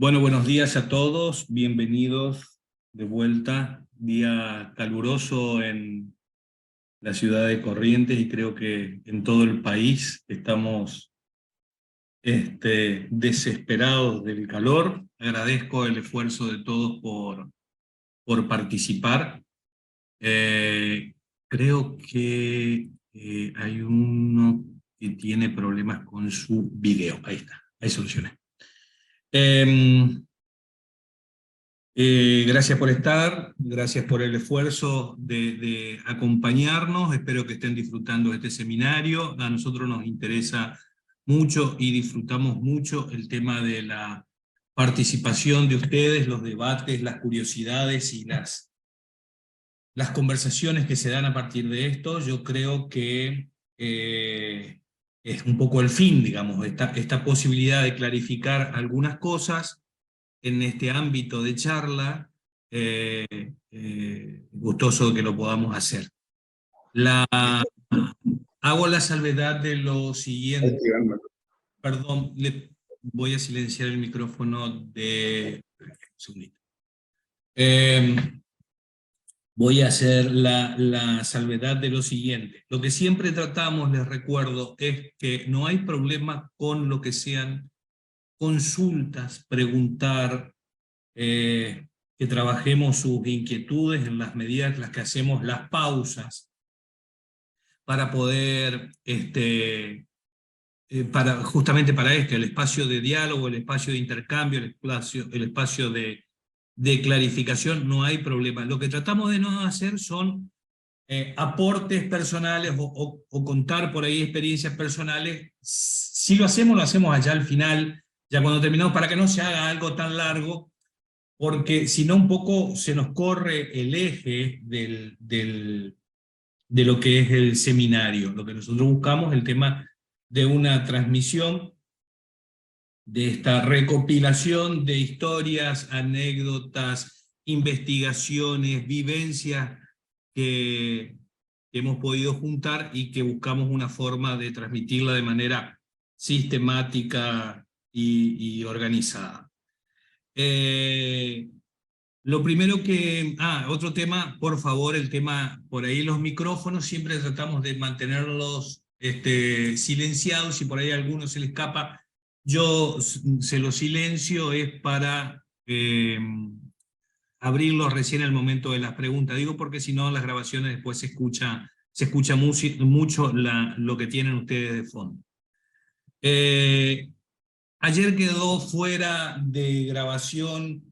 Bueno, buenos días a todos, bienvenidos de vuelta. Día caluroso en la ciudad de Corrientes y creo que en todo el país estamos desesperados del calor. Agradezco el esfuerzo de todos por participar. Eh, Creo que hay uno que tiene problemas con su video. Ahí está, ahí solucioné. Gracias por estar, gracias por el esfuerzo de acompañarnos, espero que estén disfrutando de este seminario. A nosotros nos interesa mucho y disfrutamos mucho el tema de la participación de ustedes, los debates, las curiosidades y las conversaciones que se dan a partir de esto. Yo creo que es un poco el fin, digamos, esta posibilidad de clarificar algunas cosas en este ámbito de charla, gustoso de que lo podamos hacer. Hago la salvedad de lo siguiente, perdón, voy a silenciar el micrófono de... Un segundito. Voy a hacer la salvedad de lo siguiente. Lo que siempre tratamos, les recuerdo, es que no hay problema con lo que sean consultas, preguntar, que trabajemos sus inquietudes en las medidas en las que hacemos las pausas para poder, justamente para el espacio de diálogo, el espacio de intercambio, el espacio de clarificación, no hay problema. Lo que tratamos de no hacer son aportes personales o contar por ahí experiencias personales. Si lo hacemos allá al final, ya cuando terminamos, para que no se haga algo tan largo, porque si no un poco se nos corre el eje de lo que es el seminario. Lo que nosotros buscamos, el tema de una transmisión, de esta recopilación de historias, anécdotas, investigaciones, vivencias que hemos podido juntar y que buscamos una forma de transmitirla de manera sistemática y organizada. Lo primero que... otro tema, por favor, el tema, por ahí los micrófonos, siempre tratamos de mantenerlos silenciados. Si por ahí a alguno se le escapa, yo se los silencio, es para abrirlos recién al momento de las preguntas. Digo porque si no, las grabaciones después se escucha mucho lo que tienen ustedes de fondo. Ayer quedó fuera de grabación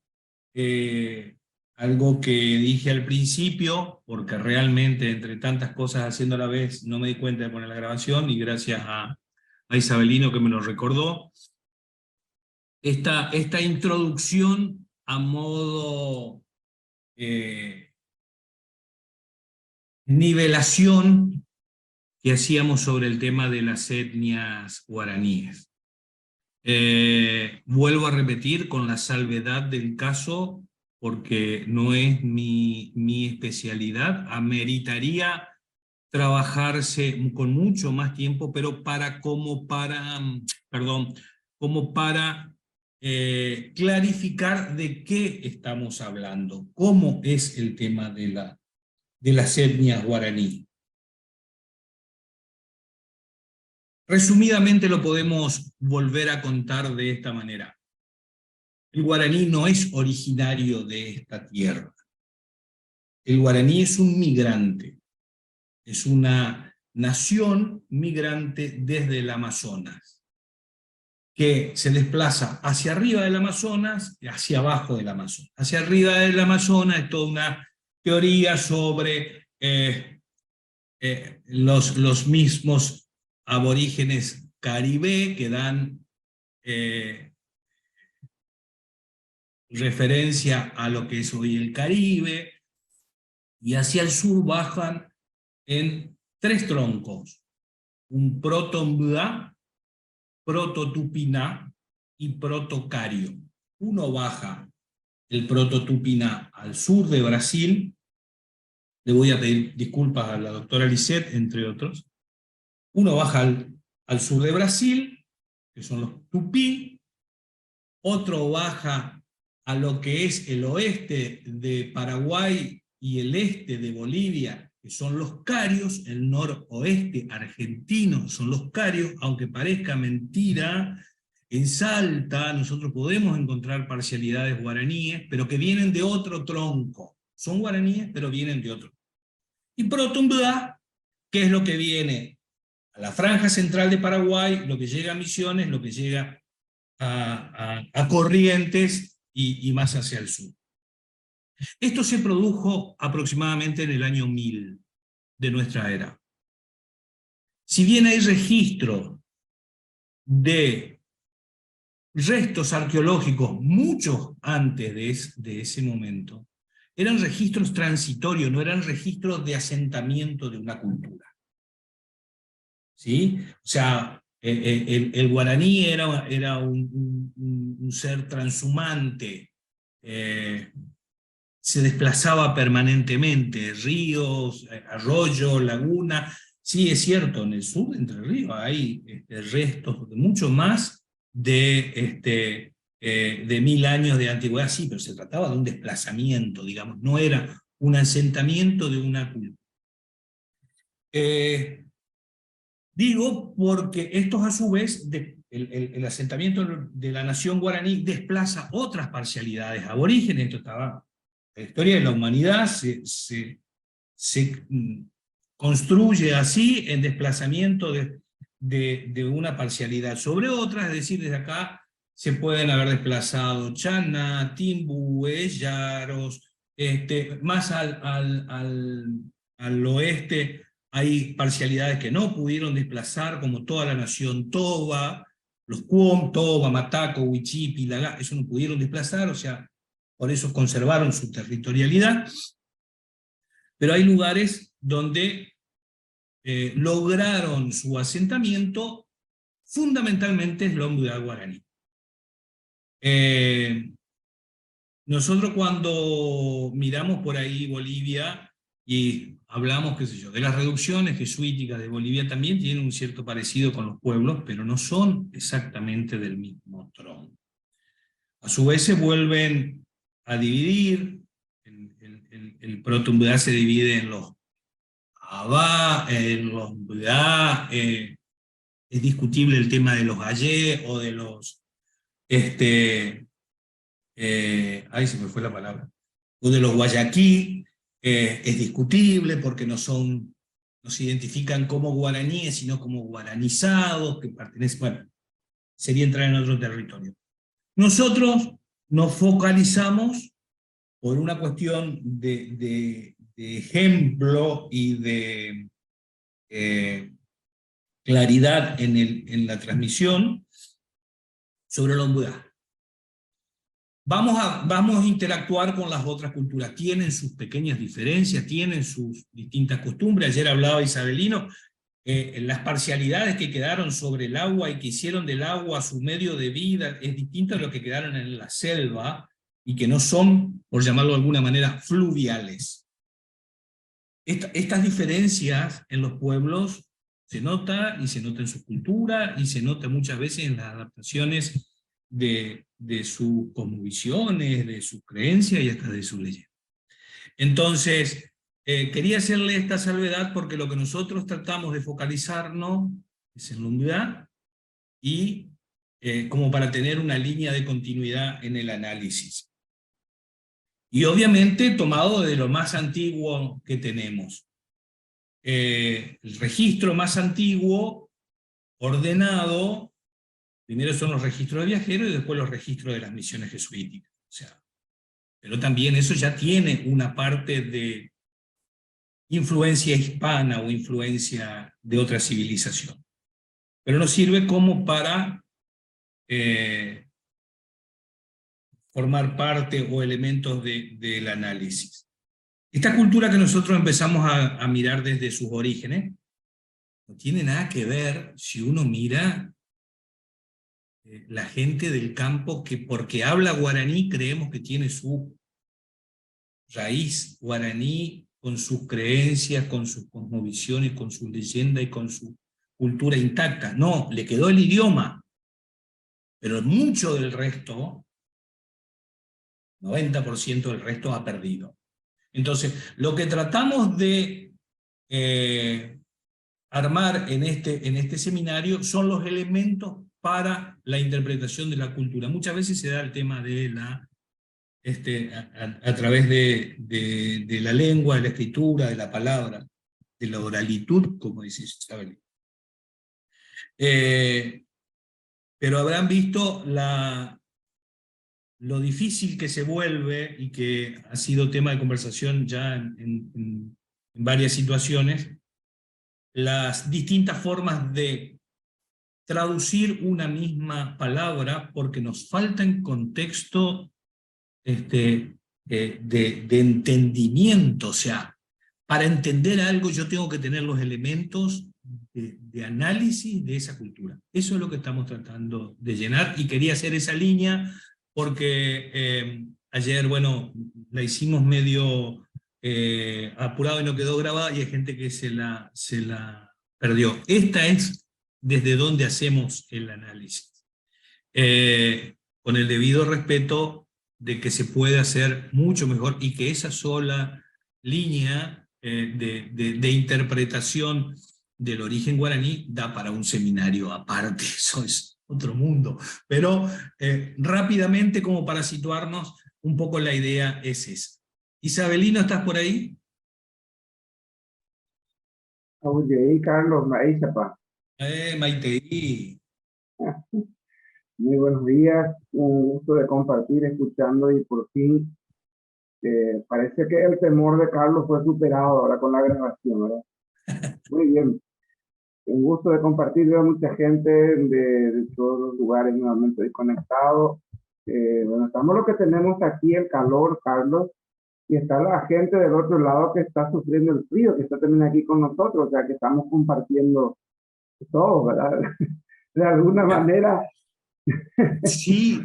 algo que dije al principio, porque realmente entre tantas cosas haciendo a la vez no me di cuenta de poner la grabación, y gracias a Isabelino que me lo recordó. Esta introducción a modo nivelación que hacíamos sobre el tema de las etnias guaraníes. Vuelvo a repetir con la salvedad del caso, porque no es mi especialidad, ameritaría trabajarse con mucho más tiempo, pero como para clarificar de qué estamos hablando, cómo es el tema de las etnias guaraní. Resumidamente lo podemos volver a contar de esta manera. El guaraní no es originario de esta tierra. El guaraní es un migrante, es una nación migrante desde el Amazonas, que se desplaza hacia arriba del Amazonas y hacia abajo del Amazonas. Hacia arriba del Amazonas es toda una teoría sobre los mismos aborígenes Caribe que dan referencia a lo que es hoy el Caribe, y hacia el sur bajan en tres troncos: un proto-mbá, proto-tupiná y proto-cario. Uno baja, el proto-tupiná, al sur de Brasil. Le voy a pedir disculpas a la doctora Lisette, entre otros. Uno baja al sur de Brasil, que son los tupí, otro baja a lo que es el oeste de Paraguay y el este de Bolivia, que son los carios, el noroeste argentino son los carios, aunque parezca mentira, en Salta nosotros podemos encontrar parcialidades guaraníes, pero que vienen de otro tronco. Son guaraníes, pero vienen de otro. Y Protumbá, que es lo que viene a la franja central de Paraguay, lo que llega a Misiones, lo que llega a Corrientes y más hacia el sur. Esto se produjo aproximadamente en el año 1000 de nuestra era. Si bien hay registro de restos arqueológicos muchos antes de ese momento, eran registros transitorios, no eran registros de asentamiento de una cultura. ¿Sí? O sea, el guaraní era un ser transhumante, se desplazaba permanentemente, ríos, arroyos, laguna. Sí, es cierto, en el sur de Entre Ríos hay restos de mucho más de 1000 años de antigüedad, sí, pero se trataba de un desplazamiento, digamos, no era un asentamiento de una cultura. Digo porque estos a su vez, el asentamiento de la nación guaraní desplaza otras parcialidades aborígenes. Esto estaba, la historia de la humanidad se construye así en desplazamiento de una parcialidad sobre otra, es decir, desde acá se pueden haber desplazado Chana, Timbú, Yaros, más al oeste hay parcialidades que no pudieron desplazar, como toda la nación Toba, los Cuom, Toba, Mataco, Huichipi, Lagá, eso no pudieron desplazar, o sea, por eso conservaron su territorialidad. Pero hay lugares donde lograron su asentamiento, fundamentalmente es la Ombudá guaraní. Nosotros cuando miramos por ahí Bolivia y hablamos, qué sé yo, de las reducciones jesuíticas de Bolivia, también tienen un cierto parecido con los pueblos, pero no son exactamente del mismo tronco. A su vez se vuelven a dividir, el Protumbá se divide en los Abá, en los Mbudá, es discutible el tema de los Ayé o de los, ahí se me fue la palabra, o de los Guayaquí, es discutible porque no se identifican como guaraníes, sino como guaranizados, que pertenecen, bueno, sería entrar en otro territorio. Nosotros nos focalizamos por una cuestión de ejemplo y de claridad en la transmisión sobre el Ombudá. Vamos a interactuar con las otras culturas, tienen sus pequeñas diferencias, tienen sus distintas costumbres. Ayer hablaba Isabelino, las parcialidades que quedaron sobre el agua y que hicieron del agua su medio de vida es distinto a lo que quedaron en la selva y que no son, por llamarlo de alguna manera, fluviales. Estas diferencias en los pueblos se nota, y se nota en su cultura, y se nota muchas veces en las adaptaciones de sus cosmovisiones, de sus creencias y hasta de su leyenda. Entonces, quería hacerle esta salvedad porque lo que nosotros tratamos de focalizarnos es en la unidad y como para tener una línea de continuidad en el análisis. Y obviamente tomado de lo más antiguo que tenemos. El registro más antiguo, ordenado, primero son los registros de viajeros y después los registros de las misiones jesuíticas. O sea, pero también eso ya tiene una parte de influencia hispana o influencia de otra civilización. Pero nos sirve como para formar parte o elementos del análisis. Esta cultura que nosotros empezamos a mirar desde sus orígenes, no tiene nada que ver si uno mira la gente del campo que porque habla guaraní creemos que tiene su raíz guaraní con sus creencias, con sus cosmovisiones, con su leyenda y con su cultura intacta. No, le quedó el idioma. pero mucho del resto, 90% del resto ha perdido. Entonces, lo que tratamos de armar en este seminario son los elementos para la interpretación de la cultura. Muchas veces se da el tema de la, a través de la lengua, de la escritura, de la palabra, de la oralitud, como dice Isabel. Pero habrán visto lo difícil que se vuelve, y que ha sido tema de conversación ya en varias situaciones, las distintas formas de traducir una misma palabra, porque nos falta en contexto de entendimiento. O sea, para entender algo yo tengo que tener los elementos de análisis de esa cultura. Eso es lo que estamos tratando de llenar, y quería hacer esa línea porque ayer, bueno, la hicimos medio apurado y no quedó grabada, y hay gente que se la perdió. Esta es desde donde hacemos el análisis. Con el debido respeto de que se puede hacer mucho mejor, y que esa sola línea de interpretación del origen guaraní da para un seminario aparte. Eso es otro mundo. Pero rápidamente, como para situarnos, un poco la idea es esa. Isabelino, ¿estás por ahí? Oye, Carlos, Maízapa. Maiteí. Muy buenos días, un gusto de compartir, escuchando, y por fin parece que el temor de Carlos fue superado ahora con la grabación, ¿verdad? Muy bien, un gusto de compartir. Veo mucha gente de todos los lugares nuevamente ahí conectado. Bueno, estamos lo que tenemos aquí, el calor, Carlos, y está la gente del otro lado que está sufriendo el frío, que está también aquí con nosotros, o sea que estamos compartiendo todo, ¿verdad? De alguna manera. Sí,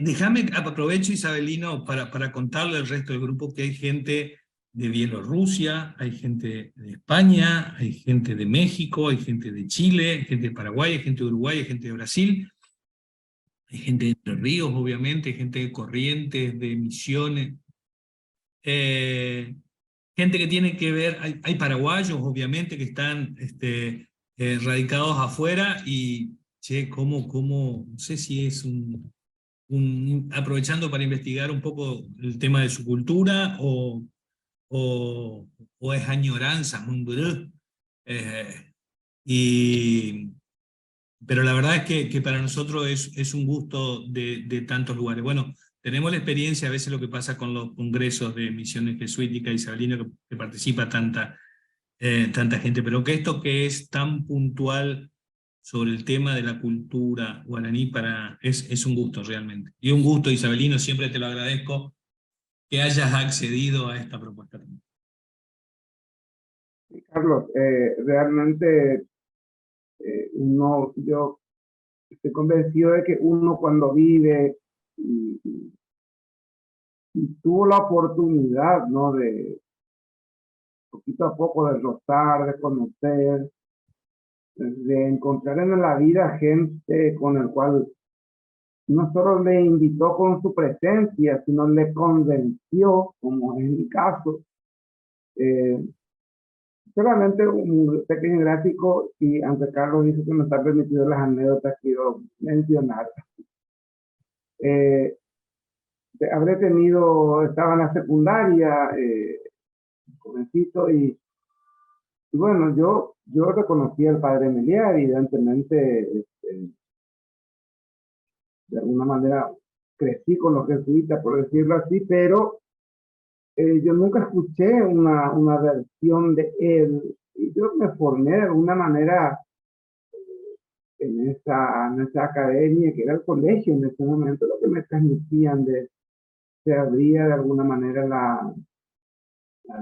déjame, aprovecho, Isabelino, para contarle al resto del grupo que hay gente de Bielorrusia, hay gente de España, hay gente de México, hay gente de Chile, hay gente de Paraguay, hay gente de Uruguay, hay gente de Brasil, hay gente de Entre Ríos, obviamente, hay gente de Corrientes, de Misiones, gente que tiene que ver, hay paraguayos, obviamente, que están radicados afuera, y che, no sé si es aprovechando para investigar un poco el tema de su cultura, o, o es añoranza, eh, y, pero la verdad es que para nosotros es un gusto de tantos lugares. Bueno, tenemos la experiencia, a veces lo que pasa con los congresos de misiones jesuíticas, Isabelino, que participa tanta gente, pero que esto que es tan puntual sobre el tema de la cultura guaraní, es un gusto realmente. Y un gusto, Isabelino, siempre te lo agradezco que hayas accedido a esta propuesta. Carlos, realmente yo estoy convencido de que uno cuando vive y tuvo la oportunidad, ¿no? De poquito a poco de rozar, de conocer, de encontrar en la vida gente con el cual no solo le invitó con su presencia, sino le convenció, como es mi caso. Eh, Solamente un pequeño gráfico, y aunque Carlos dice que no está permitido las anécdotas, quiero mencionar. Eh, estaba en la secundaria, jovencito, y bueno, yo reconocí al padre Meliá, evidentemente, de alguna manera crecí con los jesuitas, por decirlo así, pero yo nunca escuché una versión de él, y yo me formé de alguna manera en esa academia, que era el colegio en ese momento, lo que me transmitían se abría de alguna manera la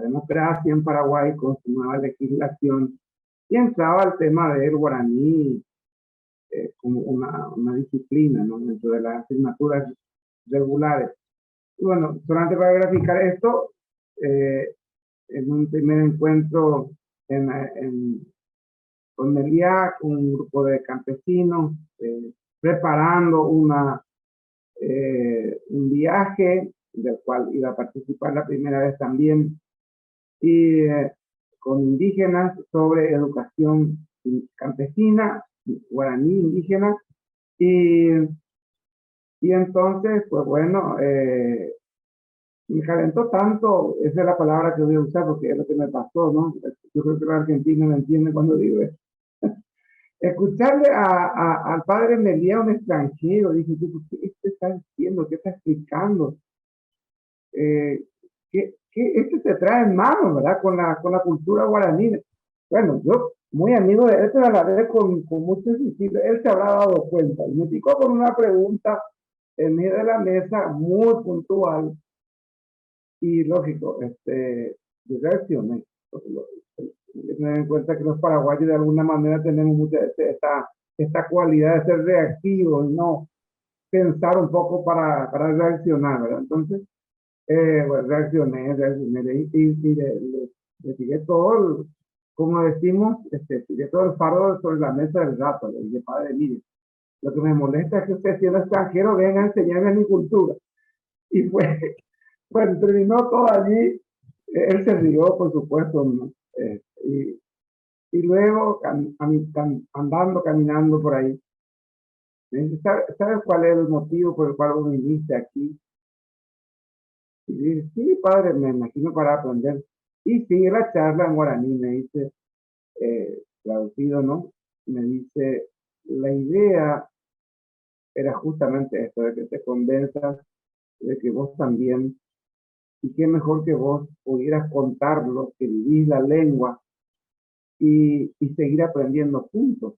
democracia en Paraguay con su nueva legislación, y entraba el tema del guaraní como una disciplina, ¿no? Dentro de las asignaturas regulares. Y bueno, solamente para graficar esto, en un primer encuentro con Meliá, un grupo de campesinos, preparando un viaje del cual iba a participar la primera vez también, y con indígenas sobre educación campesina, guaraní indígena, y, y entonces, pues bueno, me calentó tanto, esa es la palabra que voy a usar porque es lo que me pasó, ¿no? Yo creo que los argentinos me entienden cuando digo eso. Escucharle al padre Meliá, un extranjero, dije, ¿qué está diciendo? ¿Qué está explicando? ¿Qué este te trae en mano, ¿verdad? Con la cultura guaraní. Bueno, yo muy amigo de él, pero a la vez con mucho sentido. Él se habrá dado cuenta. Y me picó con una pregunta en medio de la mesa muy puntual y lógico. Yo reaccioné. Hay que tener en cuenta que los paraguayos de alguna manera tenemos mucha esta cualidad de ser reactivos y no pensar un poco para reaccionar, ¿verdad? Entonces, bueno, reaccioné y le tiré todo, como decimos, tiré todo el fardo sobre la mesa del gato. Le dije, padre, mire, lo que me molesta es que usted siendo extranjero venga a enseñarme mi cultura. Y fue, bueno, terminó todo allí. Él se rió, por supuesto, ¿no? Y luego caminando por ahí, me dice, ¿sabes cuál es el motivo por el cual vos viniste aquí? Y dije, sí, padre, me imagino para aprender. Y sigue la charla en guaraní, me dice, traducido, ¿no? Me dice, la idea era justamente esto, de que te convenzas de que vos también, y qué mejor que vos pudieras contarlo, que vivís la lengua y seguir aprendiendo juntos.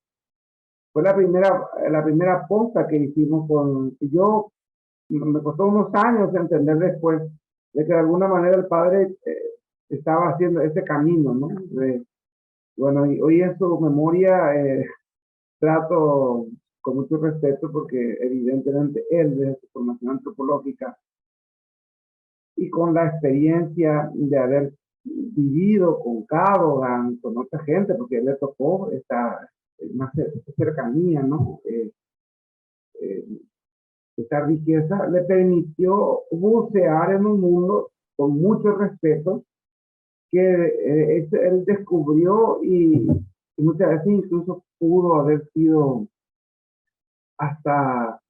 Fue la primera posta que hicimos yo me costó unos años entender después de que de alguna manera el padre estaba haciendo ese camino, ¿no? Bueno, y hoy en su memoria trato con mucho respeto porque evidentemente él, desde su formación antropológica y con la experiencia de haber vivido con Cadogan, con otra gente, porque él le tocó esta cercanía, ¿no? Esta riqueza le permitió bucear en un mundo con mucho respeto que él descubrió y muchas veces incluso pudo haber sido hasta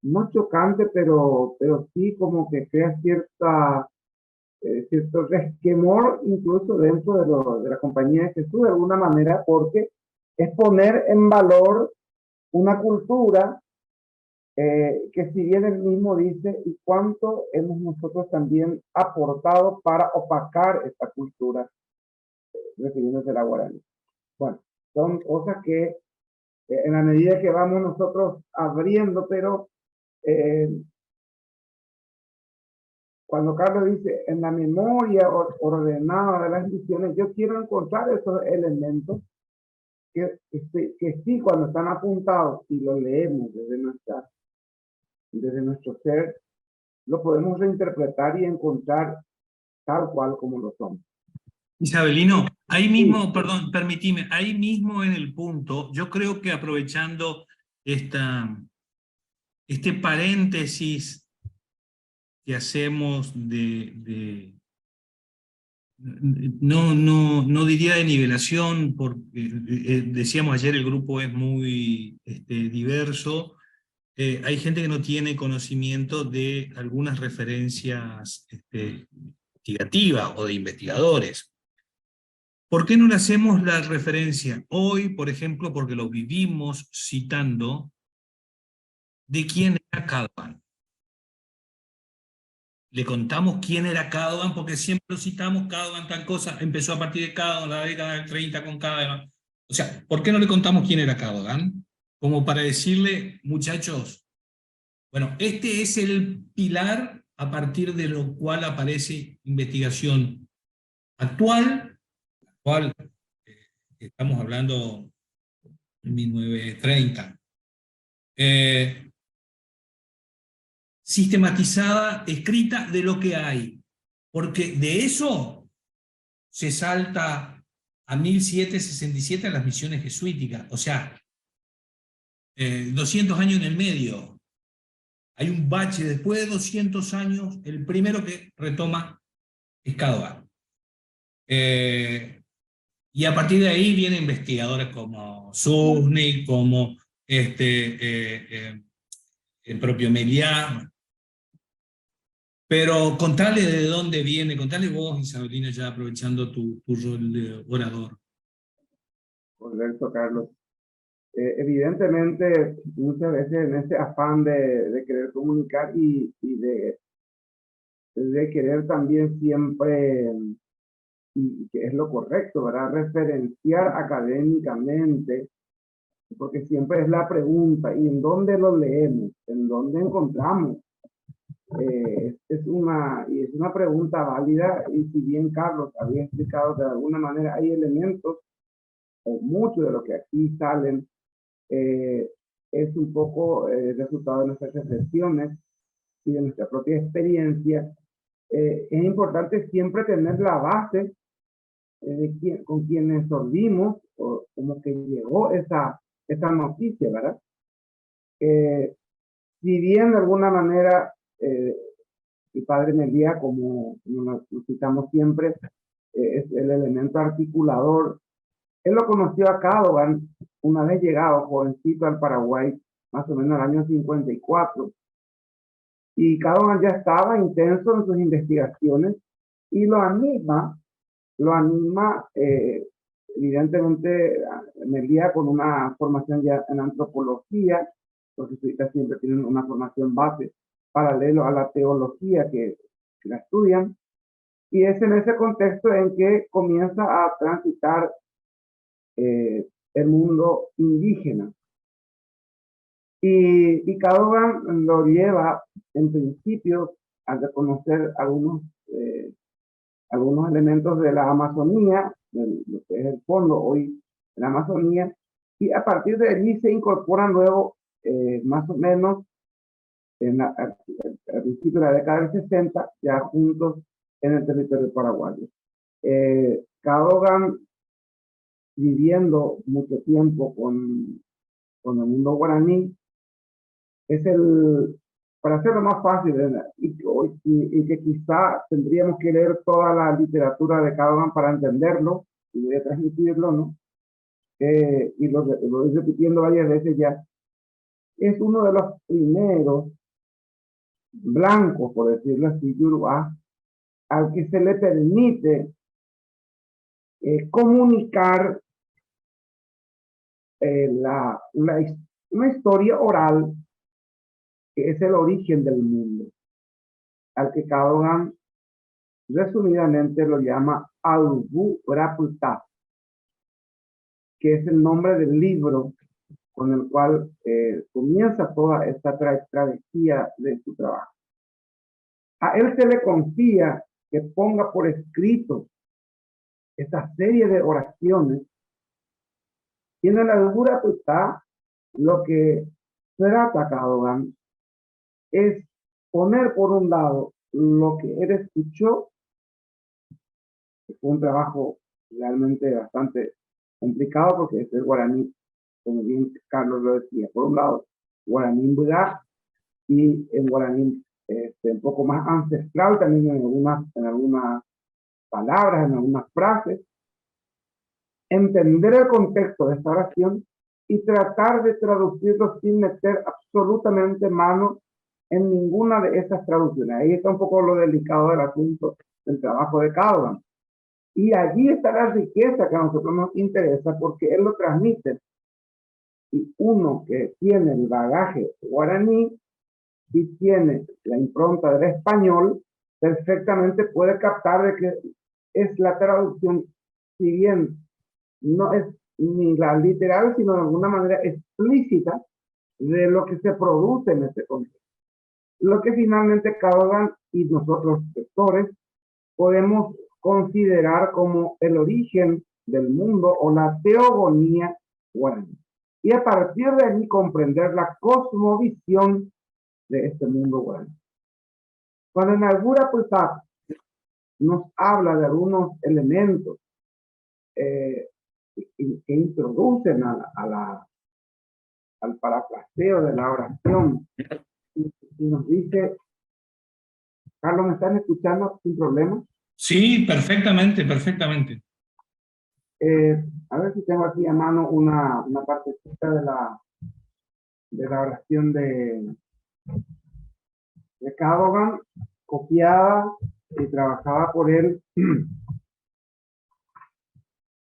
no chocante, pero sí como que crea cierto resquemor incluso dentro de la compañía de Jesús de alguna manera, porque es poner en valor una cultura que si bien él mismo dice, y cuánto hemos nosotros también aportado para opacar esta cultura, refiriéndose a la guaraní. Bueno, son cosas que en la medida que vamos nosotros abriendo, pero eh, cuando Carlos dice, en la memoria ordenada de las misiones, yo quiero encontrar esos elementos que sí, cuando están apuntados y los leemos desde nuestro ser, lo podemos reinterpretar y encontrar tal cual como lo son. Isabelino, ahí mismo, Sí. perdón, permitime, ahí mismo en el punto, yo creo que aprovechando este paréntesis que hacemos no diría de nivelación, porque decíamos ayer el grupo es muy diverso. Hay gente que no tiene conocimiento de algunas referencias investigativas o de investigadores. ¿Por qué no le hacemos la referencia hoy, por ejemplo, porque lo vivimos citando de quién era Cadogan? Le contamos quién era Cadogan porque siempre lo citamos, Cadogan tal cosa, empezó a partir de Cadogan, la década del 30 con Cadogan. O sea, ¿por qué no le contamos quién era Cadogan? Como para decirle, muchachos, bueno, este es el pilar a partir de lo cual aparece investigación actual, estamos hablando de 1930, sistematizada, escrita de lo que hay, porque de eso se salta a 1767 a las misiones jesuíticas. O sea, 200 años en el medio. Hay un bache, después de 200 años, el primero que retoma es Cadogan. Y a partir de ahí vienen investigadores como Zurnik, como el propio Meliá. Pero contale de dónde viene, contale vos, Isabelina, ya aprovechando tu rol de orador. Correcto, Carlos. Evidentemente, muchas veces en ese afán de querer comunicar y de querer también siempre, y que es lo correcto, ¿verdad? Referenciar académicamente, porque siempre es la pregunta, ¿y en dónde lo leemos? ¿En dónde encontramos? Es una pregunta válida, y si bien Carlos había explicado que de alguna manera hay elementos, o muchos de los que aquí salen, es un poco resultado de nuestras reflexiones y de nuestra propia experiencia. Es importante siempre tener la base con quienes sorbimos, o como que llegó esa noticia, ¿verdad? Si bien de alguna manera el padre Meliá, como lo citamos siempre, es el elemento articulador. Él lo conoció a Cadogan una vez llegado, jovencito, al Paraguay, más o menos en el año 54. Y Cadogan ya estaba intenso en sus investigaciones y lo anima evidentemente, Meliá, con una formación ya en antropología, porque siempre tienen una formación base paralelo a la teología que la estudian. Y es en ese contexto en que comienza a transitar el mundo indígena. Y Cadogan lo lleva, en principio, a reconocer algunos elementos de la Amazonía, de lo que es el fondo hoy de la Amazonía, y a partir de allí se incorporan luego, más o menos, al principio de la década del 60, ya juntos en el territorio paraguayo. Cadogan, viviendo mucho tiempo con el mundo guaraní, es para hacerlo más fácil, y que quizá tendríamos que leer toda la literatura de Cadogan para entenderlo y de transmitirlo, ¿no? Y lo voy repitiendo varias veces ya. Es uno de los primeros blancos, por decirlo así, Yoruba, al que se le permite comunicar una historia oral que es el origen del mundo, al que Cadogan resumidamente lo llama Albu Raputa, que es el nombre del libro con el cual comienza toda esta travesía de su trabajo. A él se le confía que ponga por escrito esta serie de oraciones, y en el Albu Raputa lo que trata Cadogan es poner por un lado lo que él escuchó, que fue un trabajo realmente bastante complicado porque es el guaraní, como bien Carlos lo decía, por un lado guaraní Mbudá, y en guaraní un poco más ancestral también en algunas palabras, en algunas frases, entender el contexto de esta oración y tratar de traducirlo sin meter absolutamente mano en ninguna de esas traducciones. Ahí está un poco lo delicado del asunto del trabajo de Cadogan. Y allí está la riqueza que a nosotros nos interesa, porque él lo transmite. Y uno que tiene el bagaje guaraní y tiene la impronta del español, perfectamente puede captar de que es la traducción, si bien no es ni la literal, sino de alguna manera explícita de lo que se produce en este contexto. Lo que finalmente Cadogan y nosotros lectores podemos considerar como el origen del mundo o la teogonía guaraní. Y a partir de allí comprender la cosmovisión de este mundo guaraní. Cuando en Albu Raputa nos habla de algunos elementos que introducen a al parafraseo de la oración. Y nos dice, Carlos, ¿me están escuchando sin problema? Sí, perfectamente, perfectamente. A ver si tengo aquí a mano una partecita de la oración de Cadogan, copiada y trabajada por él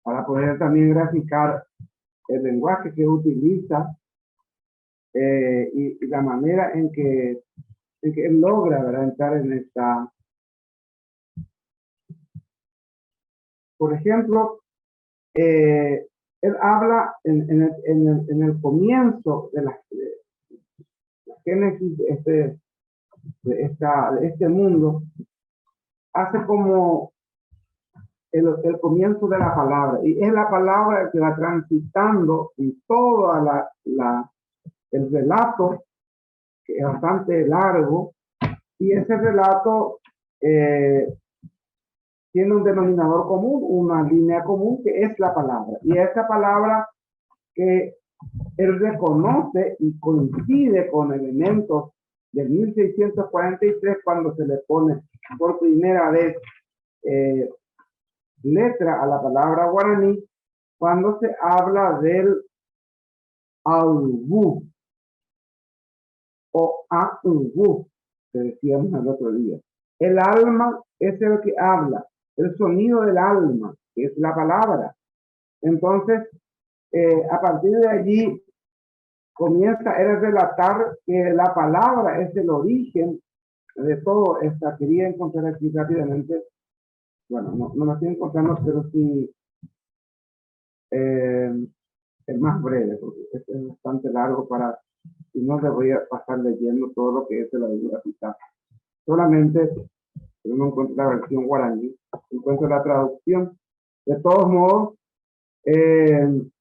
para poder también graficar el lenguaje que utiliza y la manera en que él logra, ¿verdad?, entrar en esta. Por ejemplo, él habla en el comienzo de la génesis de este mundo, hace como el comienzo de la palabra, y es la palabra que va transitando en todo el relato, que es bastante largo, y ese relato tiene un denominador común, una línea común, que es la palabra, y esa palabra que él reconoce y coincide con elementos del 1643, cuando se le pone por primera vez letra a la palabra guaraní, cuando se habla del aulú o aulú, que decíamos el otro día. El alma es el que habla, el sonido del alma, que es la palabra. Entonces, a partir de allí, comienza a relatar que la palabra es el origen de todo esto. Quería encontrar aquí rápidamente, bueno, no me estoy encontrando, pero sí es más breve, porque este es bastante largo y no le voy a pasar leyendo todo lo que es de la bibliografía. Solamente, pero no encuentro la versión guaraní, encuentro la traducción. De todos modos, en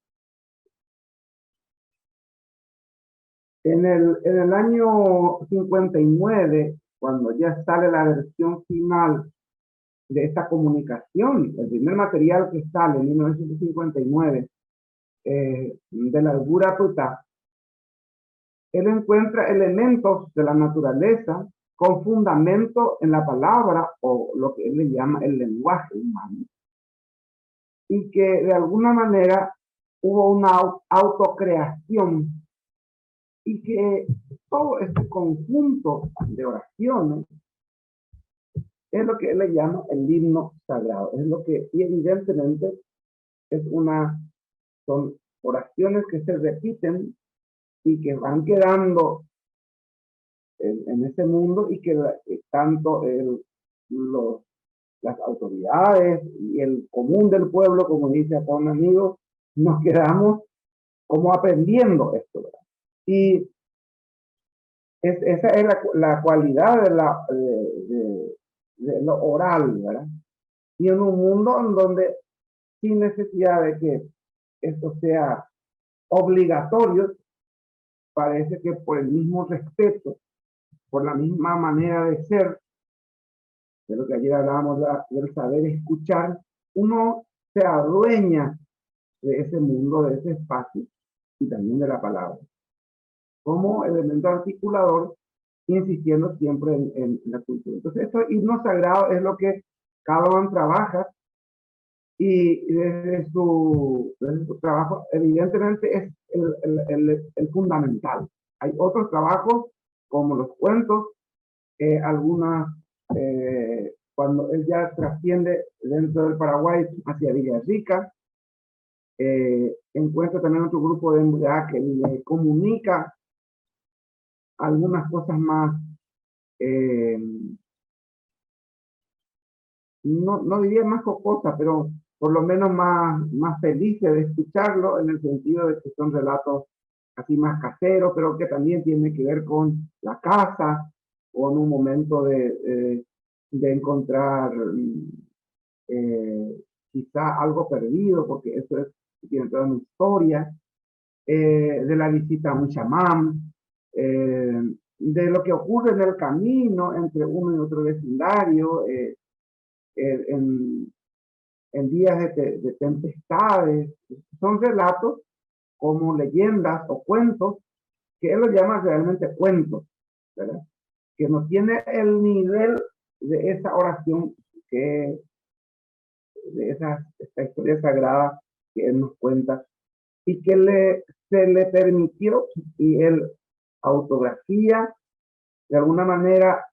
el año 59, cuando ya sale la versión final de esta comunicación, el primer material que sale en 1959, de la Albura Putá, él encuentra elementos de la naturaleza con fundamento en la palabra, o lo que él le llama el lenguaje humano, y que de alguna manera hubo una autocreación, y que todo este conjunto de oraciones es lo que él le llama el himno sagrado. Es lo que, y evidentemente, son oraciones que se repiten y que van quedando en ese mundo, y que tanto las autoridades y el común del pueblo, como dice acá un amigo, nos quedamos como aprendiendo esto, ¿verdad? Y esa es la cualidad de lo oral, ¿verdad? Y en un mundo en donde, sin necesidad de que esto sea obligatorio, parece que por el mismo respeto, por la misma manera de ser, de lo que ayer hablábamos del saber escuchar, uno se adueña de ese mundo, de ese espacio, y también de la palabra, como elemento articulador, insistiendo siempre en la cultura. Entonces, esto himno sagrado es lo que Cadogan trabaja, y desde su trabajo, evidentemente, es el fundamental. Hay otros trabajos, como los cuentos, algunas, cuando él ya trasciende dentro del Paraguay hacia Villarrica, encuentra también otro grupo de MBA que le comunica algunas cosas más, no diría más jocosas, pero por lo menos más felices de escucharlo, en el sentido de que son relatos así más caseros, pero que también tienen que ver con la casa, o en un momento de encontrar quizá algo perdido, porque eso tiene toda una historia, de la visita a un chamán, de lo que ocurre en el camino entre uno y otro vecindario, en días de tempestades. Son relatos como leyendas o cuentos, que él lo llama realmente cuentos, ¿verdad? Que no tiene el nivel de esa oración, que de esta historia sagrada que él nos cuenta, y que se le permitió, y él autografía de alguna manera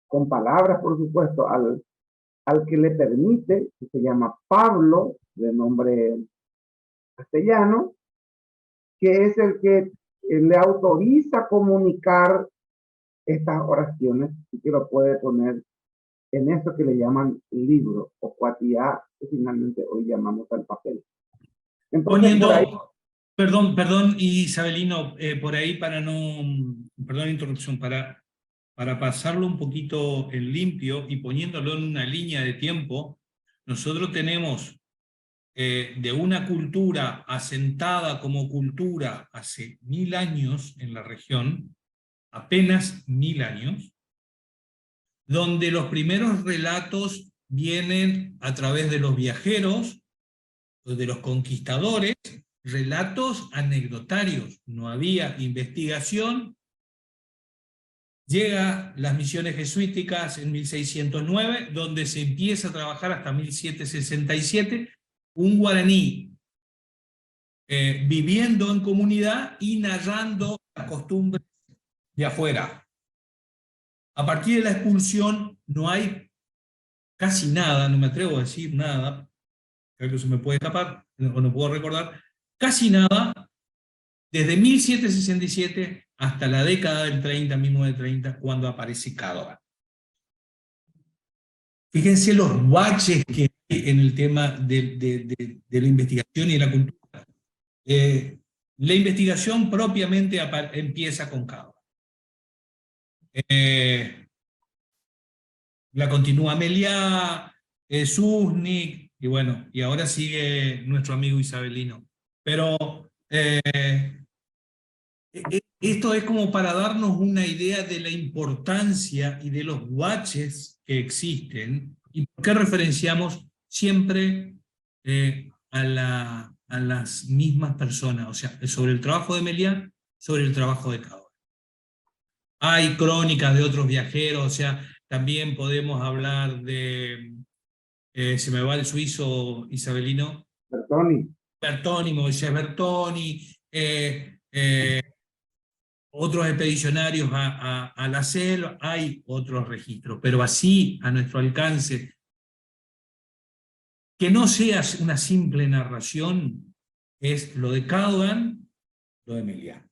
con palabras, por supuesto, al que le permite, que se llama Pablo, de nombre castellano, que es el que le autoriza comunicar estas oraciones y que lo puede poner en eso que le llaman libro o cuatía, que finalmente hoy llamamos al papel. Entonces, por ahí... Perdón, Isabelino, por ahí perdón la interrupción, para pasarlo un poquito en limpio y poniéndolo en una línea de tiempo, nosotros tenemos de una cultura asentada como cultura hace 1000 años en la región, apenas 1000 años, donde los primeros relatos vienen a través de los viajeros, de los conquistadores, relatos anecdotarios, no había investigación. Llega las misiones jesuíticas en 1609, donde se empieza a trabajar hasta 1767, un guaraní viviendo en comunidad y narrando las costumbres de afuera. A partir de la expulsión no hay casi nada, no me atrevo a decir nada, creo que se me puede escapar, o no puedo recordar, casi nada, desde 1767 hasta la década del 30, 1930, cuando aparece Cádova. Fíjense los baches que hay en el tema de la investigación y de la cultura. La investigación propiamente empieza con Cádova. La continúa Meliá, Susnik, y bueno, y ahora sigue nuestro amigo Isabelino. Pero esto es como para darnos una idea de la importancia y de los baches que existen, y por qué referenciamos siempre a las mismas personas, o sea, sobre el trabajo de Meliá, sobre el trabajo de Cádova. Hay crónicas de otros viajeros, o sea, también podemos hablar de, se me va el suizo Isabelino, Bertoni, Moisés Bertoni, otros expedicionarios a la selva, hay otros registros, pero así, a nuestro alcance, que no sea una simple narración, es lo de Cádova, lo de Meliá.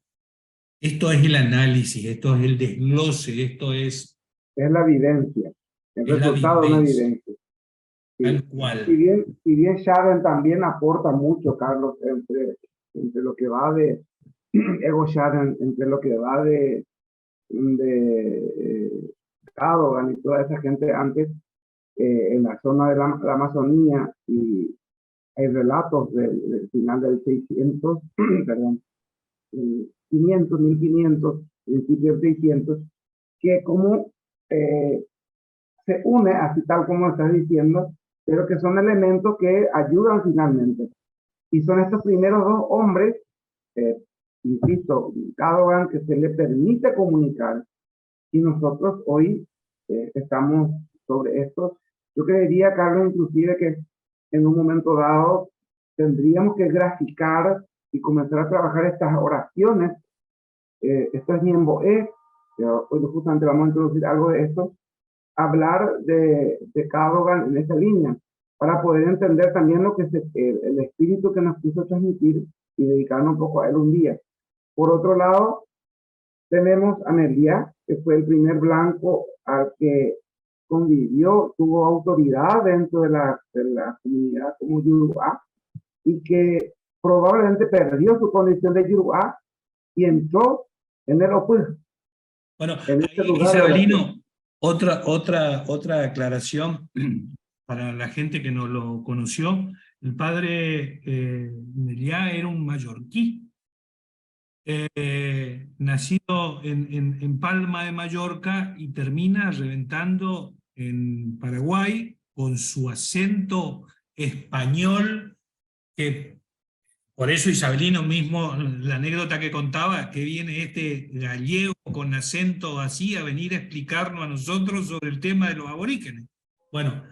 Esto es el análisis, esto es el desglose, esto es... Es la evidencia, el resultado de una evidencia. Sí. Tal cual. Si bien Schaden también aporta mucho, Carlos, entre lo que va de Ego Schaden, entre lo que va de Cadogan y toda esa gente antes en la zona de la Amazonía, y hay relatos del final del 600, perdón, 500, 1500, principio del 600, que como se une, así tal como estás diciendo, pero que son elementos que ayudan finalmente. Y son estos primeros dos hombres, insisto, Cádova, que se le permite comunicar, y nosotros hoy estamos sobre esto. Yo creería, Carlos, inclusive que en un momento dado tendríamos que graficar y comenzar a trabajar estas oraciones. Esto es Niemboé, hoy justamente vamos a introducir algo de esto, hablar de Cádova en esa línea, para poder entender también lo que es el espíritu que nos quiso transmitir y dedicarnos un poco a él un día. Por otro lado, tenemos a Meliá, que fue el primer blanco al que convivió, tuvo autoridad dentro de la comunidad como Yoruba, y que probablemente perdió su condición de Yoruba y entró en el Opus. Bueno, ahí, Isabelino, otra aclaración para la gente que no lo conoció. El padre Meliá era un mallorquí, nacido en Palma de Mallorca, y termina reventando en Paraguay con su acento español, que Por eso Isabelino mismo, la anécdota que contaba, que viene este gallego con acento así a venir a explicarnos a nosotros sobre el tema de los aborígenes. Bueno,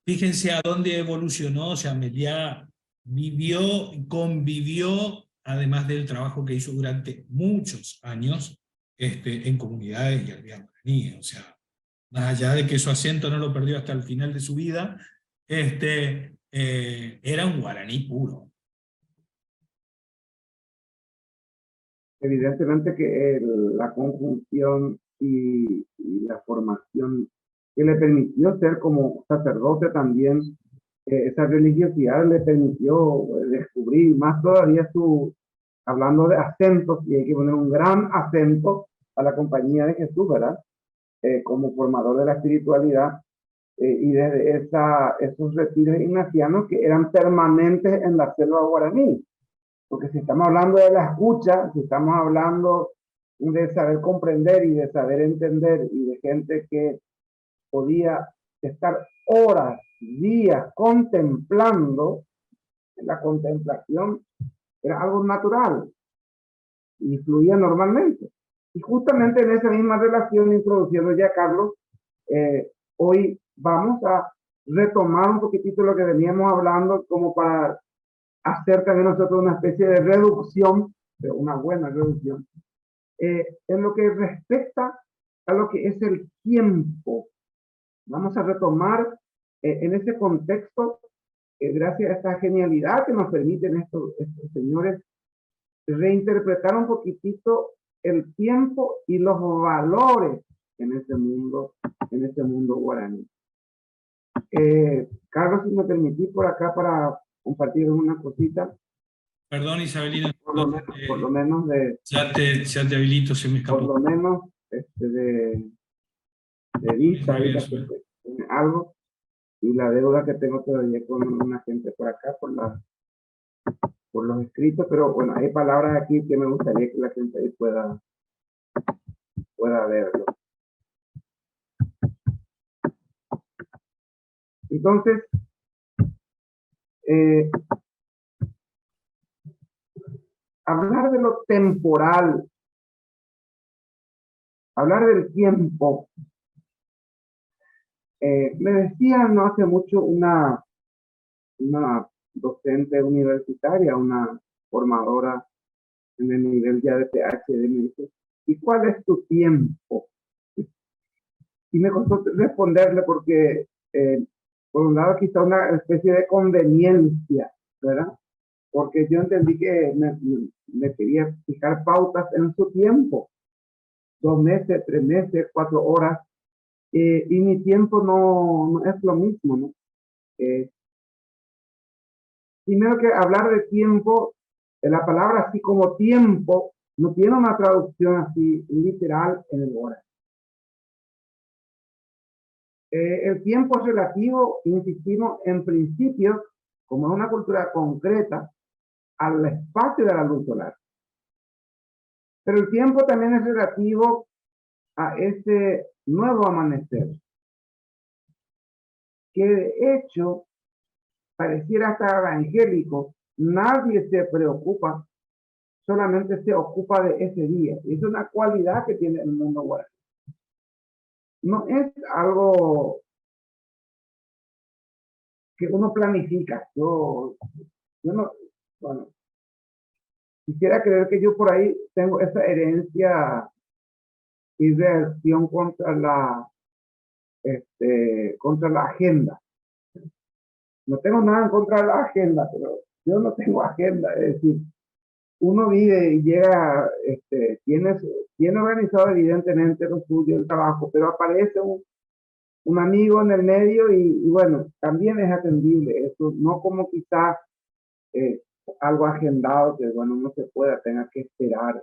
fíjense a dónde evolucionó, o sea, Meliá vivió y convivió, además del trabajo que hizo durante muchos años en comunidades y aldeas guaraníes, o sea, más allá de que su acento no lo perdió hasta el final de su vida, era un guaraní puro. Evidentemente que la conjunción y la formación que le permitió ser como sacerdote también, esa religiosidad le permitió descubrir más todavía hablando de acentos, y hay que poner un gran acento a la compañía de Jesús, ¿verdad? Como formador de la espiritualidad, y desde esos retiros ignacianos que eran permanentes en la selva guaraní. Porque si estamos hablando de la escucha, si estamos hablando de saber comprender y de saber entender, y de gente que podía estar horas, días contemplando, la contemplación era algo natural y fluía normalmente. Y justamente en esa misma relación, introduciendo ya Carlos, hoy vamos a retomar un poquitito lo que veníamos hablando, como para hacer también nosotros una especie de reducción, pero una buena reducción, en lo que respecta a lo que es el tiempo. Vamos a retomar en ese contexto, gracias a esta genialidad que nos permiten estos señores, reinterpretar un poquitito el tiempo y los valores en este mundo guaraní. Carlos, si me permitís por acá para compartir una cosita. Perdón, Isabelina. Por lo menos ya te habilito, se me escapó. Por lo menos de vista, ahorita que tiene algo, y la deuda que tengo todavía con una gente por acá, por los escritos, pero bueno, hay palabras aquí que me gustaría que la gente ahí pueda verlo. Entonces, hablar de lo temporal, hablar del tiempo. Me decía no hace mucho una docente universitaria, una formadora en el nivel ya de PhD, me dice, ¿y cuál es tu tiempo? Y me costó responderle porque, por un lado, quizá una especie de conveniencia, ¿verdad? Porque yo entendí que me quería fijar pautas en su tiempo, 2 meses, 3 meses, 4 horas, y mi tiempo no es lo mismo, ¿no? Primero que hablar de tiempo, la palabra así como tiempo no tiene una traducción así literal en el hora. El tiempo es relativo, insistimos, en principio, como es una cultura concreta, al espacio de la luz solar. Pero el tiempo también es relativo a ese nuevo amanecer, que de hecho pareciera hasta evangélico. Nadie se preocupa, solamente se ocupa de ese día. Es una cualidad que tiene el mundo guaraní. No es algo que uno planifica. Yo no, bueno, quisiera creer que yo por ahí tengo esa herencia y reacción contra la agenda. No tengo nada en contra de la agenda, pero yo no tengo agenda. Es decir, uno vive y llega, tiene organizado evidentemente lo suyo, el trabajo, pero aparece un amigo en el medio y bueno, también es atendible. Eso no como quizás algo agendado que bueno, no se pueda, tenga que esperar.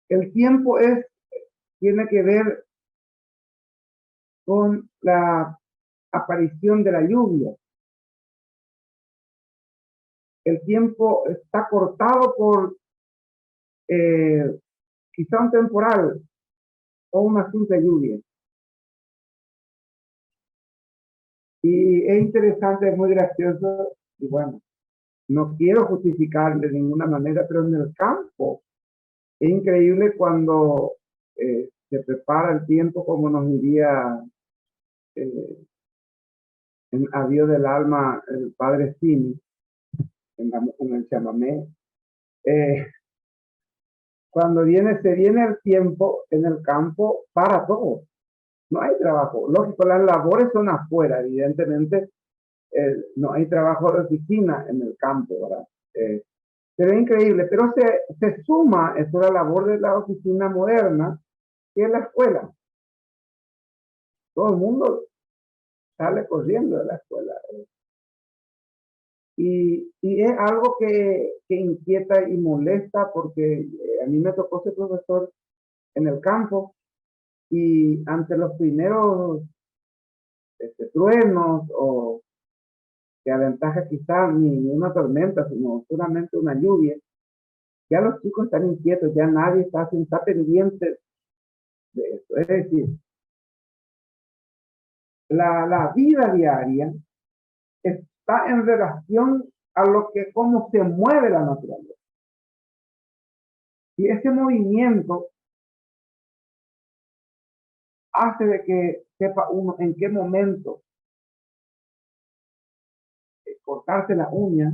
El tiempo tiene que ver con la aparición de la lluvia. El tiempo está cortado por quizá un temporal o una simple lluvia. Y es interesante, es muy gracioso, y bueno, no quiero justificar de ninguna manera, pero en el campo es increíble cuando se prepara el tiempo, como nos diría en Adiós del Alma el padre Simi, en el chamamé. Cuando se viene el tiempo en el campo para todo. No hay trabajo. Lógico, las labores son afuera, evidentemente. No hay trabajo de oficina en el campo, ¿verdad? Se ve increíble, pero se suma esto a la labor de la oficina moderna, que es la escuela. Todo el mundo sale corriendo de la escuela. Y es algo que inquieta y molesta porque a mí me tocó ser profesor en el campo y ante los primeros truenos o que aventaja quizá ni una tormenta, sino solamente una lluvia, ya los chicos están inquietos, ya nadie está pendiente de eso. Es decir, la vida diaria está en relación a cómo se mueve la naturaleza. Y ese movimiento hace de que sepa uno en qué momento cortarse la uña,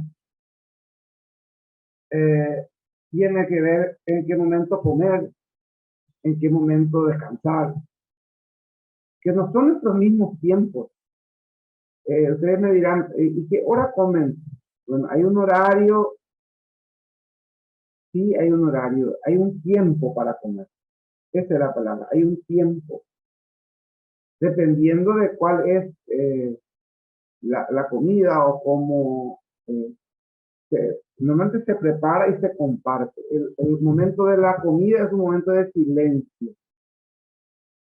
tiene que ver en qué momento comer, en qué momento descansar, que no son nuestros mismos tiempos. Ustedes me dirán, ¿y qué hora comen? Bueno, hay un horario, sí hay un horario, hay un tiempo para comer. Esa es la palabra, hay un tiempo. Dependiendo de cuál es la comida o cómo normalmente se prepara y se comparte. El momento de la comida es un momento de silencio.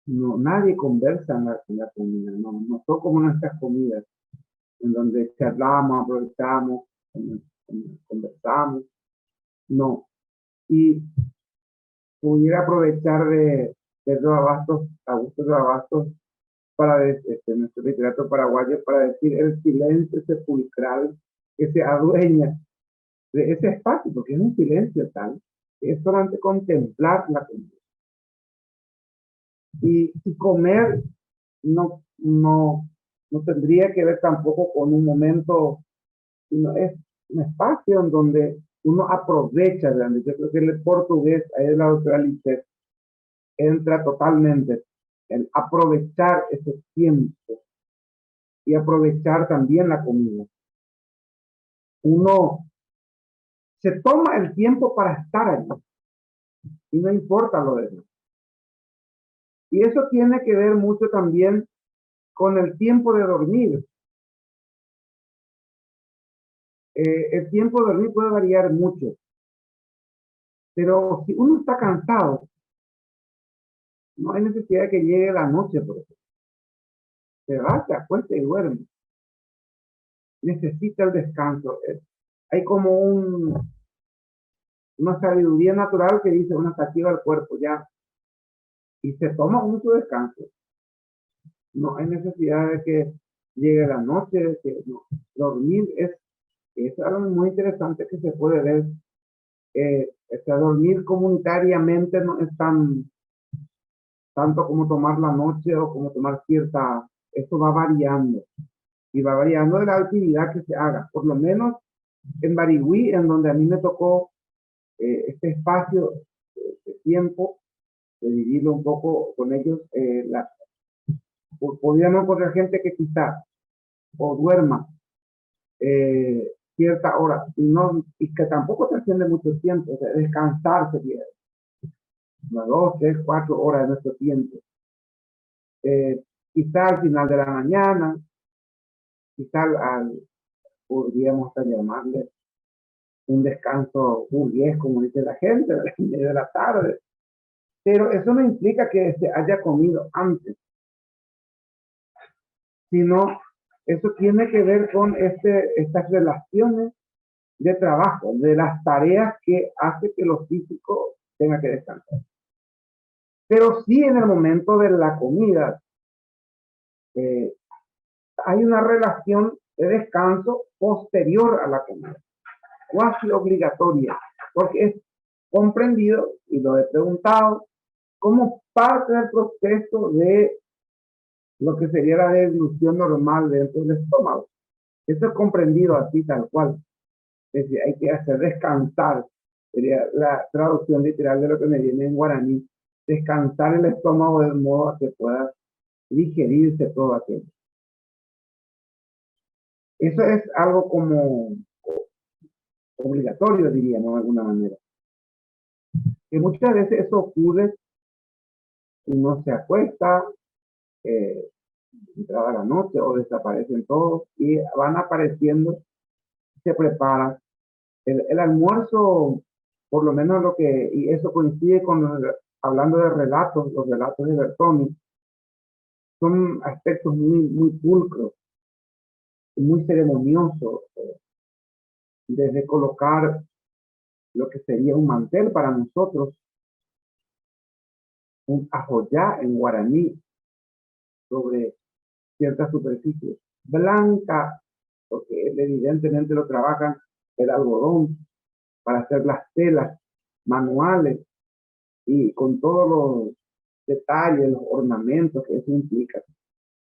No, nadie conversa en la comida, no son como nuestras comidas, en donde charlamos, aprovechamos, conversamos, no. Y pudiera aprovechar de Augusto de Abastos, nuestro literato paraguayo, para decir el silencio sepulcral que se adueña de ese espacio, porque es un silencio tal, que es solamente contemplar la comida. Y comer no tendría que ver tampoco con un momento, sino es un espacio en donde uno aprovecha. Yo creo que el portugués, ahí de la doctora Lisset, entra totalmente en aprovechar ese tiempo y aprovechar también la comida. Uno se toma el tiempo para estar allí y no importa lo demás. Y eso tiene que ver mucho también con el tiempo de dormir. El tiempo de dormir puede variar mucho, pero si uno está cansado, no hay necesidad de que llegue la noche, por ejemplo. Se va, se acuesta y duerme. Necesita el descanso. Hay como una sabiduría natural que dice una sativa al cuerpo ya, y se toma mucho descanso. No hay necesidad de que llegue la noche, de que no. Dormir es algo muy interesante que se puede ver. Dormir comunitariamente no es tanto como tomar la noche o como tomar eso va variando. Y va variando de la actividad que se haga. Por lo menos en Barigüí, en donde a mí me tocó este espacio de tiempo, de vivirlo un poco con ellos, podíamos encontrar gente que quizá o duerma cierta hora y que tampoco se extiende mucho tiempo, o sea, descansar sería unas 2, 3, 4 horas de nuestro tiempo. Quizá al final de la mañana, quizá podríamos hasta llamarle un descanso burgués, como dice la gente, a las 6 de la tarde. Pero eso no implica que se haya comido antes, sino eso tiene que ver con estas relaciones de trabajo, de las tareas que hace que los físicos tengan que descansar. Pero sí, en el momento de la comida hay una relación de descanso posterior a la comida. cuasi obligatoria, porque es comprendido, y lo he preguntado, como parte del proceso de lo que sería la deglución normal dentro del estómago. Esto es comprendido así tal cual. Es decir, hay que hacer descansar, sería la traducción literal de lo que me viene en guaraní, descansar el estómago de modo a que pueda digerirse todo aquello. Eso es algo como obligatorio, diríamos de alguna manera. Que muchas veces eso ocurre, uno se acuesta, entrada la noche o desaparecen todos y van apareciendo, se prepara. El almuerzo, por lo menos lo que, y eso coincide con hablando de relatos, los relatos de Bertoni, son aspectos muy pulcros, muy ceremoniosos, desde colocar lo que sería un mantel para nosotros, un ajoyá en guaraní, sobre cierta superficie blanca, porque evidentemente lo trabajan el algodón para hacer las telas manuales y con todos los detalles, los ornamentos que eso implica.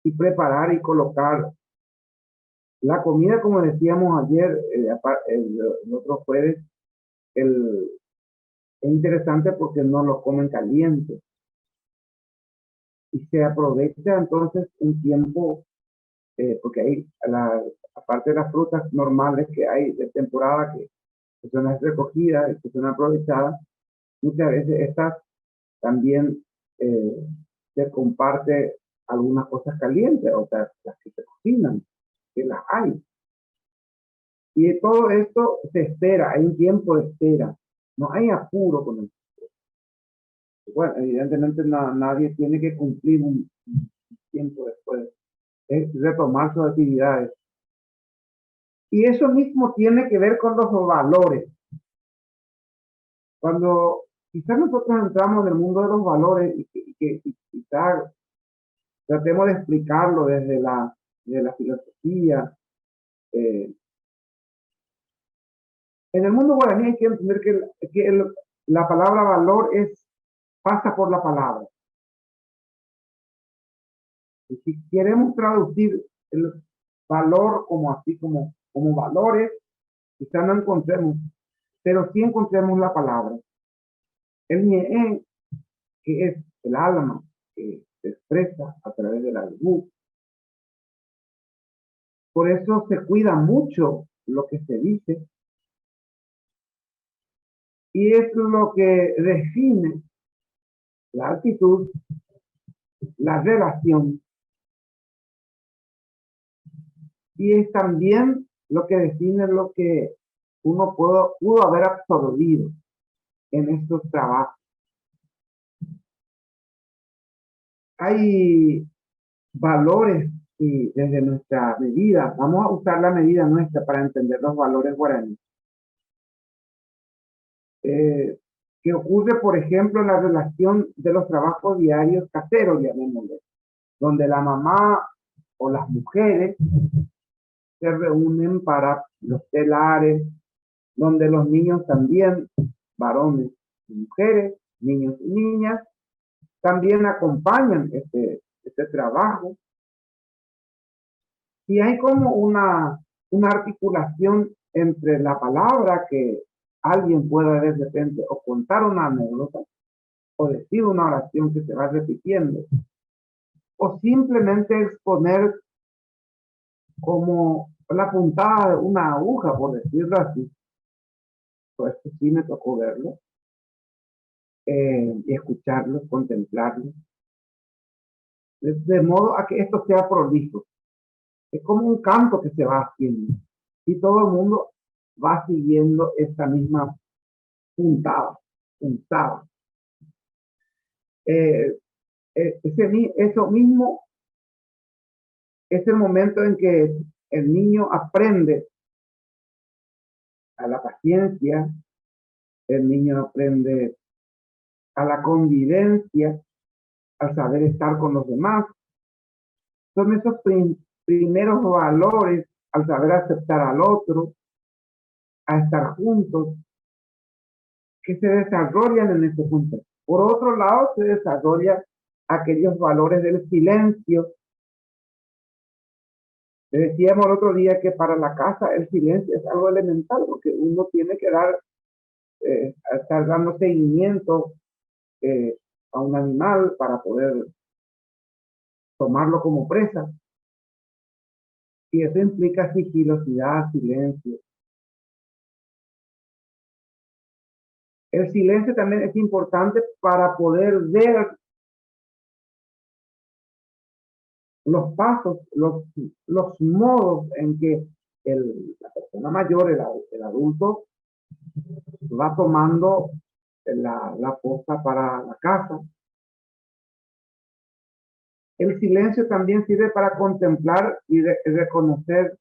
Y preparar y colocar la comida, como decíamos ayer, el otro jueves, es interesante porque no lo comen caliente. Y se aprovecha entonces un tiempo, porque hay, aparte de las frutas normales que hay de temporada, que son las recogidas, que son aprovechadas, muchas veces estas también se comparte algunas cosas calientes, otras las que se cocinan, que las hay. Y de todo esto se espera, hay un tiempo de espera, no hay apuro con esto. Bueno, evidentemente nadie tiene que cumplir un tiempo después, es retomar sus actividades. Y eso mismo tiene que ver con los valores. Cuando quizás nosotros entramos en el mundo de los valores y quizás tratemos de explicarlo desde la filosofía. En el mundo guaraní hay que entender que la palabra valor pasa por la palabra. Y si queremos traducir el valor como así, como valores, quizás no encontremos, pero sí encontremos la palabra. El ñe'é, que es el alma, que se expresa a través de la luz. Por eso se cuida mucho lo que se dice. Y es lo que define la actitud, la relación. Y es también lo que define lo que uno pudo haber absorbido en estos trabajos. Hay valores y desde nuestra medida, vamos a usar la medida nuestra para entender los valores guaraníes. Que ocurre, por ejemplo, en la relación de los trabajos diarios caseros, llamémosle, donde la mamá o las mujeres se reúnen para los telares, donde los niños también, varones y mujeres, niños y niñas, también acompañan este trabajo. Y hay como una articulación entre la palabra que alguien pueda de repente o contar una anécdota o decir una oración que se va repitiendo o simplemente exponer como la puntada de una aguja, por decirlo así. Pues sí me tocó verlo, y escucharlo, contemplarlo, de modo a que esto sea prolijo. Es como un canto que se va haciendo y todo el mundo va siguiendo esta misma puntada. Eso mismo es el momento en que el niño aprende a la paciencia, el niño aprende a la convivencia, al saber estar con los demás. Son esos primeros valores, al saber aceptar al otro, a estar juntos, que se desarrollan en este contexto. Por otro lado, se desarrollan aquellos valores del silencio. Te decíamos el otro día que para la casa el silencio es algo elemental, porque uno tiene que estar dando seguimiento a un animal para poder tomarlo como presa. Y eso implica sigilosidad, silencio. El silencio también es importante para poder ver los pasos, los modos en que la persona mayor, el adulto, va tomando la posta para la casa. El silencio también sirve para contemplar y reconocer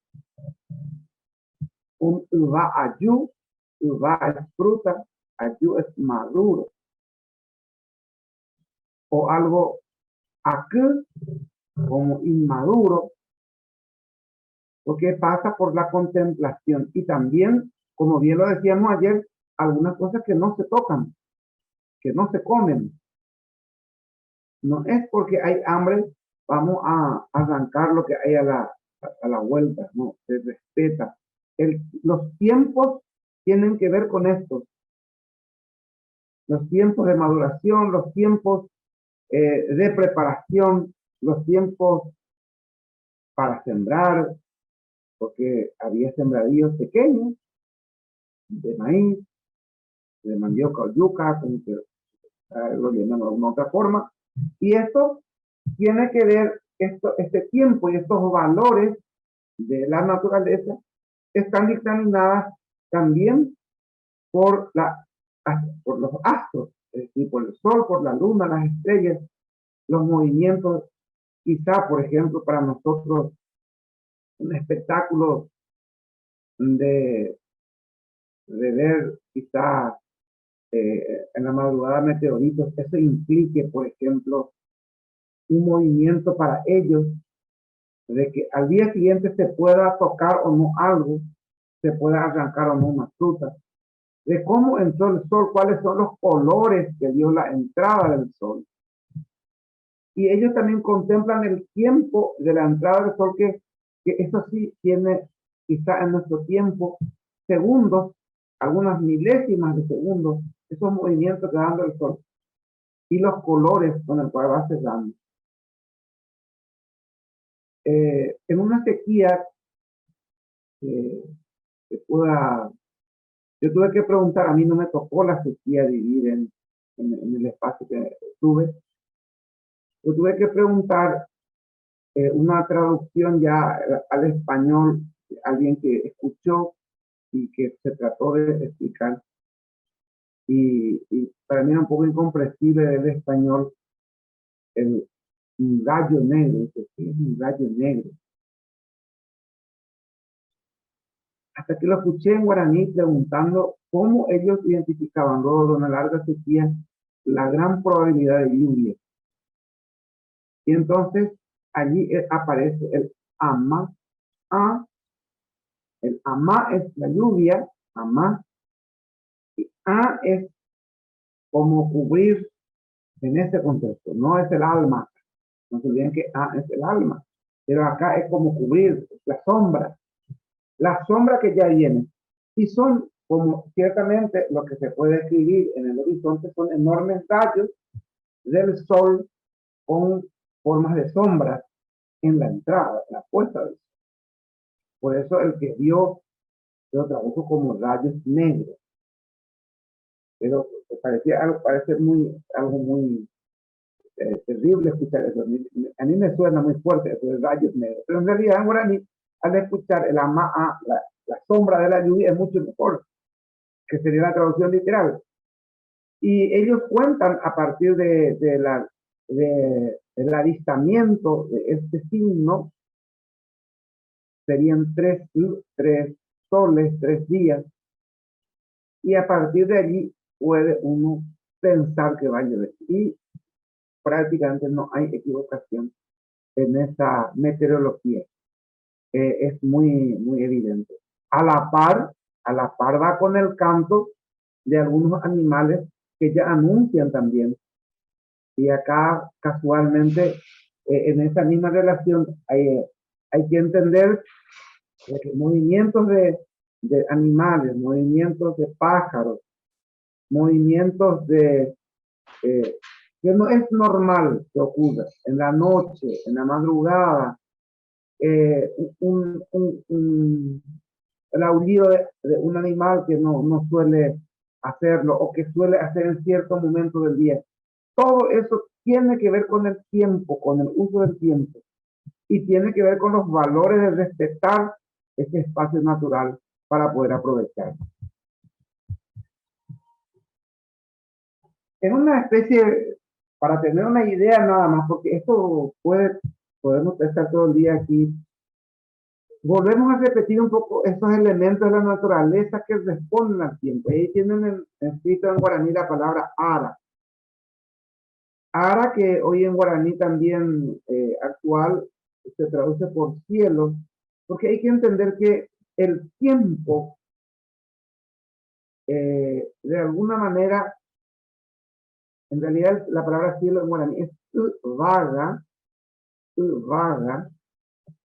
un uva ayu. Uva es fruta, ayu es maduro. O algo aquel como inmaduro, porque pasa por la contemplación. Y también, como bien lo decíamos ayer, algunas cosas que no se tocan, que no se comen. No es porque hay hambre, vamos a arrancar lo que hay a la vuelta, no, se respeta. Los tiempos tienen que ver con esto. Los tiempos de maduración, los tiempos de preparación, los tiempos para sembrar, porque había sembradíos pequeños de maíz, de mandioca o yuca, como que lo llaman de alguna otra forma, y esto tiene que ver, este tiempo y estos valores de la naturaleza están dictaminadas también por los astros, es decir, por el sol, por la luna, las estrellas, los movimientos. Quizá, por ejemplo, para nosotros, un espectáculo de ver quizá en la madrugada meteoritos, eso implique, por ejemplo, un movimiento para ellos, de que al día siguiente se pueda tocar o no algo, se pueda arrancar o no una fruta, de cómo entró el sol, cuáles son los colores que dio la entrada del sol. Y ellos también contemplan el tiempo de la entrada del sol, que eso sí tiene quizá en nuestro tiempo segundos, algunas milésimas de segundos, esos movimientos que da el sol y los colores con el cual va cerrando. En una sequía que pueda, yo tuve que preguntar, a mí no me tocó la sequía vivir en el espacio que tuve, yo tuve que preguntar una traducción ya al español, alguien que escuchó y que se trató de explicar, y para mí era un poco incomprensible el español, un gallo negro, que sí es un gallo negro. Hasta que lo escuché en guaraní preguntando cómo ellos identificaban luego de una larga sequía la gran probabilidad de lluvia. Y entonces allí aparece el ama. El ama es la lluvia, ama, y a es como cubrir en este contexto, no es el alma. No se olviden que a es el alma, pero acá es como cubrir la sombra que ya viene. Y son como ciertamente lo que se puede escribir en el horizonte, son enormes rayos del sol con formas de sombras en la entrada, en la puesta del sol. Por eso el que vio lo tradujo como rayos negros. Pero parece algo muy terrible escuchar eso. A mí me suena muy fuerte eso de rayos negros. Pero en realidad en guaraní, al escuchar el ama, la sombra de la lluvia, es mucho mejor, que sería la traducción literal. Y ellos cuentan a partir del avistamiento de este signo, serían tres soles, 3 días, y a partir de allí puede uno pensar que va a llover. Y prácticamente no hay equivocación en esa meteorología. Es muy, muy evidente. A la par, a la par va con el canto de algunos animales que ya anuncian también. Y acá, casualmente, en esa misma relación, hay que entender que movimientos de animales, movimientos de pájaros, movimientos que no es normal que ocurra en la noche, en la madrugada, el aullido de un animal que no suele hacerlo o que suele hacer en cierto momento del día. Todo eso tiene que ver con el tiempo, con el uso del tiempo, y tiene que ver con los valores de respetar ese espacio natural para poder aprovechar. En una especie, para tener una idea nada más, porque esto podemos estar todo el día aquí, volvemos a repetir un poco esos elementos de la naturaleza que responden al tiempo. Ahí tienen escrito en guaraní la palabra ara. Ara, que hoy en guaraní también actual se traduce por cielo, porque hay que entender que el tiempo, de alguna manera, en realidad la palabra cielo en guaraní es vaga,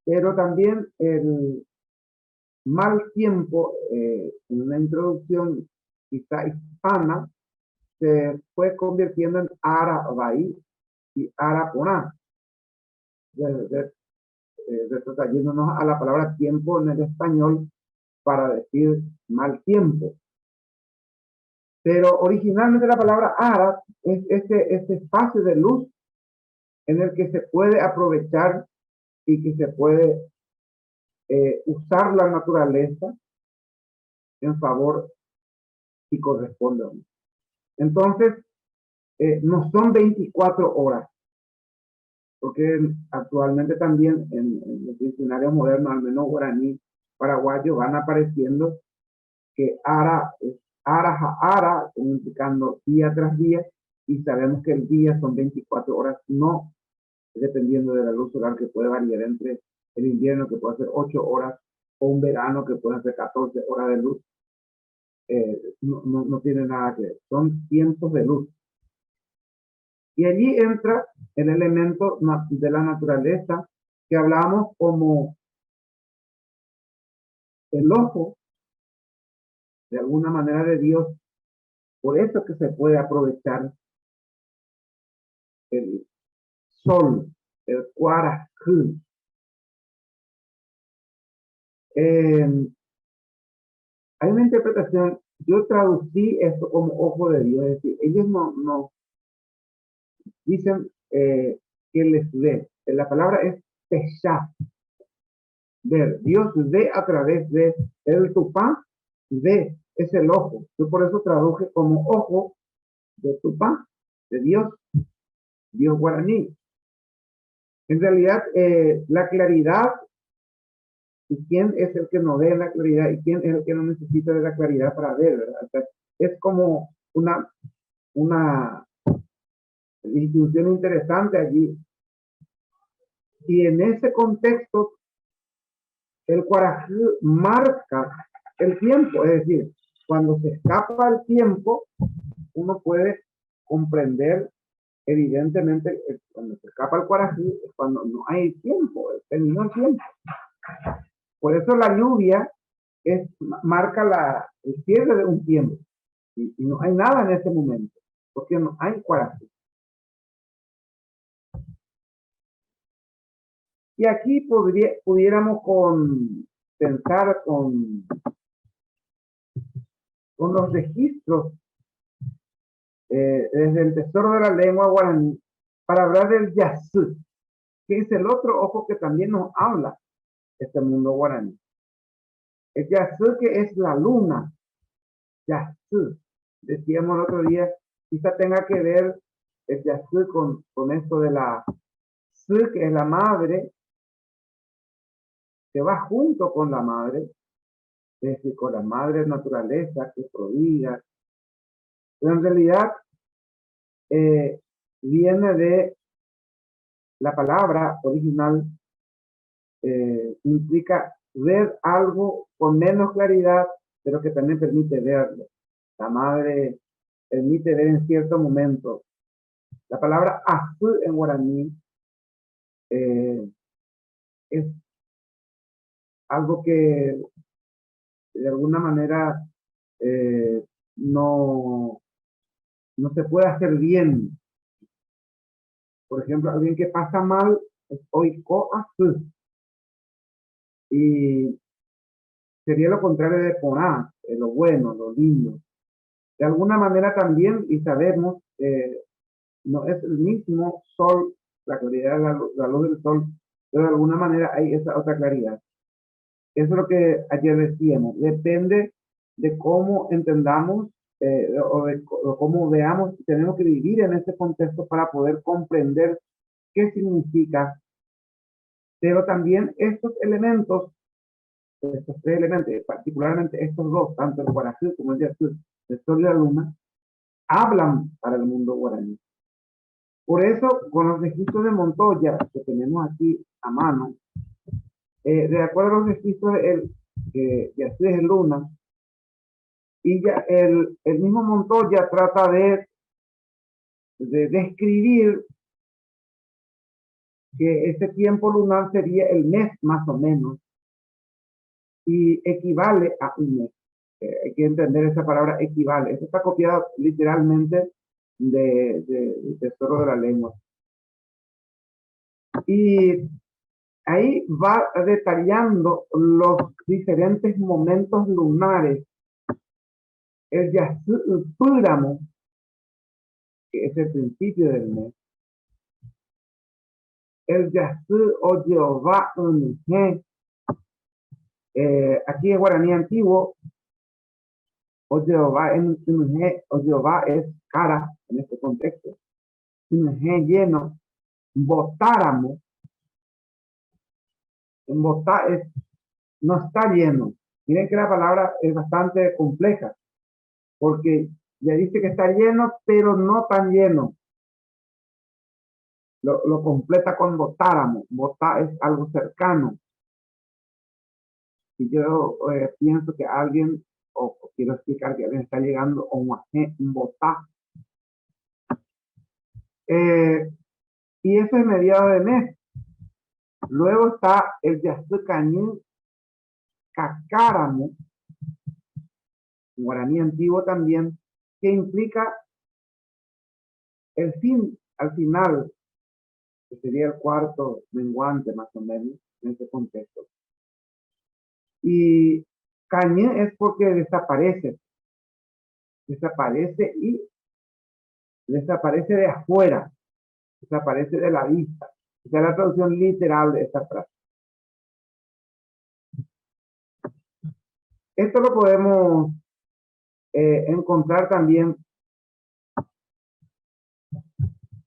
pero también el mal tiempo, en una introducción quizá hispana, se fue convirtiendo en Arabai y Araponá, trayéndonos a la palabra tiempo en el español para decir mal tiempo. Pero originalmente la palabra Ara es este espacio de luz en el que se puede aprovechar y que se puede usar la naturaleza en favor y corresponde. Entonces, no son 24 horas, porque actualmente también en los diccionarios modernos, al menos guaraní, paraguayo, van apareciendo que ara es ara, significando día tras día, y sabemos que el día son 24 horas, no dependiendo de la luz solar, que puede variar entre el invierno, que puede ser 8 horas, o un verano, que puede ser 14 horas de luz. No tiene nada que ver, son tiempos de luz. Y allí entra el elemento de la naturaleza que hablamos como el ojo, de alguna manera, de Dios. Por eso que se puede aprovechar el sol, el cuarajú. Hay una interpretación, yo traducí esto como ojo de Dios, es decir, ellos no dicen que les ve. La palabra es peshá, ver. Dios ve a través de el tupá, ve, es el ojo. Yo por eso traduje como ojo de tupá, de Dios, Dios guaraní. En realidad, la claridad, y quién es el que no ve la claridad, y quién es el que no necesita de la claridad para ver, ¿verdad? O sea, es como una distinción interesante allí. Y en ese contexto, el cuarajú marca el tiempo, es decir, cuando se escapa el tiempo, uno puede comprender evidentemente cuando se escapa el cuarajú es cuando no hay tiempo, terminó el tiempo. Por eso la lluvia marca el cierre de un tiempo y no hay nada en ese momento, porque no hay cuarajú. Y aquí pudiéramos pensar con los registros desde el tesoro de la lengua guaraní para hablar del yasú, que es el otro ojo que también nos habla este mundo guaraní. El yasú, que es la luna, yasú. Decíamos el otro día, quizá tenga que ver el yasú con esto de la su, que es la madre, que va junto con la madre, es decir, con la madre naturaleza que prodiga. Pero en realidad viene de la palabra original, implica ver algo con menos claridad, pero que también permite verlo. La madre permite ver en cierto momento. La palabra azul en guaraní es algo que de alguna manera no, no se puede hacer bien. Por ejemplo, alguien que pasa mal es oiko azul. Y sería lo contrario de poná, lo bueno, lo lindo. De alguna manera también, y sabemos, no es el mismo sol, la claridad de la luz del sol, pero de alguna manera hay esa otra claridad. Eso es lo que ayer decíamos, depende de cómo entendamos o cómo veamos, tenemos que vivir en ese contexto para poder comprender qué significa, pero también estos elementos, estos tres elementos, particularmente estos dos, tanto el guaraní como el yazú, el sol y la luna, hablan para el mundo guaraní. Por eso, con los registros de Montoya que tenemos aquí a mano, de acuerdo a los registros de yazú es luna, y ya el mismo Montoya trata de describir que este tiempo lunar sería el mes más o menos, y equivale a un mes. Hay que entender esa palabra equivale. Esto está copiado literalmente de Tesoro de la Lengua. Y ahí va detallando los diferentes momentos lunares. El Yasú-Púramo, que es el principio del mes. El Yasú o Jehová Unje, aquí es guaraní antiguo. O Jehová o Jehová es cara en este contexto. Unje lleno. Botáramo. En botar es no está lleno. Miren que la palabra es bastante compleja, porque ya dice que está lleno, pero no tan lleno. Lo completa con botáramo. Botar es algo cercano. Si yo pienso que alguien, o quiero explicar que alguien está llegando a un botá. Y eso es mediado de mes. Luego está el Yasú Cañín Cacáramo, guaraní antiguo también, que implica el fin, al final, que sería el cuarto menguante más o menos en este contexto. Y Cañé es porque desaparece y desaparece de afuera, desaparece de la vista. Esa es la traducción literal de esta frase. Esto lo podemos encontrar también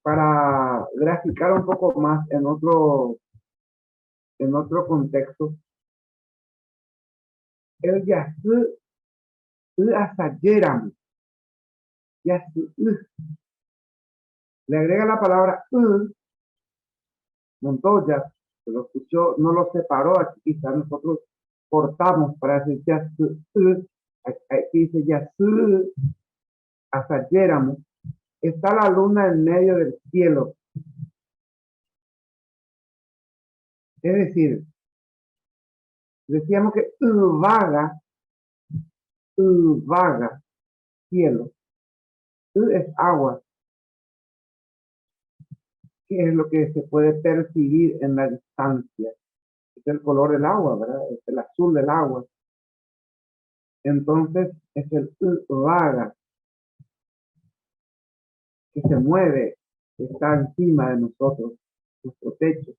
para graficar un poco más en otro contexto. El Yasú Asayeram. Yasú. Le agrega la palabra Montoya, se lo escuchó, no lo separó, aquí quizás nosotros cortamos para decir Yasú. Aquí dice Yasú Asayeram. Está la luna en medio del cielo. Es decir, decíamos que vaga, cielo. Es agua, que es lo que se puede percibir en la distancia. Es el color del agua, ¿verdad? Es el azul del agua. Entonces, es el vaga, que se mueve, que está encima de nosotros, nuestro techo.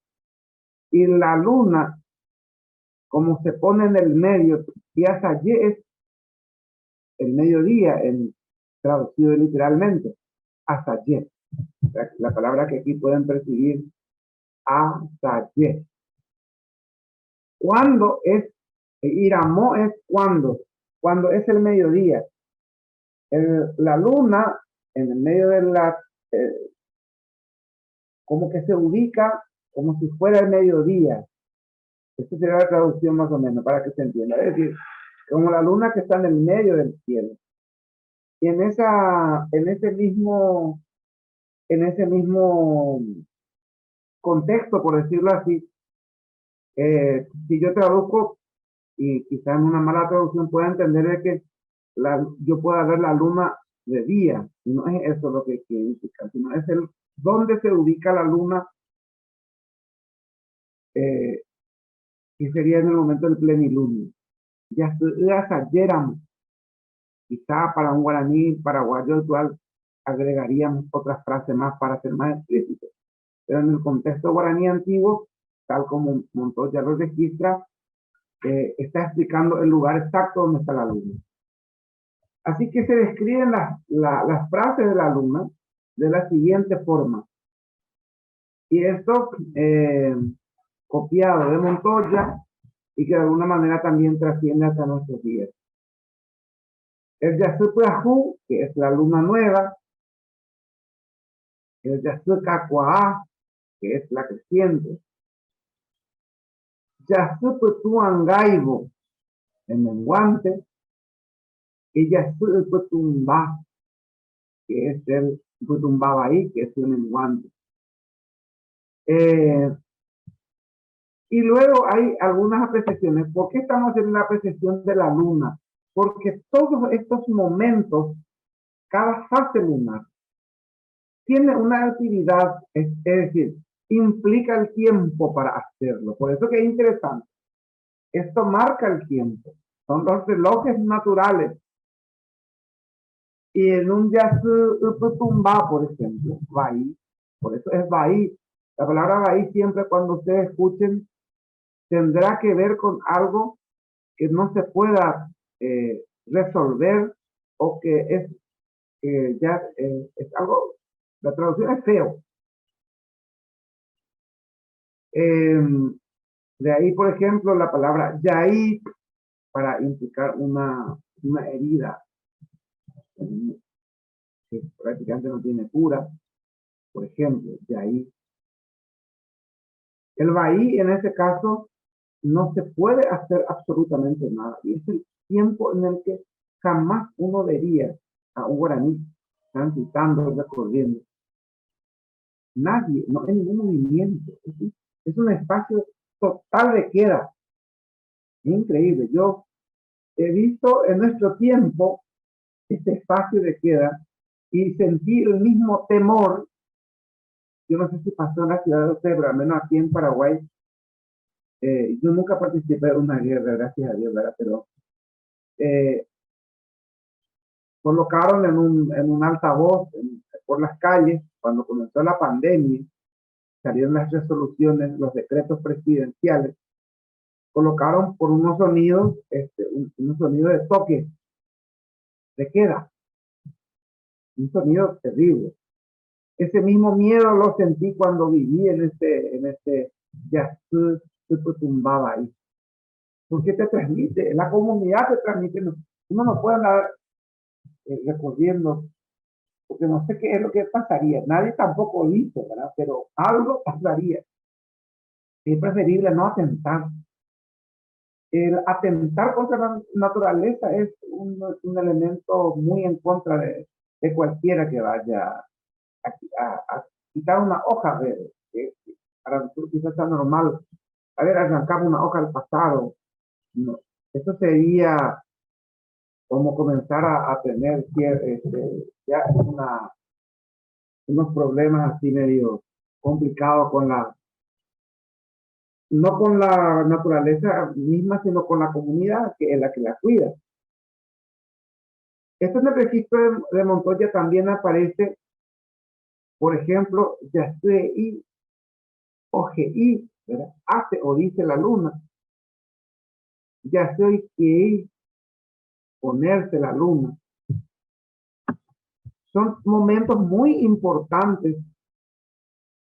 Y la luna, como se pone en el medio, y hasta allí es el mediodía, traducido literalmente, hasta allí. La palabra que aquí pueden percibir, hasta allí. ¿Cuándo es? Iramó es cuando es el mediodía. La luna en el medio de como que se ubica como si fuera el mediodía. Esta sería la traducción más o menos para que se entienda. Es decir, como la luna que está en el medio del cielo. Y en ese mismo contexto, por decirlo así, si yo traduzco, y quizás en una mala traducción pueda entender de que yo pueda ver la luna de día, y no es eso lo que quiere indicar, sino es dónde se ubica la luna, que sería en el momento del plenilunio. Ya ayer, quizá para un guaraní paraguayo actual agregaríamos otras frases más para ser más explícitos. Pero en el contexto guaraní antiguo, tal como Montoya lo registra, está explicando el lugar exacto donde está la luna. Así que se describen las frases de la luna de la siguiente forma. Y esto copiado de Montoya y que de alguna manera también trasciende hasta nuestros días. El Yasuprahu, que es la luna nueva. El Yasucacuá, que es la creciente. Yasuputuangaibo, el menguante. Y Yasuputumba, que es el Putumbabaí, que es el menguante. Y luego hay algunas apreciaciones. ¿Por qué estamos haciendo la apreciación de la luna? Porque todos estos momentos, cada fase lunar, tiene una actividad, es decir, implica el tiempo para hacerlo. Por eso que es interesante. Esto marca el tiempo. Son los relojes naturales. Y en un Yasuputumba, por ejemplo, Bahí, por eso es Bahí. La palabra Bahí siempre cuando ustedes escuchen tendrá que ver con algo que no se pueda resolver o que ya es algo, la traducción es feo. De ahí, por ejemplo, la palabra yaí para implicar una herida que prácticamente no tiene cura, por ejemplo, yaí. El bahí en este caso no se puede hacer absolutamente nada. Y es el tiempo en el que jamás uno vería a un guaraní transitando, recorriendo. Nadie, no hay ningún movimiento. Es un espacio total de queda. Increíble. Yo he visto en nuestro tiempo este espacio de queda y sentí el mismo temor. Yo no sé si pasó en la ciudad de usted, pero al menos aquí en Paraguay, yo nunca participé en una guerra, gracias a Dios, ¿verdad? Pero colocaron en un altavoz por las calles, cuando comenzó la pandemia, salieron las resoluciones, los decretos presidenciales, colocaron por unos sonidos, unos sonidos de toque, de queda, un sonido terrible. Ese mismo miedo lo sentí cuando viví en ya se tumbaba ahí. Porque te transmite, la comunidad te transmite, uno no puede andar recorriendo, porque no sé qué es lo que pasaría, nadie tampoco dice, ¿verdad? Pero algo pasaría. Es preferible no atentar. El atentar contra la naturaleza es un elemento muy en contra de cualquiera que vaya a quitar una hoja verde, que para nosotros quizás sea normal. A ver, arrancar una hoja al pasado. No. Eso sería como comenzar a tener ya unos problemas así medio complicados no con la naturaleza misma, sino con la comunidad que es la que la cuida. Esto en el registro de Montoya también aparece, por ejemplo, Yasui o GI, ¿verdad? Hace o dice la luna. Yasui que ponerse la luna. Son momentos muy importantes.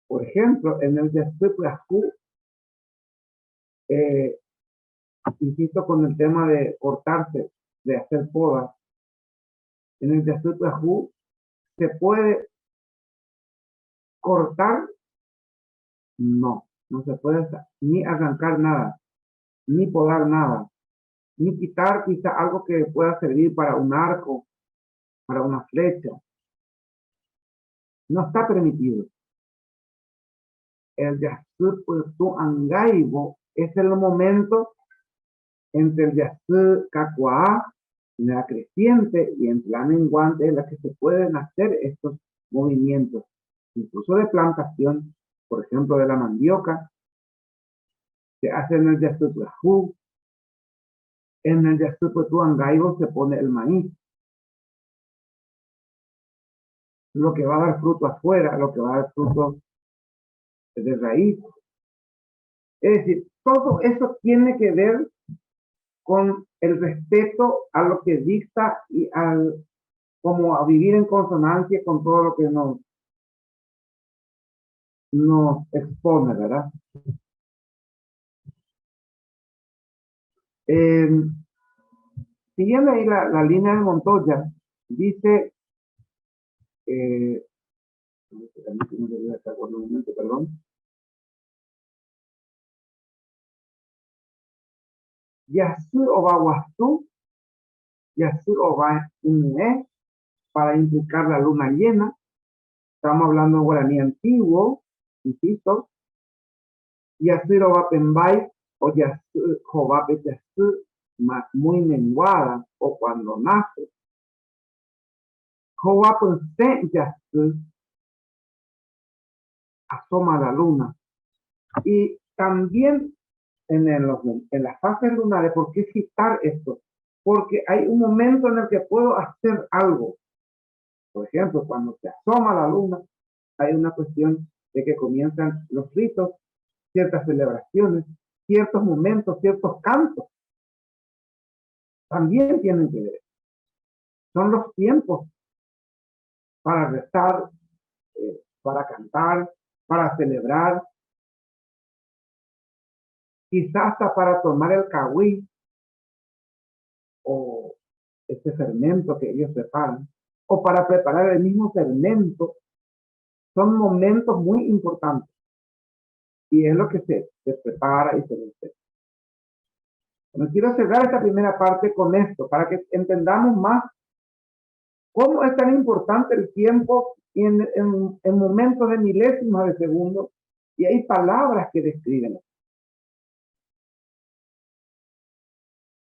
Por ejemplo, en el Yasui Plascu, insisto con el tema de cortarse, de hacer podas. En el Yasui Plascu se puede cortar. No se puede ni arrancar nada, ni podar nada. ni quitar quizá algo que pueda servir para un arco, para una flecha. No está permitido. El Yasú Puerto Angaibo es el momento entre el Yasú Cacuá, en la creciente, y entre la menguante, en la que se pueden hacer estos movimientos, incluso de plantación, por ejemplo, de la mandioca, se hace en el Yasú Puerto. En el Yasú Puerto Angaibo se pone el maíz, lo que va a dar fruto afuera, lo que va a dar fruto de raíz. Es decir, todo eso tiene que ver con el respeto a lo que dicta y al como a vivir en consonancia con todo lo que nos expone, ¿verdad? Siguiendo ahí la línea de Montoya, dice, perdón, Yasur Obahuastú, Yasur Oba para implicar la luna llena. Estamos hablando en guaraní antiguo, insisto. Yasur Obapembay o Yasur Jobape Yasur, muy menguada o cuando nace. Jobapense Yasur, asoma la luna. Y también en las fases lunares, ¿por qué citar esto? Porque hay un momento en el que puedo hacer algo. Por ejemplo, cuando se asoma la luna, hay una cuestión de que comienzan los ritos, ciertas celebraciones, ciertos momentos, ciertos cantos. También tienen que ver. Son los tiempos para rezar, para cantar, para celebrar, quizás hasta para tomar el cagüí o este fermento que ellos preparan, o para preparar el mismo fermento. Son momentos muy importantes y es lo que se prepara y se dice. Bueno, quiero cerrar esta primera parte con esto para que entendamos más cómo es tan importante el tiempo en momentos de milésimas de segundo, y hay palabras que describen.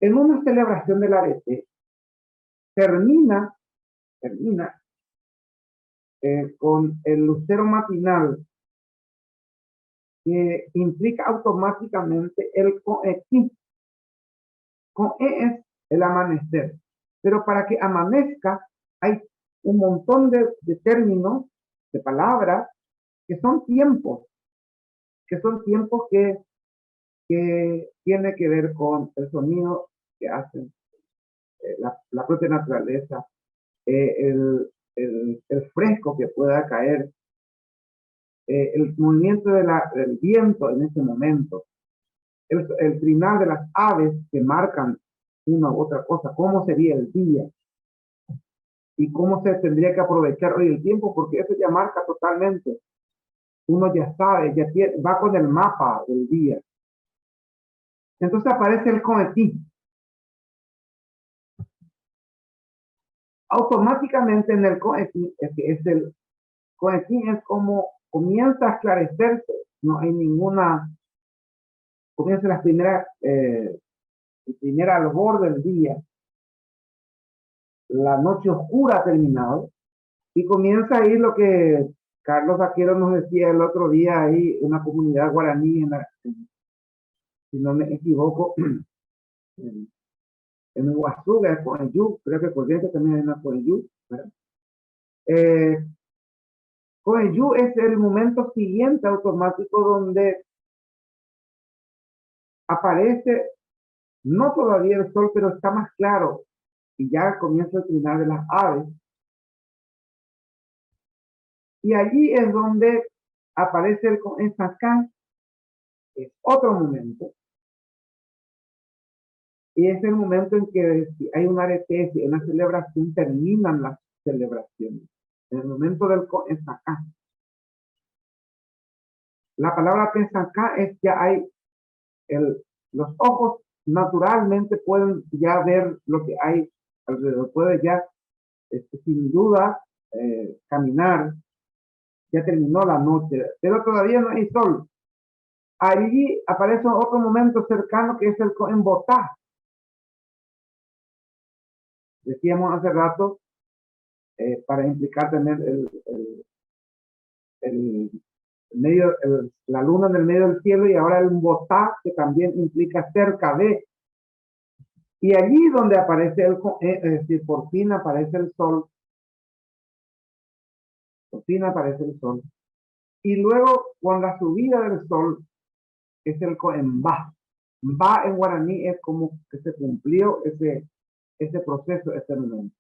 En una celebración del arete termina con el lucero matinal, que implica automáticamente el coequí. Coe es el amanecer, pero para que amanezca hay un montón de términos, de palabras, que son tiempos que tiene que ver con el sonido que hacen la propia naturaleza, el fresco que pueda caer, el movimiento del viento en ese momento, el trinar de las aves que marcan una u otra cosa, cómo sería el día y cómo se tendría que aprovechar hoy el tiempo, porque eso ya marca totalmente. Uno ya sabe, va con el mapa del día. Entonces aparece el coetí. Automáticamente en el coetí, el coetí es como comienza a esclarecerse, no hay ninguna, comienza las primeras, el primer albor del día, la noche oscura ha terminado, y comienza ahí lo que Carlos Vaquero nos decía el otro día, ahí una comunidad guaraní, si no me equivoco, en Iguazú, en Coenyu, creo que Corrientes también hay una Coenyu, ¿verdad? Coenyu es el momento siguiente automático donde aparece, no todavía el sol, pero está más claro, y ya comienza el trinar de las aves. Y allí es donde aparece el Coensacán, es otro momento. Y es el momento en que si hay una arete, si hay una celebración, terminan las celebraciones. En el momento del Coensacán. La palabra Coensacán es ya hay los ojos naturalmente pueden ya ver lo que hay alrededor, puede ya, sin duda, caminar, ya terminó la noche, pero todavía no hay sol. Allí aparece otro momento cercano que es el embotá. Decíamos hace rato, para implicar tener la luna en el medio del cielo, y ahora el embotá, que también implica cerca de. Y allí donde aparece es decir, por fin aparece el sol, por fin aparece el sol. Y luego, con la subida del sol, es el Coembá. Mbá en guaraní es como que se cumplió ese proceso, ese momento.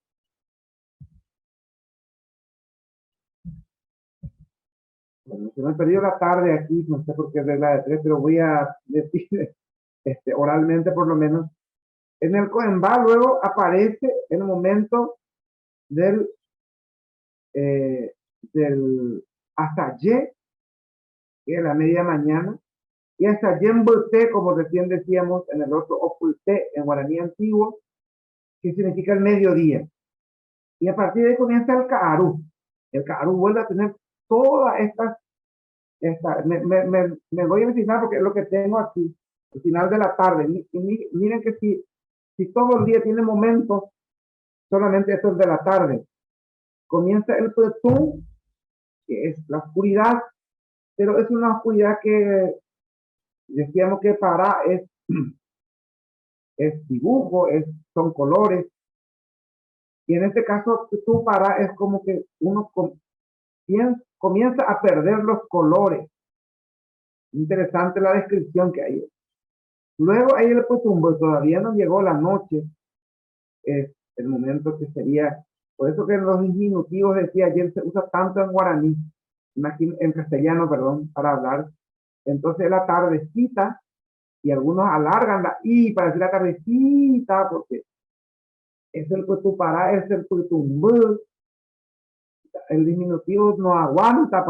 Bueno, se me perdió la tarde aquí, no sé por qué regla de tres, pero voy a decir oralmente por lo menos. En el Coembá luego aparece el momento del Asayé, que es la media mañana, y hasta Yemboté, como recién decíamos en el otro Opulté, en guaraní antiguo, que significa el mediodía. Y a partir de ahí comienza el Caarú. El Caarú vuelve a tener todas me voy a mencionar porque es lo que tengo aquí, al final de la tarde. Miren que si todo el día tiene momentos, solamente esto es de la tarde. Comienza el Petún, que es la oscuridad, pero es una oscuridad que decíamos que para es dibujo, son colores. Y en este caso, tú para es como que uno comienza a perder los colores. Interesante la descripción que hay. Luego hay el Putumbo, todavía no llegó la noche, es el momento que sería, por eso que en los diminutivos decía ayer se usa tanto en guaraní, en castellano, perdón, para hablar. Entonces la tardecita, y algunos alargan la I para decir la tardecita, porque es el Putupará, es el Putumbo. El diminutivo no aguanta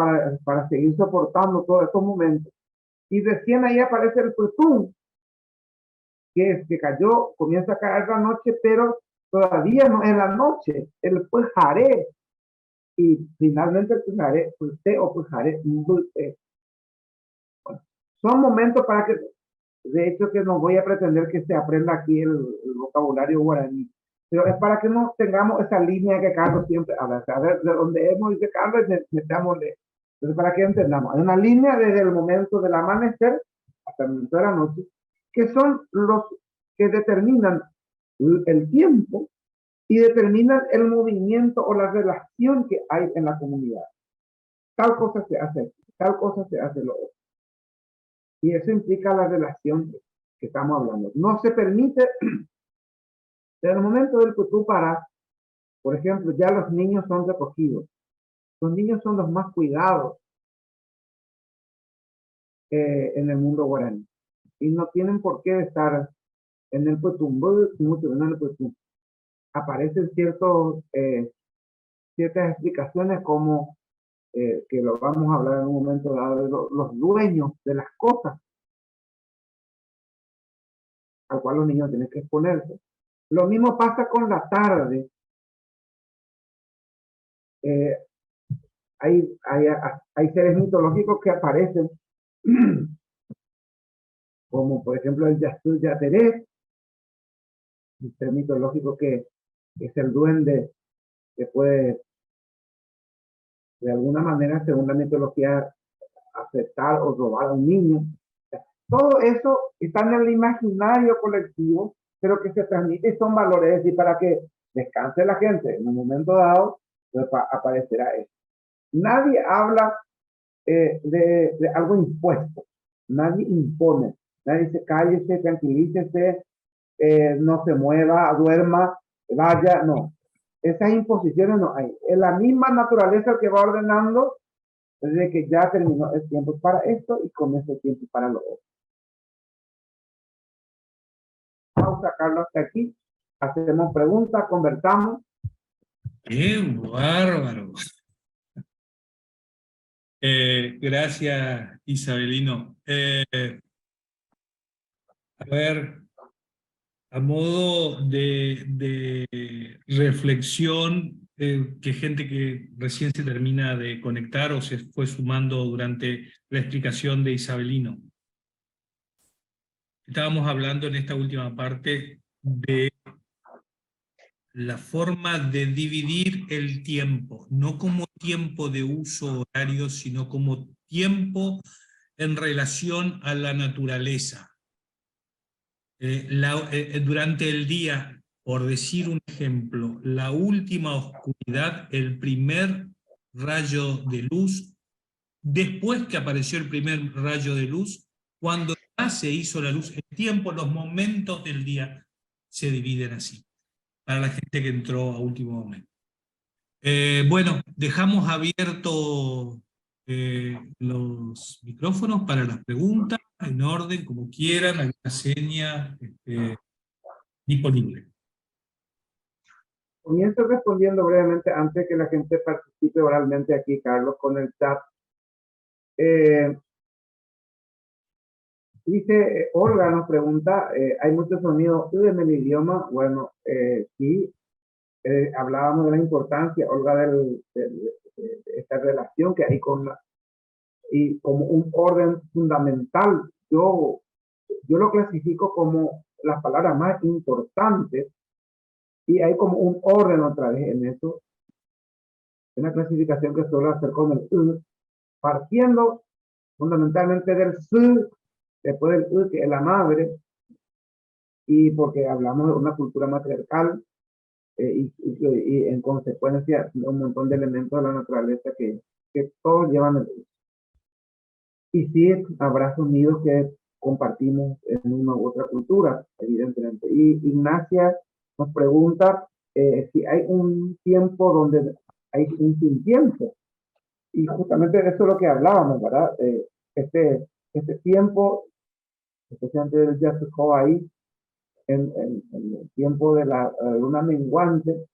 para seguir soportando todos estos momentos. Y recién ahí aparece el Putum, que es que cayó, comienza a caer la noche, pero todavía no es la noche, el Pujaré. Y finalmente el Pujaré, Pulte o Pujaré, bueno, son momentos para que, de hecho, que no voy a pretender que se aprenda aquí el vocabulario guaraní, pero es para que no tengamos esa línea que Carlos siempre habla. A ver, de donde hemos dice Carlos, metámosle. Entonces, para que entendamos, hay una línea desde el momento del amanecer hasta el momento de la noche, que son los que determinan el tiempo y determinan el movimiento o la relación que hay en la comunidad. Tal cosa se hace, tal cosa se hace lo otro. Y eso implica la relación que estamos hablando. No se permite, en el momento del que tú paras, por ejemplo, ya los niños son recogidos. Los niños son los más cuidados en el mundo guaraní. Y no tienen por qué estar en el Putumbú, mucho menos en el Putumbú. Aparecen ciertas explicaciones como que lo vamos a hablar en un momento dado, de los dueños de las cosas al cual los niños tienen que exponerse. Lo mismo pasa con la tarde. Hay seres mitológicos que aparecen, como por ejemplo el Yastur Yateré, un ser mitológico que es el duende que puede, de alguna manera, según la mitología, aceptar o robar a un niño. Todo eso está en el imaginario colectivo, pero que se transmite y son valores, y para que descanse la gente en un momento dado, pues aparecerá eso. Nadie habla de algo impuesto, nadie impone, nadie dice cállese, tranquilícese, no se mueva, duerma, vaya, no. Esas imposiciones no hay. Es la misma naturaleza que va ordenando desde que ya terminó el tiempo para esto y comienza el tiempo para lo otro. Vamos a sacarlo hasta aquí, hacemos preguntas, conversamos. ¡Qué bárbaro! Gracias, Isabelino. A ver, A modo de reflexión, que gente que recién se termina de conectar o se fue sumando durante la explicación de Isabelino. Estábamos hablando en esta última parte de la forma de dividir el tiempo, no como tiempo de uso horario, sino como tiempo en relación a la naturaleza. Durante el día, por decir un ejemplo, la última oscuridad, el primer rayo de luz, después que apareció el primer rayo de luz, cuando ya se hizo la luz, el tiempo, los momentos del día se dividen así, para la gente que entró a último momento. Bueno, dejamos abiertos los micrófonos para las preguntas, en orden, como quieran, alguna seña disponible. Comienzo respondiendo brevemente antes que la gente participe oralmente aquí, Carlos, con el chat. Dice, Olga nos pregunta, ¿hay muchos sonidos en el idioma? Bueno, sí, hablábamos de la importancia, Olga, de esta relación que hay con y como un orden fundamental. Yo lo clasifico como las palabras más importantes y hay como un orden otra vez en eso. Una clasificación que suelo hacer con el partiendo fundamentalmente del después del que es la madre, y porque hablamos de una cultura matriarcal, y en consecuencia un montón de elementos de la naturaleza que todos llevan el y sí habrá sonidos que compartimos en una u otra cultura, evidentemente. Y Ignacia nos pregunta si hay un tiempo donde hay un sin tiempo. Y justamente de eso es lo que hablábamos, ¿verdad? Este tiempo, especialmente del Yasuko ahí, en el tiempo de la luna menguante,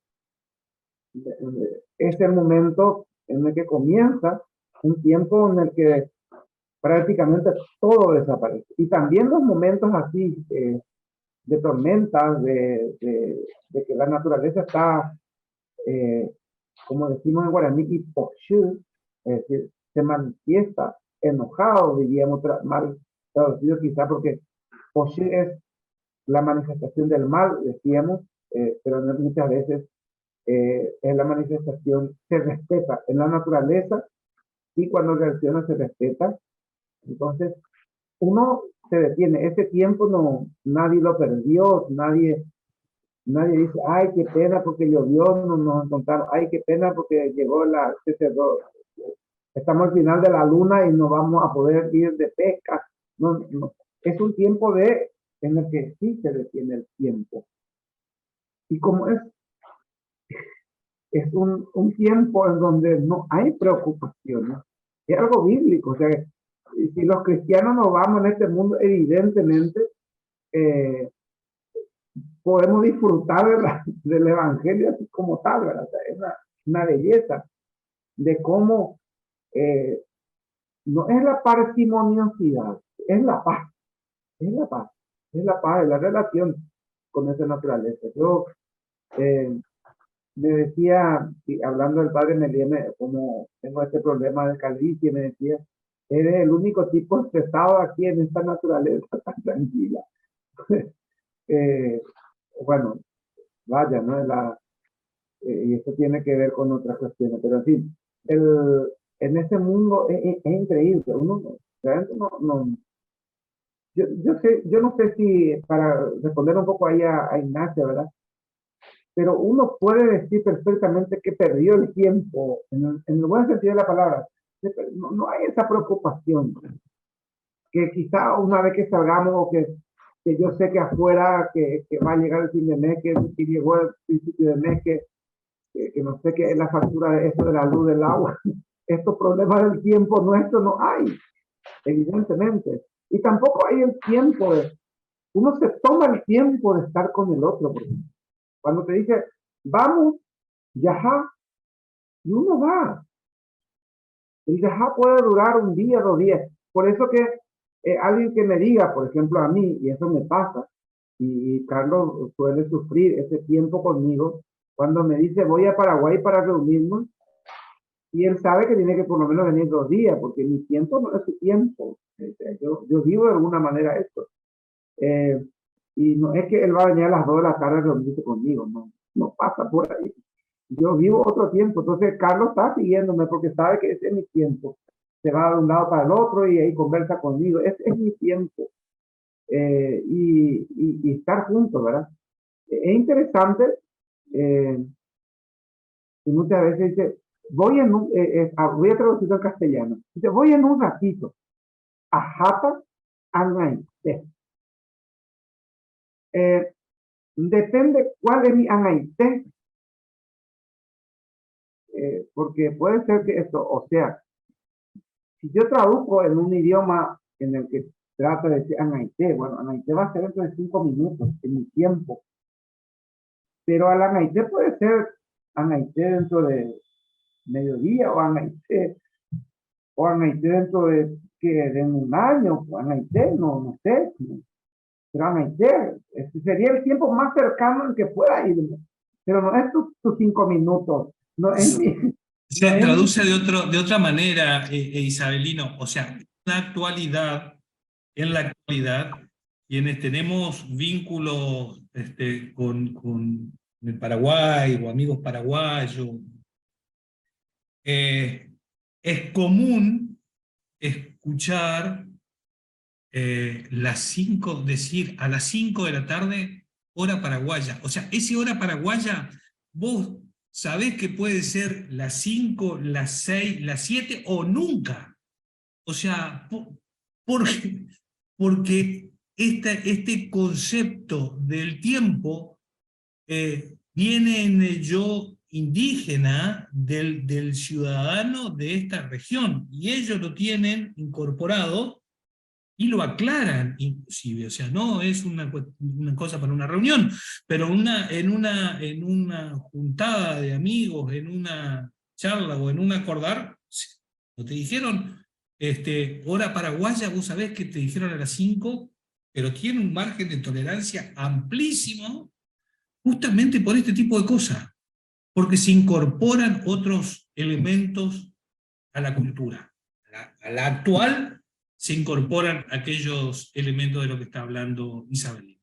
es el momento en el que comienza un tiempo en el que prácticamente todo desaparece. Y también los momentos así de tormentas, de que la naturaleza está, como decimos en guaraní, hipoxú, es decir, se manifiesta enojado, diríamos mal traducido quizá porque poxú es la manifestación del mal, decíamos, pero muchas veces es la manifestación, se respeta en la naturaleza y cuando reacciona se respeta. Entonces, uno se detiene. Ese tiempo no, nadie lo perdió, nadie dice, ay, qué pena porque llovió, no nos encontraron, ay, qué pena porque llegó se cerró. Estamos al final de la luna y no vamos a poder ir de pesca. No, no. Es un tiempo en el que sí se detiene el tiempo. Y como es un tiempo en donde no hay preocupaciones, es algo bíblico. O sea, si los cristianos nos vamos en este mundo, evidentemente podemos disfrutar del evangelio así como tal, ¿verdad? O sea, es una belleza de cómo no es la parsimoniosidad, es la paz, es la paz, es la paz, es la relación con esa naturaleza. Yo me decía, hablando del padre Melieme, como tengo este problema de calvicie, me decía, eres el único tipo estresado aquí en esta naturaleza tan tranquila. Bueno, vaya, ¿no? Y esto tiene que ver con otras cuestiones, pero en fin, en ese mundo es increíble, uno realmente yo no sé si, para responder un poco ahí a Ignacia, ¿verdad? Pero uno puede decir perfectamente que perdió el tiempo, en el buen sentido de la palabra. No hay esa preocupación, que quizá una vez que salgamos o que yo sé que afuera que va a llegar el fin de mes, que llegó el principio de mes, que no sé qué es la factura de esto de la luz, del agua. Estos problemas del tiempo nuestro no hay, evidentemente. Y tampoco hay el tiempo uno se toma el tiempo de estar con el otro. Porque cuando te dice, vamos, yajá, y uno va. El yajá puede durar un día, 2 días. Por eso que alguien que me diga, por ejemplo, a mí, y eso me pasa, y Carlos suele sufrir ese tiempo conmigo cuando me dice voy a Paraguay para reunirnos y él sabe que tiene que por lo menos venir 2 días porque mi tiempo no es su tiempo. Yo vivo de alguna manera esto. Eh, y no es que él va a venir a las 2 de la tarde a reunirse conmigo, no, no pasa por ahí. Yo vivo otro tiempo, entonces Carlos está siguiéndome porque sabe que ese es mi tiempo. Se va de un lado para el otro y ahí conversa conmigo, ese es mi tiempo. Y estar juntos, ¿verdad? Es interesante y muchas veces dice, voy a traducirlo al castellano, dice, voy en un ratito a Jata, a Naite. Depende cuál es mi Anaite, porque puede ser que esto, o sea, si yo traduzco en un idioma en el que trata de decir Anaite, bueno, Anaite va a ser dentro de 5 minutos, en mi tiempo, pero al Anaite puede ser Anaite dentro de mediodía o Anaite dentro de un año, o Anaite, no sé, pero Anaite, este sería el tiempo más cercano en que pueda irme, pero no es tus 5 minutos, no es mi, no Se es mi, traduce de otra manera, Isabelino. O sea, en la actualidad, quienes tenemos vínculos con el Paraguay o amigos paraguayos, es común escuchar las 5, decir a las 5 de la tarde, hora paraguaya. O sea, ese hora paraguaya, vos sabés que puede ser las 5, las 6, las 7 o nunca. O sea, porque, porque este concepto del tiempo viene en el yo indígena del ciudadano de esta región, y ellos lo tienen incorporado y lo aclaran inclusive. O sea, no es una cosa para una reunión, pero en una juntada de amigos, en una charla o en un acordar, no te dijeron, hora paraguaya, vos sabés que te dijeron a las 5, pero tiene un margen de tolerancia amplísimo justamente por este tipo de cosas, porque se incorporan otros elementos a la cultura. A la actual se incorporan aquellos elementos de lo que está hablando Isabel.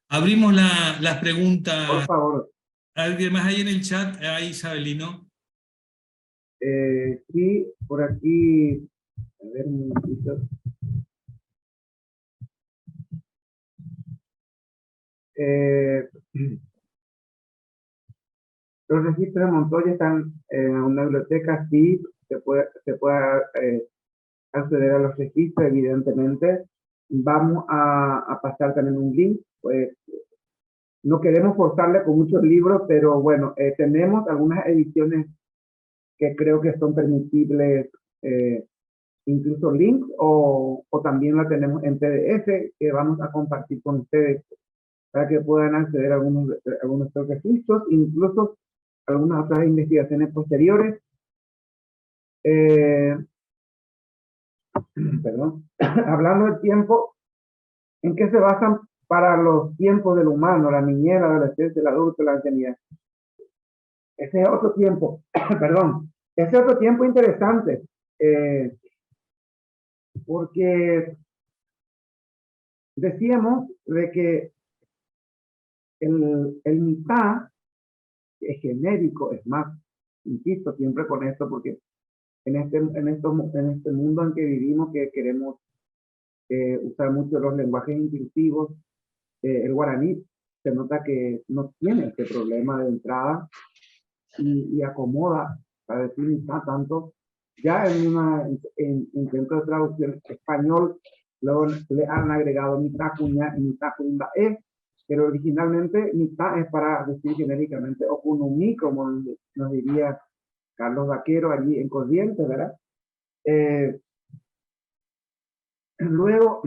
Abrimos las por preguntas. favor. ¿Alguien más ahí en el chat? Ahí, Isabelino. Sí, por aquí, a ver un momentito. Eh, los registros de Montoya están en una biblioteca, sí, se puede acceder a los registros, evidentemente. Vamos a pasar también un link, pues no queremos forzarle con muchos libros, pero bueno, tenemos algunas ediciones que creo que son permitibles, incluso links, o también la tenemos en PDF que vamos a compartir con ustedes para que puedan acceder a algunos registros, incluso algunas otras investigaciones posteriores. Perdón. Hablando del tiempo, ¿en qué se basan para los tiempos del humano, la niñez, la adolescencia, el adulto, la ancianidad? Ese es otro tiempo, perdón, ese es otro tiempo interesante, porque decíamos de que el mitad es genérico, es más, insisto siempre con esto, porque en este mundo en que vivimos, que queremos usar mucho los lenguajes inclusivos, el guaraní se nota que no tiene este problema de entrada y acomoda, para decir mitad tanto, ya en intento de traducción español, luego le han agregado mitad cuña y mitad cuña pero originalmente mitad es para decir genéricamente okunumi, como nos diría Carlos Vaquero allí en Corrientes, ¿verdad? Luego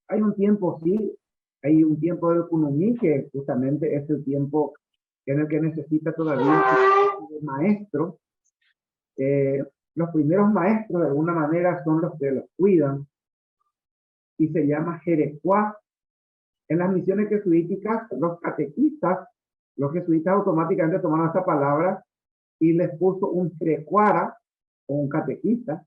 hay un tiempo, sí, hay un tiempo de okunumi que justamente es el tiempo en el que necesita todavía un maestro. Los primeros maestros de alguna manera son los que los cuidan y se llama Jerecuá En las misiones jesuíticas, los jesuitas automáticamente tomaron esta palabra y les puso un jerecuara o un catequista.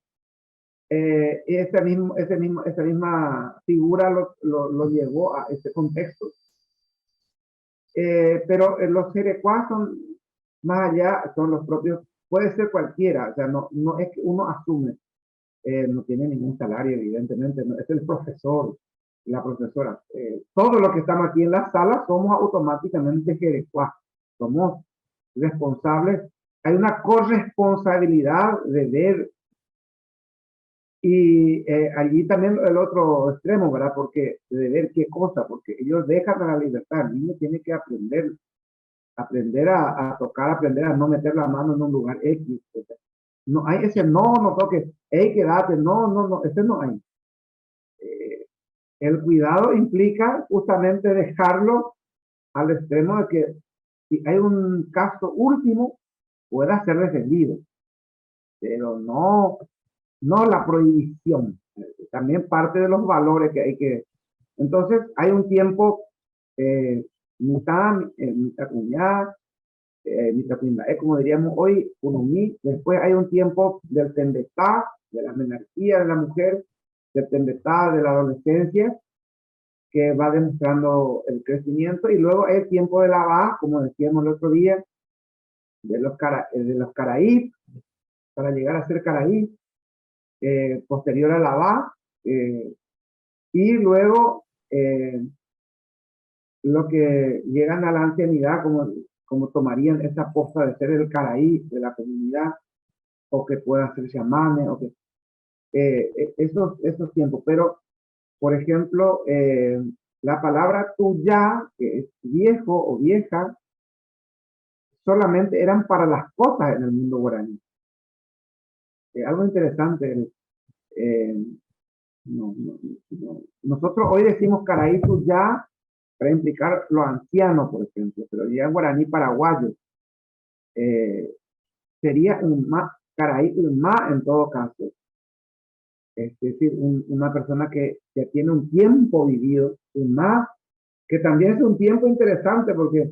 Esa misma figura lo llevó a ese contexto. Pero los jerecuás son más allá, son los propios, puede ser cualquiera, o sea, no es que uno asume, no tiene ningún salario, evidentemente, no, es el profesor, la profesora. Todos los que estamos aquí en la sala somos automáticamente jerecuás, somos responsables, hay una corresponsabilidad de ver. Y allí también el otro extremo, ¿verdad? Porque de ver qué cosa, porque ellos dejan a la libertad, el niño tiene que aprender a tocar, aprender a no meter la mano en un lugar X. No hay ese no toques, hey, quédate, no, ese no hay. El cuidado implica justamente dejarlo al extremo de que si hay un caso último, pueda ser defendido, pero no la prohibición. También parte de los valores que hay que... Entonces, hay un tiempo mitad cuñada, mitad cuñada, como diríamos hoy, unomí. Después hay un tiempo del tembestá, de la menarquía de la mujer, del tembestá de la adolescencia, que va demostrando el crecimiento. Y luego hay el tiempo de la va, como decíamos el otro día, de los caraíb, para llegar a ser caraíb. Posterior a la va, y luego lo que llegan a la ancianidad, como tomarían esa posta de ser el caraí de la comunidad, o que pueda ser chamane, o que esos tiempos. Pero, por ejemplo, la palabra tuya, que es viejo o vieja, solamente eran para las cosas en el mundo guaraní. Algo interesante. Nosotros hoy decimos caraítu ya para implicar lo anciano, por ejemplo, pero ya en guaraní paraguayo sería un ma, caraí un ma en todo caso. Es decir, una persona que tiene un tiempo vivido, un ma, que también es un tiempo interesante, porque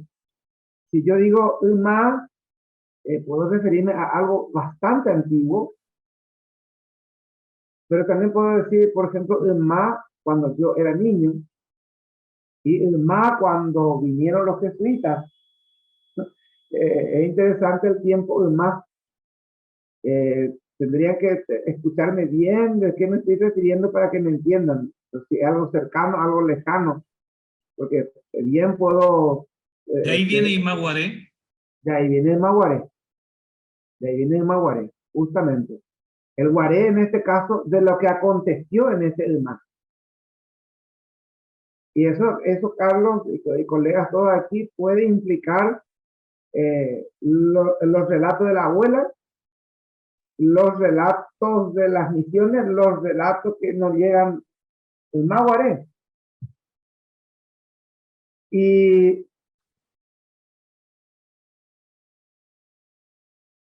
si yo digo un ma, puedo referirme a algo bastante antiguo, pero también puedo decir, por ejemplo, un ma cuando yo era niño, y el ma cuando vinieron los jesuitas. Es interesante el tiempo, el ma. Tendría que escucharme bien de qué me estoy refiriendo para que me entiendan. Si es algo cercano, algo lejano, porque bien puedo... de ahí viene Imaguaré. De ahí viene el maguaré. De ahí viene el maguaré, justamente. El guaré, en este caso, de lo que aconteció en ese mar. Y eso Carlos y colegas todos aquí, puede implicar los relatos de la abuela, los relatos de las misiones, los relatos que nos llegan el maguaré. Y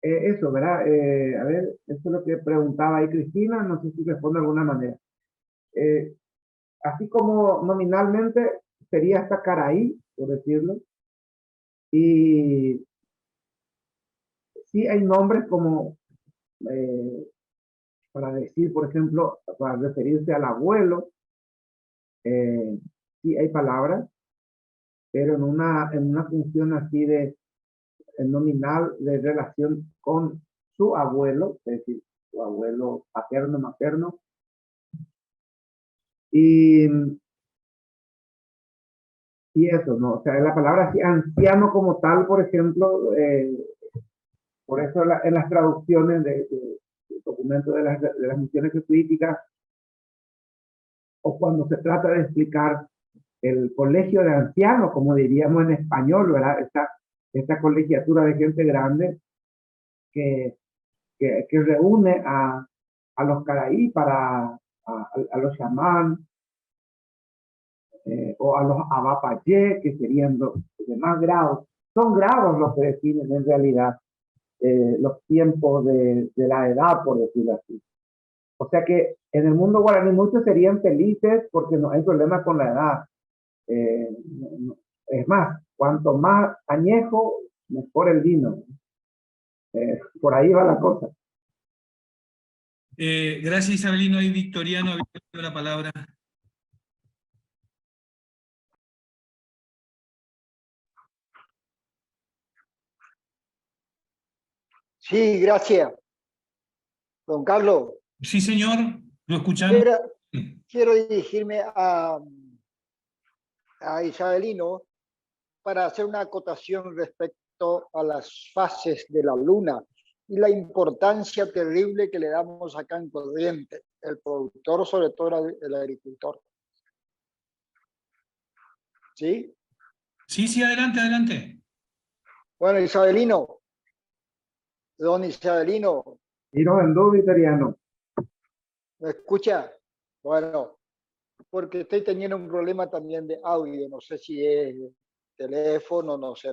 eso, ¿verdad? A ver, eso es lo que preguntaba ahí Cristina, no sé si responde de alguna manera. Así como nominalmente sería esta caraí, por decirlo, y sí hay nombres como para decir, por ejemplo, para referirse al abuelo, sí hay palabras, pero en una función así de nominal de relación con su abuelo, es decir, su abuelo paterno, materno, y eso, ¿no? O sea, la palabra así, anciano como tal, por ejemplo, por eso en las traducciones de documentos de las misiones jesuíticas, o cuando se trata de explicar el colegio de ancianos, como diríamos en español, ¿verdad? Esta colegiatura de gente grande que reúne a los caraí a los chamán, o a los abapayé, que serían los demás grados. Son grados los que definen en realidad los tiempos de la edad, por decirlo así. O sea que en el mundo guaraní muchos serían felices porque no hay problema con la edad. Es más, cuanto más añejo, mejor el vino. Por ahí va la cosa. Gracias, Isabelino. Y Victoriano había pedido la palabra. Sí, gracias. Don Carlos, Sí, señor, lo escuchamos. quiero dirigirme a Isabelino para hacer una acotación respecto a las fases de la luna y la importancia terrible que le damos acá en Corrientes, el productor, sobre todo el agricultor. ¿Sí? Sí, adelante, adelante. Bueno, Isabelino, don Isabelino. Tiro en duda, Victoriano. ¿Me escucha? Bueno, porque estoy teniendo un problema también de audio, no sé si es teléfono, no sé.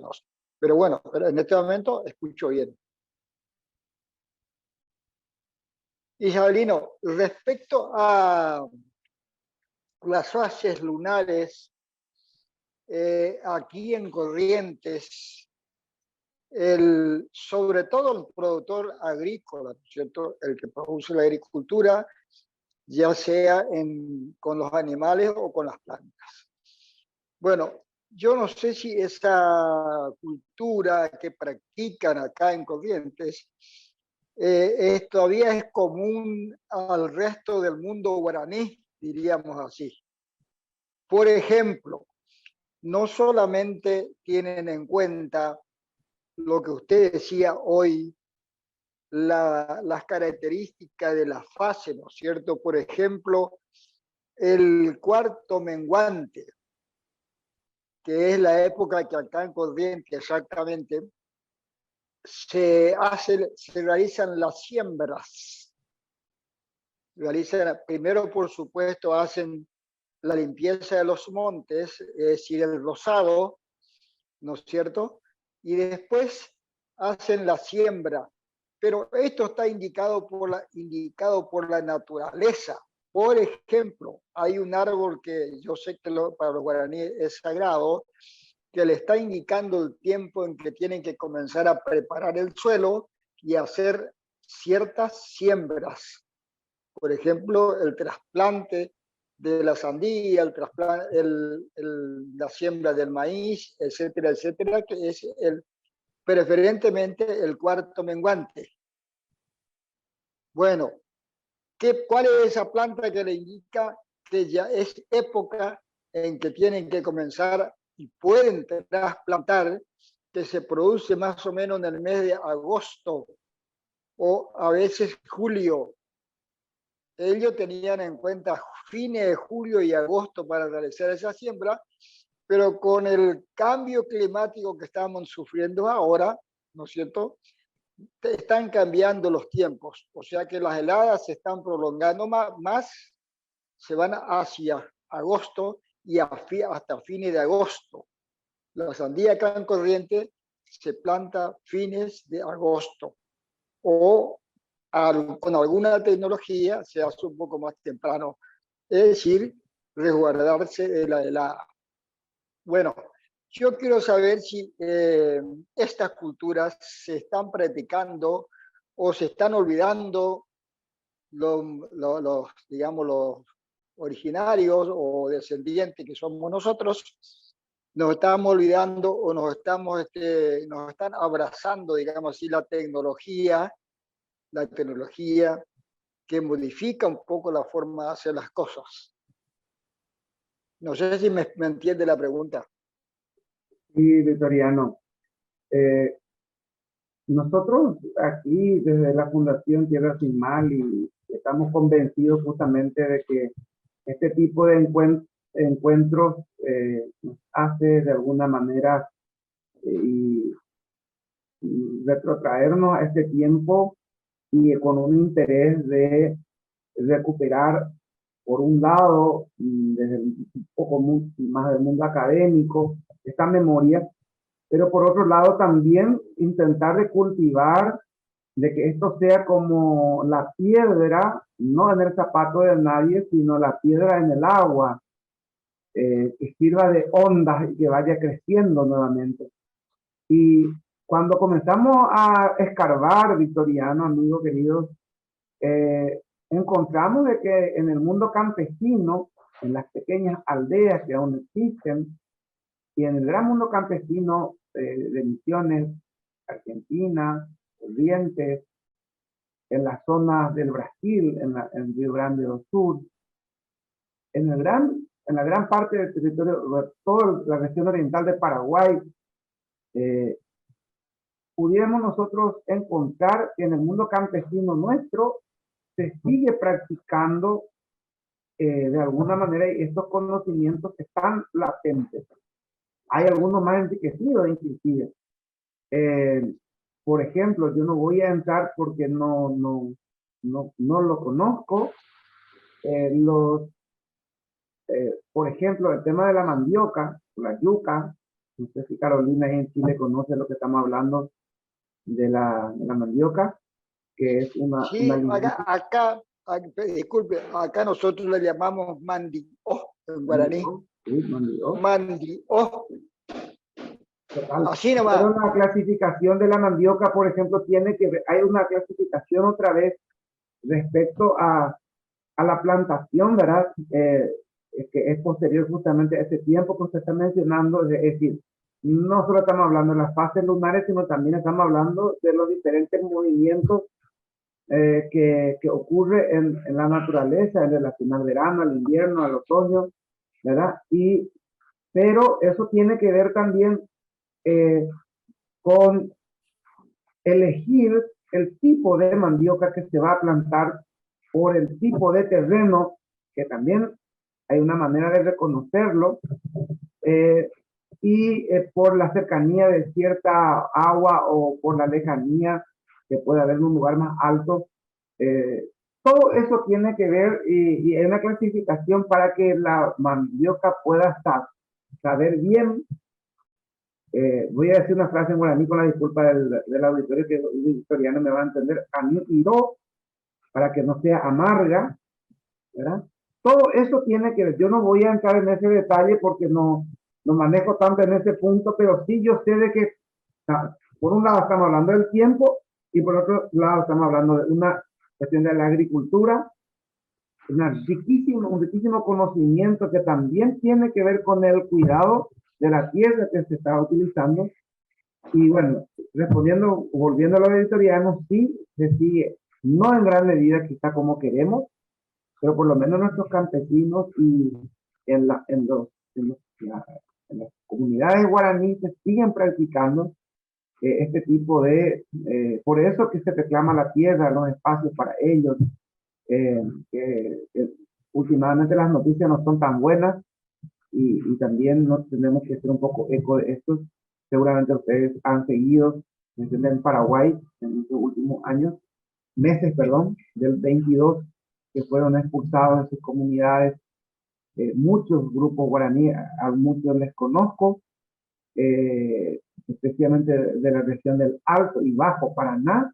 Pero bueno, pero en este momento escucho bien. Isabelino, respecto a las fases lunares, aquí en Corrientes, sobre todo el productor agrícola, ¿cierto? El que produce la agricultura, ya sea con los animales o con las plantas. Bueno, yo no sé si esa cultura que practican acá en Corrientes todavía es común al resto del mundo guaraní, diríamos así. Por ejemplo, no solamente tienen en cuenta lo que usted decía hoy, las características de la fase, ¿no es cierto? Por ejemplo, el cuarto menguante, que es la época que acá en Corrientes exactamente se realizan las siembras. Primero, por supuesto, hacen la limpieza de los montes, es decir, el rosado, ¿no es cierto? Y después hacen la siembra. Pero esto está indicado por la naturaleza. Por ejemplo, hay un árbol que yo sé que para los guaraníes es sagrado, que le está indicando el tiempo en que tienen que comenzar a preparar el suelo y hacer ciertas siembras. Por ejemplo, el trasplante de la sandía, la siembra del maíz, etcétera, etcétera, que es preferentemente el cuarto menguante. Bueno, ¿cuál es esa planta que le indica que ya es época en que tienen que comenzar y pueden trasplantar, que se produce más o menos en el mes de agosto o a veces julio? Ellos tenían en cuenta fines de julio y agosto para realizar esa siembra, pero con el cambio climático que estamos sufriendo ahora, ¿no es cierto?, están cambiando los tiempos, o sea que las heladas se están prolongando más, se van hacia agosto y hasta fines de agosto. La sandía acá en Corrientes se planta fines de agosto o con alguna tecnología se hace un poco más temprano, es decir, resguardarse de la helada. Bueno, yo quiero saber si estas culturas se están practicando o se están olvidando digamos, los originarios o descendientes que somos nosotros. Nos estamos olvidando o nos están abrazando, digamos así, la tecnología que modifica un poco la forma de hacer las cosas. No sé si me entiende la pregunta. Sí, Victoriano. Nosotros aquí desde la Fundación Tierra Sin Mal y estamos convencidos justamente de que este tipo de encuentros nos hace de alguna manera y retrotraernos a este tiempo y con un interés de recuperar, por un lado, desde un poco más del mundo académico, esta memoria, pero por otro lado también intentar de cultivar, de que esto sea como la piedra, no en el zapato de nadie, sino la piedra en el agua, que sirva de ondas y que vaya creciendo nuevamente. Y cuando comenzamos a escarbar, Victoriano, amigos queridos, encontramos de que en el mundo campesino, en las pequeñas aldeas que aún existen, y en el gran mundo campesino de Misiones, Argentina, Corrientes, en las zonas del Brasil, en Río Grande do Sur, en la gran parte del territorio, toda la región oriental de Paraguay, pudiéramos nosotros encontrar que en el mundo campesino nuestro se sigue practicando de alguna manera estos conocimientos que están latentes. Hay algunos más enriquecidos inclusive. Por ejemplo, yo no voy a entrar porque no lo conozco. Por ejemplo, el tema de la mandioca, la yuca, no sé si Carolina en Chile conoce lo que estamos hablando de la mandioca, que es sí, acá, disculpe, acá nosotros le llamamos mandio en guaraní. Mandio. Así nomás. Pero la clasificación de la mandioca, por ejemplo, hay una clasificación otra vez respecto a la plantación, ¿verdad? Que es posterior justamente a ese tiempo que usted está mencionando, es decir, no solo estamos hablando de las fases lunares, sino también estamos hablando de los diferentes movimientos que ocurre en la naturaleza, en relación al verano, al invierno, al otoño, ¿verdad? Pero eso tiene que ver también con elegir el tipo de mandioca que se va a plantar por el tipo de terreno, que también hay una manera de reconocerlo, por la cercanía de cierta agua o por la lejanía que puede haber en un lugar más alto. Todo eso tiene que ver y hay una clasificación para que la mandioca pueda saber bien. Voy a decir una frase en guaraní con la disculpa del auditorio, que el victoriano me va a entender. A mí iró, para que no sea amarga, ¿verdad? Todo eso tiene que ver. Yo no voy a entrar en ese detalle porque no manejo tanto en ese punto, pero sí yo sé de que, por un lado estamos hablando del tiempo y por otro lado estamos hablando de una cuestión de la agricultura, un riquísimo conocimiento que también tiene que ver con el cuidado de la tierra que se está utilizando. Y bueno, volviendo a lo editoriano, sí se sigue, no en gran medida quizá como queremos, pero por lo menos nuestros campesinos y en las comunidades guaraníes siguen practicando este tipo de, por eso que se reclama la tierra, los espacios para ellos. Últimamente las noticias no son tan buenas y también nos tenemos que hacer un poco eco de esto. Seguramente ustedes han seguido en Paraguay en estos últimos meses, del 22, que fueron expulsados de sus comunidades. Muchos grupos guaraníes, a muchos les conozco, especialmente de la región del Alto y Bajo Paraná,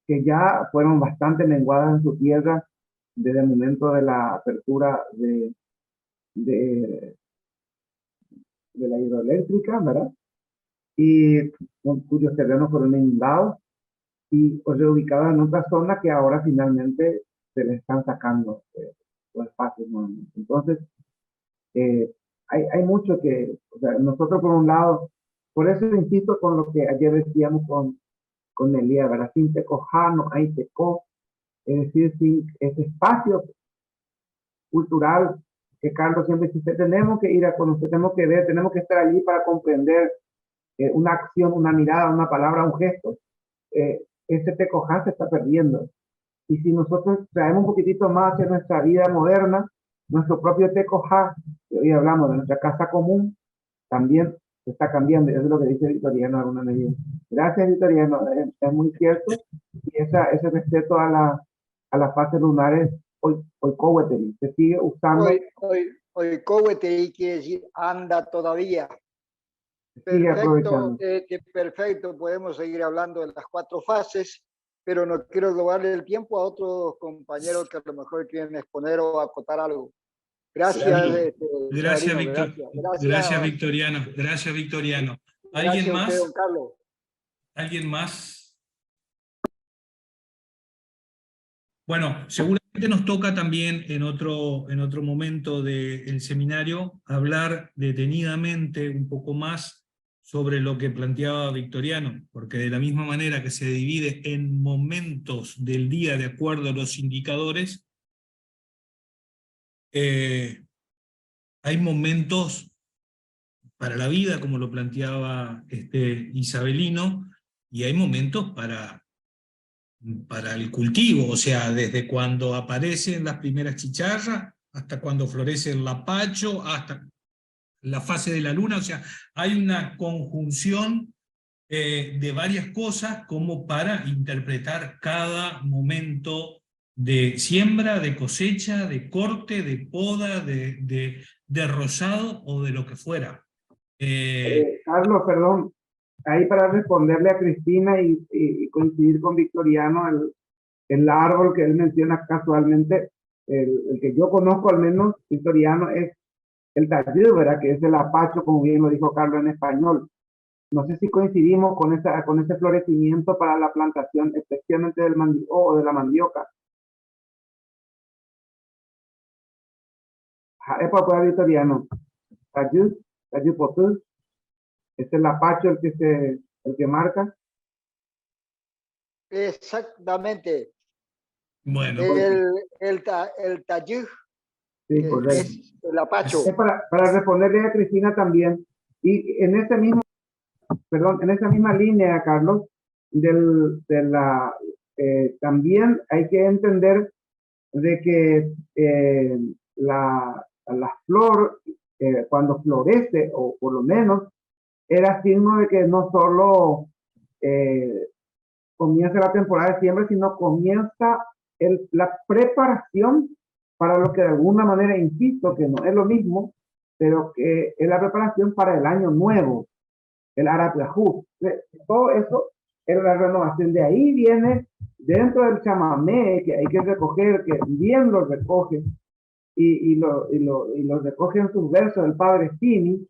que ya fueron bastante menguadas en su tierra desde el momento de la apertura de la hidroeléctrica, ¿verdad? Y cuyos terrenos fueron inundados y pues reubicados en otra zona que ahora finalmente se les están sacando los espacios nuevamente. Entonces, hay mucho que, o sea, nosotros por un lado, por eso insisto con lo que ayer decíamos con Elías, ¿verdad? Sin tecojano, hay teco, es decir, sin ese espacio cultural que Carlos siempre dice, tenemos que ir a conocer, tenemos que ver, tenemos que estar allí para comprender una acción, una mirada, una palabra, un gesto. Ese tecoján se está perdiendo. Y si nosotros traemos un poquitito más hacia nuestra vida moderna, nuestro propio tecojá, que hoy hablamos de nuestra casa común, también se está cambiando. Eso es lo que dice Victoriano en alguna medida. Gracias, Victoriano, es muy cierto. Y ese respeto a las fases lunares, hoy Coweteri, se sigue usando. Hoy Coweteri quiere decir anda todavía. Perfecto, podemos seguir hablando de las 4 fases, pero no quiero robarle el tiempo a otros compañeros que a lo mejor quieren exponer o acotar algo. Gracias, Gracias, Severino, Víctor. Gracias, Victoriano. Gracias, Victoriano. ¿Alguien gracias a usted, más? don Carlos. ¿Alguien más? Bueno, seguramente nos toca también en otro momento del seminario hablar detenidamente un poco más sobre lo que planteaba Victoriano, porque de la misma manera que se divide en momentos del día de acuerdo a los indicadores, hay momentos para la vida, como lo planteaba Isabelino, y hay momentos para el cultivo, o sea, desde cuando aparecen las primeras chicharras, hasta cuando florece el lapacho, hasta la fase de la luna, o sea, hay una conjunción de varias cosas como para interpretar cada momento de siembra, de cosecha, de corte, de poda, de rosado o de lo que fuera. Carlos, perdón, ahí para responderle a Cristina y coincidir con Victoriano, el árbol que él menciona casualmente, el que yo conozco al menos, Victoriano, es el tallud, ¿verdad? Que es el apacho, como bien lo dijo Carlos en español. No sé si coincidimos con ese florecimiento para la plantación, especialmente del o de la mandioca. Época Victoriano, tallud potú, es el apacho el que marca. Exactamente. Bueno, El tallud Sí, correcto. es el apacho. Para responderle a Cristina también, y en esa misma línea, Carlos, también hay que entender de que la flor, cuando florece, o por lo menos, era signo de que no solo comienza la temporada de siembra, sino comienza la preparación para lo que de alguna manera, insisto, que no es lo mismo, pero que es la preparación para el año nuevo, el Arapiajú. Todo eso es la renovación. De ahí viene, dentro del chamamé, que hay que recoger, que bien lo recoge, y lo recoge en sus versos el padre Fini,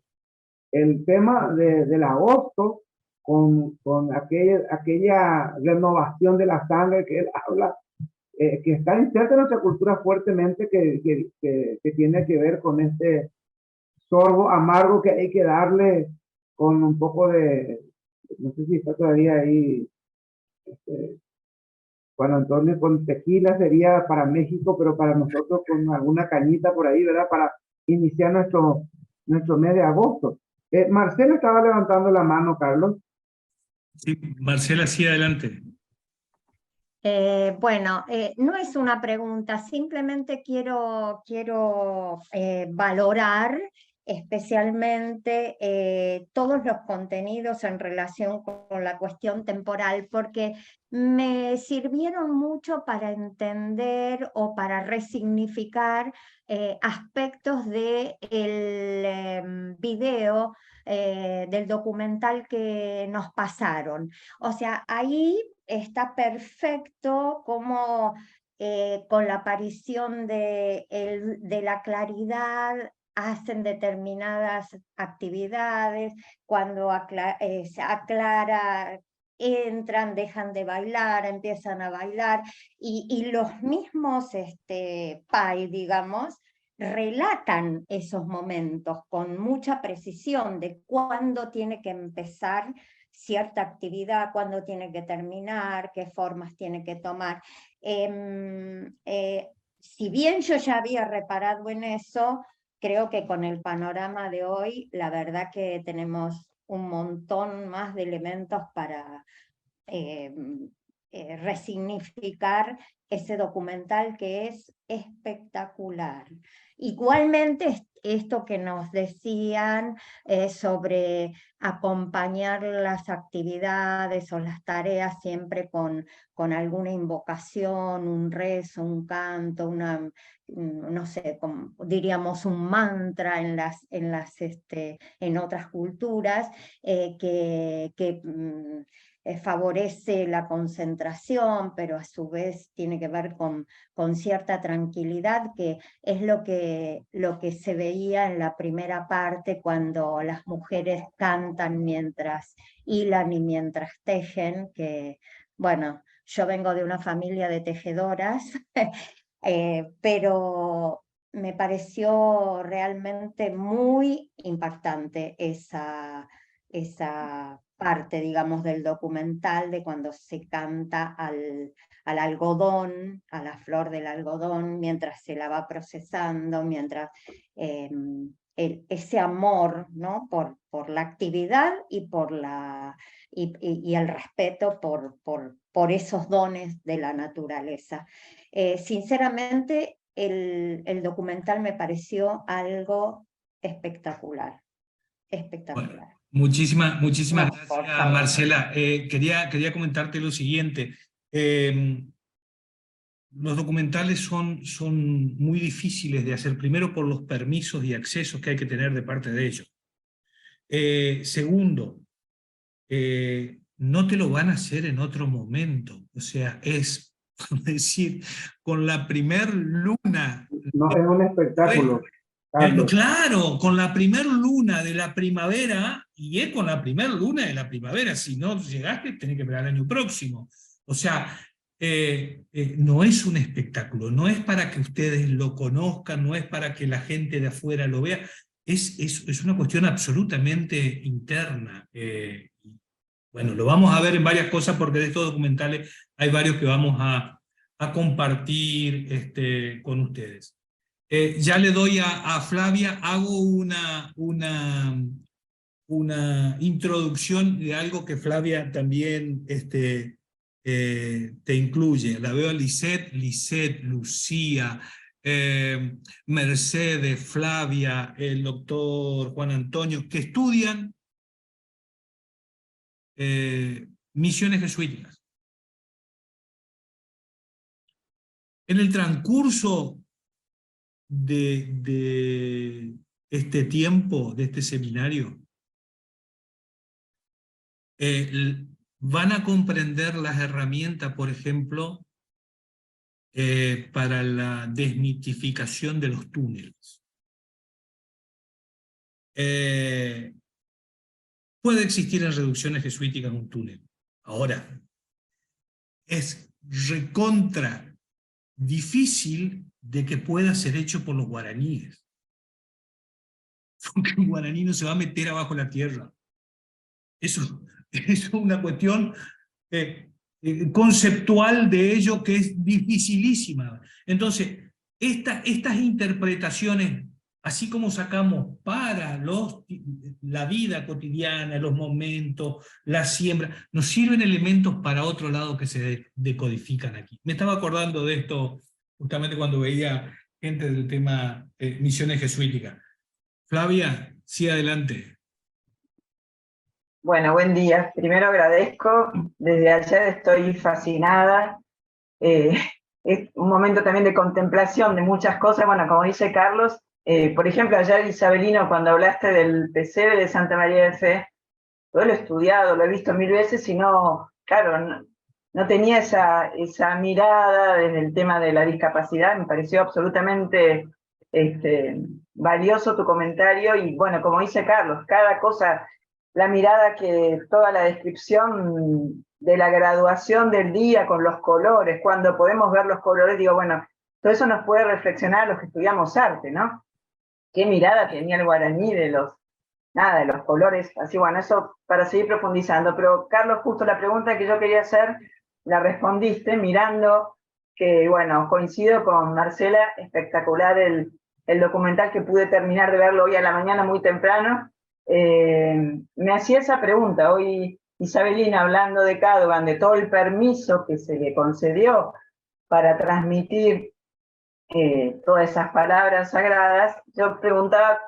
el tema del agosto, con aquella renovación de la sangre que él habla, que está inserta en nuestra cultura fuertemente, que tiene que ver con este sorbo amargo que hay que darle con un poco de, no sé si está todavía ahí, Juan Antonio, con tequila sería para México, pero para nosotros con alguna cañita por ahí, ¿verdad? Para iniciar nuestro mes de agosto. Marcela estaba levantando la mano, Carlos. sí, Marcela, sí, adelante. Bueno, no es una pregunta, simplemente quiero valorar especialmente todos los contenidos en relación con la cuestión temporal, porque me sirvieron mucho para entender o para resignificar aspectos del video, del documental que nos pasaron. O sea, ahí está perfecto como con la aparición de la claridad hacen determinadas actividades, cuando se aclara, entran, dejan de bailar, empiezan a bailar, y los mismos PAI, digamos, relatan esos momentos con mucha precisión de cuándo tiene que empezar cierta actividad, cuándo tiene que terminar, qué formas tiene que tomar. Si bien yo ya había reparado en eso, creo que con el panorama de hoy, la verdad que tenemos un montón más de elementos para resignificar ese documental que es espectacular. Igualmente, esto que nos decían sobre acompañar las actividades o las tareas siempre con alguna invocación, un rezo, un canto, no sé, diríamos un mantra en otras culturas, que favorece la concentración, pero a su vez tiene que ver con cierta tranquilidad, que es lo que se veía en la primera parte cuando las mujeres cantan mientras hilan y mientras tejen, que bueno, yo vengo de una familia de tejedoras, pero me pareció realmente muy impactante esa parte, digamos, del documental de cuando se canta al algodón, a la flor del algodón, mientras se la va procesando, mientras ese amor, ¿no? por la actividad y y el respeto por esos dones de la naturaleza. Sinceramente, el documental me pareció algo espectacular, espectacular. Bueno, muchísimas No, gracias, por favor. Marcela. Quería comentarte lo siguiente. Los documentales son muy difíciles de hacer, primero por los permisos y accesos que hay que tener de parte de ellos. Segundo, no te lo van a hacer en otro momento. O sea, es decir, con la primer luna. No es un espectáculo, Carlos. Claro, con la primer luna de la primavera, y es con la primer luna de la primavera, si no llegaste tenés que esperar el año próximo. O sea, no es un espectáculo, no es para que ustedes lo conozcan, no es para que la gente de afuera lo vea, es una cuestión absolutamente interna. Bueno, lo vamos a ver en varias cosas porque de estos documentales hay varios que vamos a compartir con ustedes. Ya le doy a Flavia, hago una introducción de algo que Flavia también te incluye. La veo a Lisette, Lucía, Mercedes, Flavia, el doctor Juan Antonio, que estudian misiones jesuíticas. En el transcurso de este tiempo, de este seminario, van a comprender las herramientas, por ejemplo, para la desmitificación de los túneles. Puede existir en reducciones jesuíticas un túnel. Ahora, es recontra difícil de que pueda ser hecho por los guaraníes. Porque un guaraní no se va a meter abajo de la tierra. Eso es una cuestión conceptual de ello que es dificilísima. Entonces, estas interpretaciones, así como sacamos para la vida cotidiana, los momentos, la siembra, nos sirven elementos para otro lado que se decodifican aquí. Me estaba acordando de esto justamente cuando veía gente del tema misiones jesuíticas. Flavia, sí, adelante. Bueno, buen día. Primero agradezco, desde ayer estoy fascinada. Es un momento también de contemplación de muchas cosas. Bueno, como dice Carlos, por ejemplo, ayer Isabelino, cuando hablaste del pesebre de Santa María de Fe, yo lo he estudiado, lo he visto 1000 veces y no, claro, no tenía esa mirada desde el tema de la discapacidad. Me pareció absolutamente valioso tu comentario y bueno, como dice Carlos, cada cosa, la mirada toda la descripción de la graduación del día con los colores, cuando podemos ver los colores, digo, bueno, todo eso nos puede reflexionar a los que estudiamos arte, ¿no? Qué mirada tenía el guaraní de los colores, así, bueno, eso para seguir profundizando. Pero Carlos, justo la pregunta que yo quería hacer, la respondiste mirando que, bueno, coincido con Marcela, espectacular el documental, que pude terminar de verlo hoy a la mañana muy temprano. Me hacía esa pregunta, hoy Isabelina hablando de Cadogan, de todo el permiso que se le concedió para transmitir todas esas palabras sagradas, yo preguntaba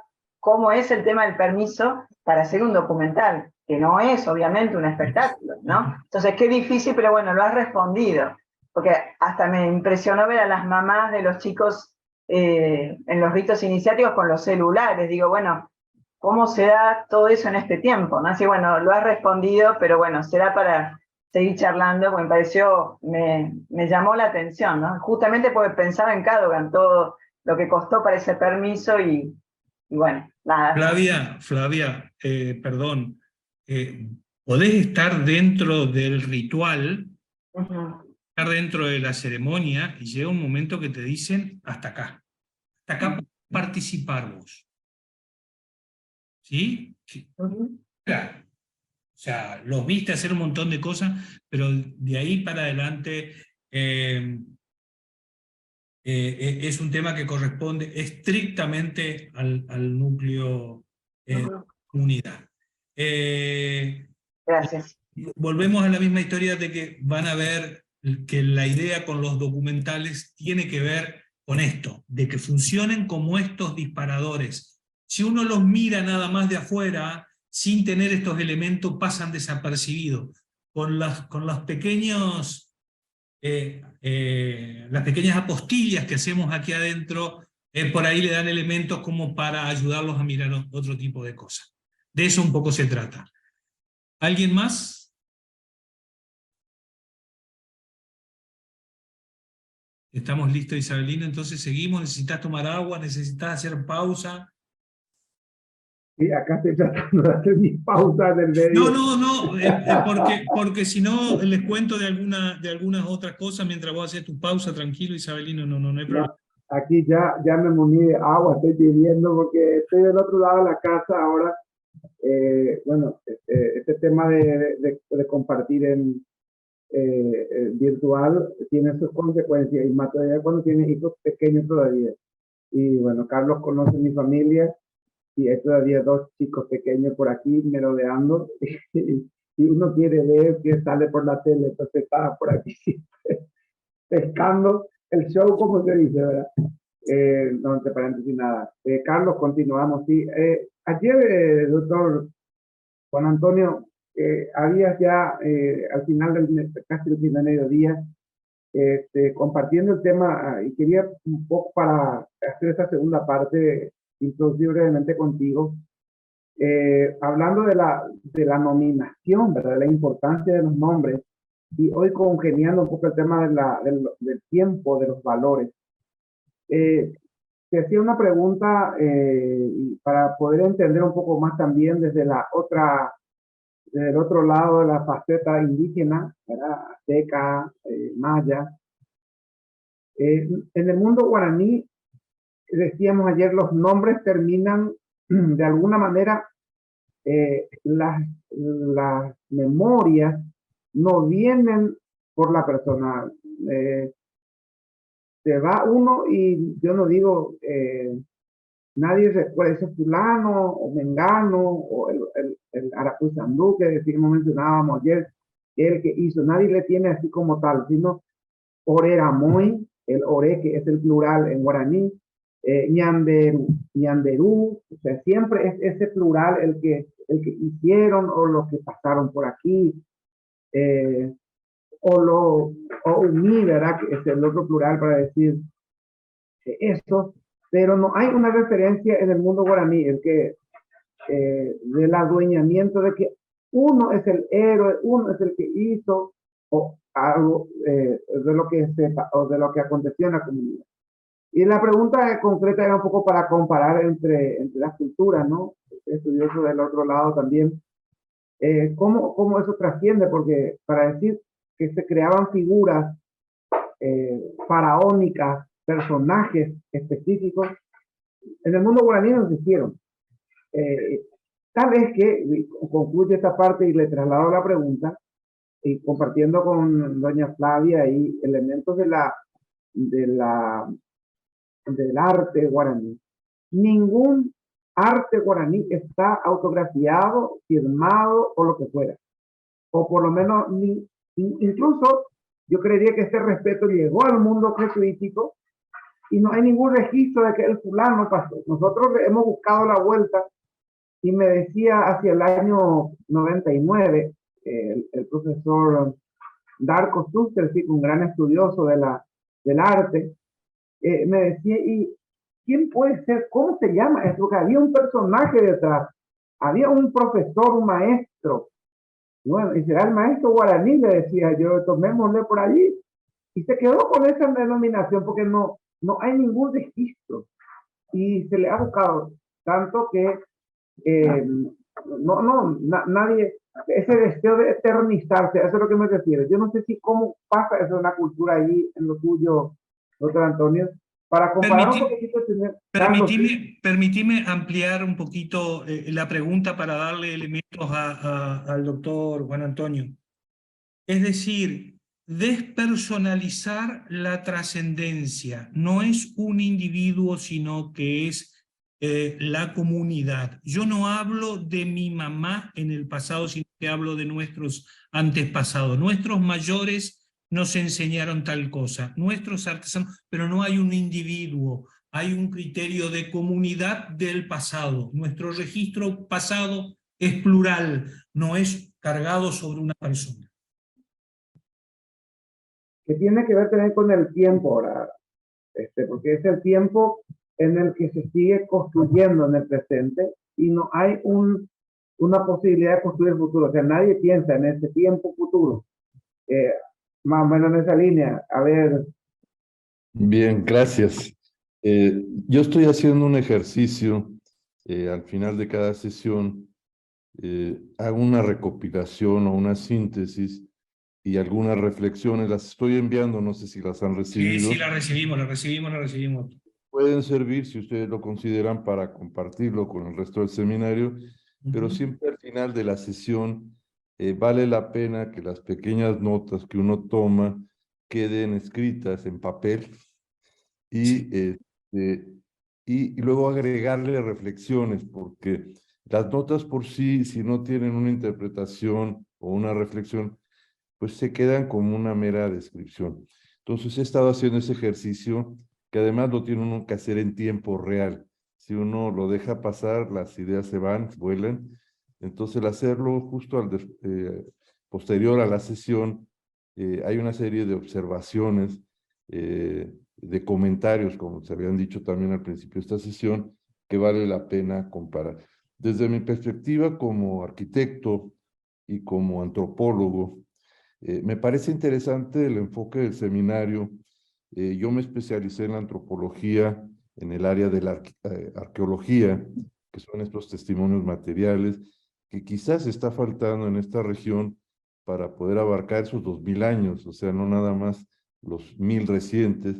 cómo es el tema del permiso para hacer un documental, que no es obviamente un espectáculo, ¿no? Entonces qué difícil, pero bueno, lo has respondido, porque hasta me impresionó ver a las mamás de los chicos en los ritos iniciáticos con los celulares. Digo, bueno, cómo se da todo eso en este tiempo, ¿no? Así, bueno, lo has respondido, pero bueno, será para seguir charlando, porque me llamó la atención, ¿no? Justamente porque pensaba en Cadogan, todo lo que costó para ese permiso y bueno, nada. Flavia, perdón, podés estar dentro del ritual, estar dentro de la ceremonia, y llega un momento que te dicen hasta acá podés participar vos. ¿Sí? Sí. Claro. O sea, los viste hacer un montón de cosas, pero de ahí para adelante es un tema que corresponde estrictamente al núcleo comunidad. Gracias. Volvemos a la misma historia de que van a ver que la idea con los documentales tiene que ver con esto, de que funcionen como estos disparadores. Si uno los mira nada más de afuera, sin tener estos elementos, pasan desapercibidos. Con las pequeñas apostillas que hacemos aquí adentro, por ahí le dan elementos como para ayudarlos a mirar otro tipo de cosas. De eso un poco se trata. ¿Alguien más? Estamos listos, Isabelina, entonces seguimos. ¿Necesitas tomar agua? ¿Necesitas hacer pausa? Sí, acá estoy tratando de hacer mis pausas del medio. No, porque si no les cuento de algunas otras cosas mientras vos haces tu pausa, tranquilo, Isabelino, no hay problema. Aquí ya me muní de agua, estoy pidiendo porque estoy del otro lado de la casa ahora. Bueno, este tema de compartir en virtual tiene sus consecuencias, y más todavía cuando tiene hijos pequeños todavía. Y bueno, Carlos conoce mi familia, y hay todavía 2 chicos pequeños por aquí merodeando, y uno quiere ver que sale por la tele, entonces está por aquí pescando el show, como se dice, ¿verdad? No, entre paréntesis, nada. Carlos, continuamos. Sí, ayer, doctor Juan Antonio, habías ya al final casi el final del mediodía, compartiendo el tema, y quería un poco para hacer esa segunda parte, introducir brevemente contigo, hablando de la nominación, ¿verdad? De la importancia de los nombres, y hoy congeniando un poco el tema del tiempo, de los valores. Te hacía una pregunta para poder entender un poco más también desde el otro lado de la faceta indígena, ¿verdad? Azteca, maya. En el mundo guaraní, decíamos ayer, los nombres terminan de alguna manera, las memorias no vienen por la persona. Se va uno y yo no digo, nadie recuerda ese fulano o mengano o el Arapuzandú que decimos, mencionábamos ayer, el que hizo, nadie le tiene así como tal, sino Oreramoy, el Ore, que es el plural en guaraní, Ñanderú, o sea, siempre es ese plural el que hicieron o los que pasaron por aquí, o Umi, ¿verdad? Que es el otro plural para decir eso, pero no hay una referencia en el mundo guaraní, el que del adueñamiento de que uno es el héroe, uno es el que hizo, o algo de lo que sepa, o de lo que aconteció en la comunidad. Y la pregunta concreta era un poco para comparar entre las culturas, ¿no? Estudioso del otro lado también. ¿Cómo eso trasciende? Porque para decir que se creaban figuras faraónicas, personajes específicos, en el mundo guaraní no existieron. Tal vez que concluye esta parte y le traslado la pregunta, y compartiendo con doña Flavia ahí elementos del arte guaraní. Ningún arte guaraní está autografiado, firmado o lo que fuera. O por lo menos, incluso yo creería que este respeto llegó al mundo jesuítico y no hay ningún registro de que el fulano pasó. Nosotros hemos buscado la vuelta, y me decía hacia el año 99, el profesor Darko Suster, sí, un gran estudioso del arte, me decía, ¿y ¿quién puede ser? ¿Cómo se llama eso? Porque había un personaje detrás, había un profesor, un maestro. Bueno, y será el maestro guaraní, le decía yo, tomémosle por allí. Y se quedó con esa denominación porque no hay ningún registro. Y se le ha buscado tanto que nadie, ese deseo de eternizarse, eso es lo que me refiero. Yo no sé si cómo pasa eso en la cultura allí, en lo tuyo, doctor Antonio, para comparar un poquito. Permitime ampliar un poquito la pregunta para darle elementos al doctor Juan Antonio. Es decir, despersonalizar la trascendencia. No es un individuo, sino que es la comunidad. Yo no hablo de mi mamá en el pasado, sino que hablo de nuestros antepasados. Nuestros mayores nos enseñaron tal cosa, nuestros artesanos, pero no hay un individuo, hay un criterio de comunidad del pasado. Nuestro registro pasado es plural, no es cargado sobre una persona. Que tiene que ver también con el tiempo ahora, porque es el tiempo en el que se sigue construyendo en el presente y no hay una posibilidad de construir el futuro. O sea, nadie piensa en ese tiempo futuro. Más o menos en esa línea. A ver. Bien, gracias. Yo estoy haciendo un ejercicio al final de cada sesión. Hago una recopilación o una síntesis y algunas reflexiones. Las estoy enviando, no sé si las han recibido. Sí, las recibimos. Pueden servir, si ustedes lo consideran, para compartirlo con el resto del seminario, pero siempre al final de la sesión vale la pena que las pequeñas notas que uno toma queden escritas en papel y luego agregarle reflexiones, porque las notas por sí, si no tienen una interpretación o una reflexión, pues se quedan como una mera descripción. Entonces he estado haciendo ese ejercicio, que además lo tiene uno que hacer en tiempo real. Si uno lo deja pasar, las ideas se van, vuelan. Entonces el hacerlo justo posterior a la sesión, hay una serie de observaciones, de comentarios, como se habían dicho también al principio de esta sesión, que vale la pena comparar. Desde mi perspectiva como arquitecto y como antropólogo, me parece interesante el enfoque del seminario. Yo me especialicé en la antropología, en el área de la arqueología, que son estos testimonios materiales, que quizás está faltando en esta región para poder abarcar esos 2000 años, o sea, no nada más los 1000 recientes,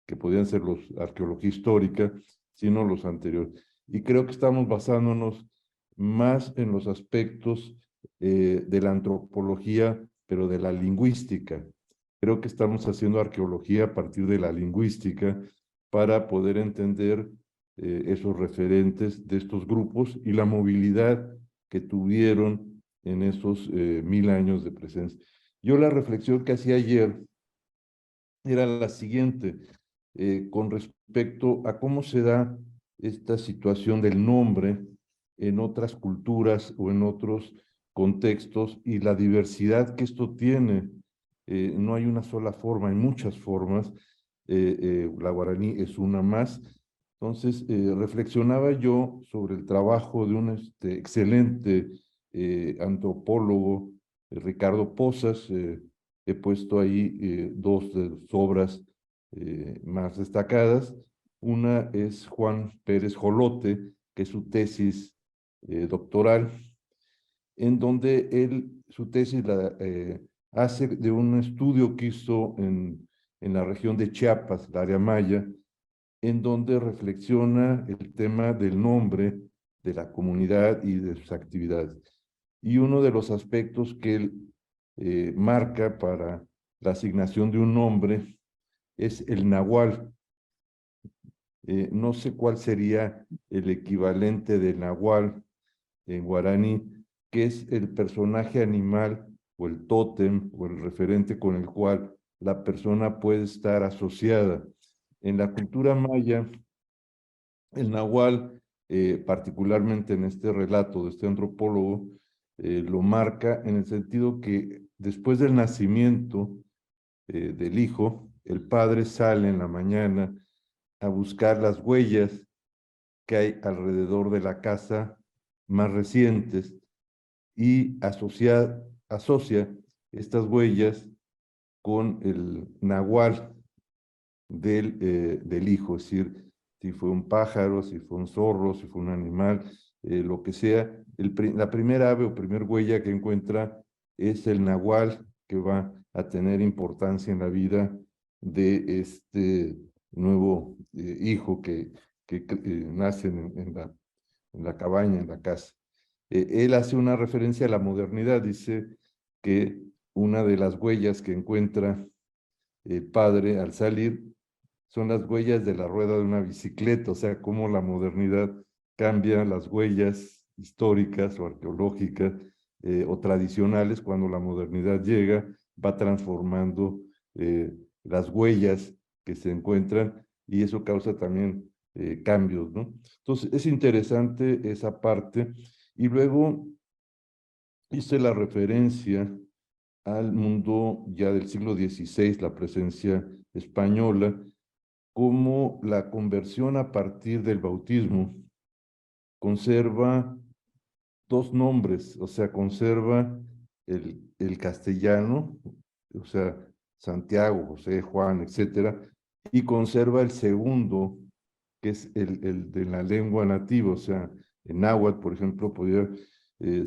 que podían ser los arqueología histórica, sino los anteriores. Y creo que estamos basándonos más en los aspectos de la antropología, pero de la lingüística. Creo que estamos haciendo arqueología a partir de la lingüística para poder entender esos referentes de estos grupos y la movilidad que tuvieron en esos 1000 años de presencia. Yo la reflexión que hacía ayer era la siguiente, con respecto a cómo se da esta situación del nombre en otras culturas o en otros contextos y la diversidad que esto tiene. No hay una sola forma, hay muchas formas. La guaraní es una más. Entonces, reflexionaba yo sobre el trabajo de un excelente antropólogo, Ricardo Pozas. He puesto ahí dos de sus obras más destacadas. Una es Juan Pérez Jolote, que es su tesis doctoral, en donde su tesis la hace de un estudio que hizo en la región de Chiapas, la área maya, en donde reflexiona el tema del nombre de la comunidad y de sus actividades. Y uno de los aspectos que él marca para la asignación de un nombre es el nahual. No sé cuál sería el equivalente de nahual en guaraní, que es el personaje animal o el tótem o el referente con el cual la persona puede estar asociada. En la cultura maya, el nahual, particularmente en este relato de este antropólogo, lo marca en el sentido que después del nacimiento del hijo, el padre sale en la mañana a buscar las huellas que hay alrededor de la casa más recientes y asocia estas huellas con el nahual del hijo, es decir, si fue un pájaro, si fue un zorro, si fue un animal, lo que sea. La primera ave o primer huella que encuentra es el nahual, que va a tener importancia en la vida de este nuevo hijo que nace en la cabaña, en la casa. Él hace una referencia a la modernidad, dice que una de las huellas que encuentra el padre al salir son las huellas de la rueda de una bicicleta, o sea, cómo la modernidad cambia las huellas históricas o arqueológicas o tradicionales. Cuando la modernidad llega, va transformando las huellas que se encuentran y eso causa también cambios, ¿no? Entonces, es interesante esa parte. Y luego hice la referencia al mundo ya del siglo XVI, la presencia española, como la conversión a partir del bautismo conserva dos nombres, o sea, conserva el castellano, o sea, Santiago, José, Juan, etcétera, y conserva el segundo, que es el de la lengua nativa, o sea, en náhuatl, por ejemplo, podría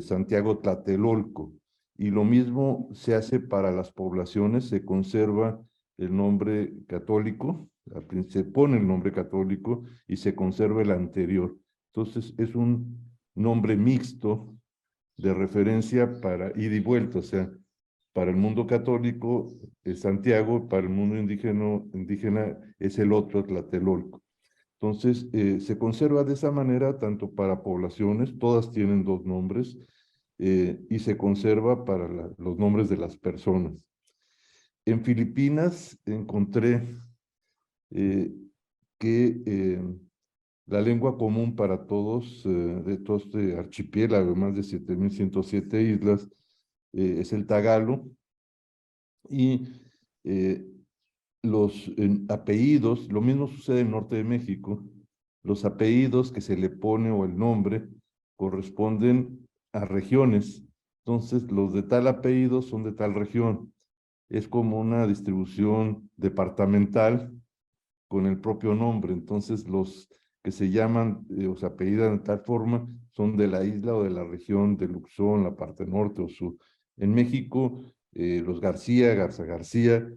Santiago Tlatelolco, y lo mismo se hace para las poblaciones, se conserva el nombre católico, se pone el nombre católico y se conserva el anterior. Entonces, es un nombre mixto de referencia para ida y vuelta, o sea, para el mundo católico es Santiago, para el mundo indígena es el otro, Tlatelolco. Entonces, se conserva de esa manera tanto para poblaciones, todas tienen dos nombres, y se conserva para los nombres de las personas. En Filipinas encontré que la lengua común para todos, de todo este archipiélago, más de 7.107 islas, es el tagalo, y los apellidos, lo mismo sucede en el norte de México, los apellidos que se le pone o el nombre corresponden a regiones, entonces los de tal apellido son de tal región, es como una distribución departamental con el propio nombre, entonces los que se llaman o se apellidan de tal forma son de la isla o de la región de Luxón, la parte norte o sur. En México, los García, Garza-García,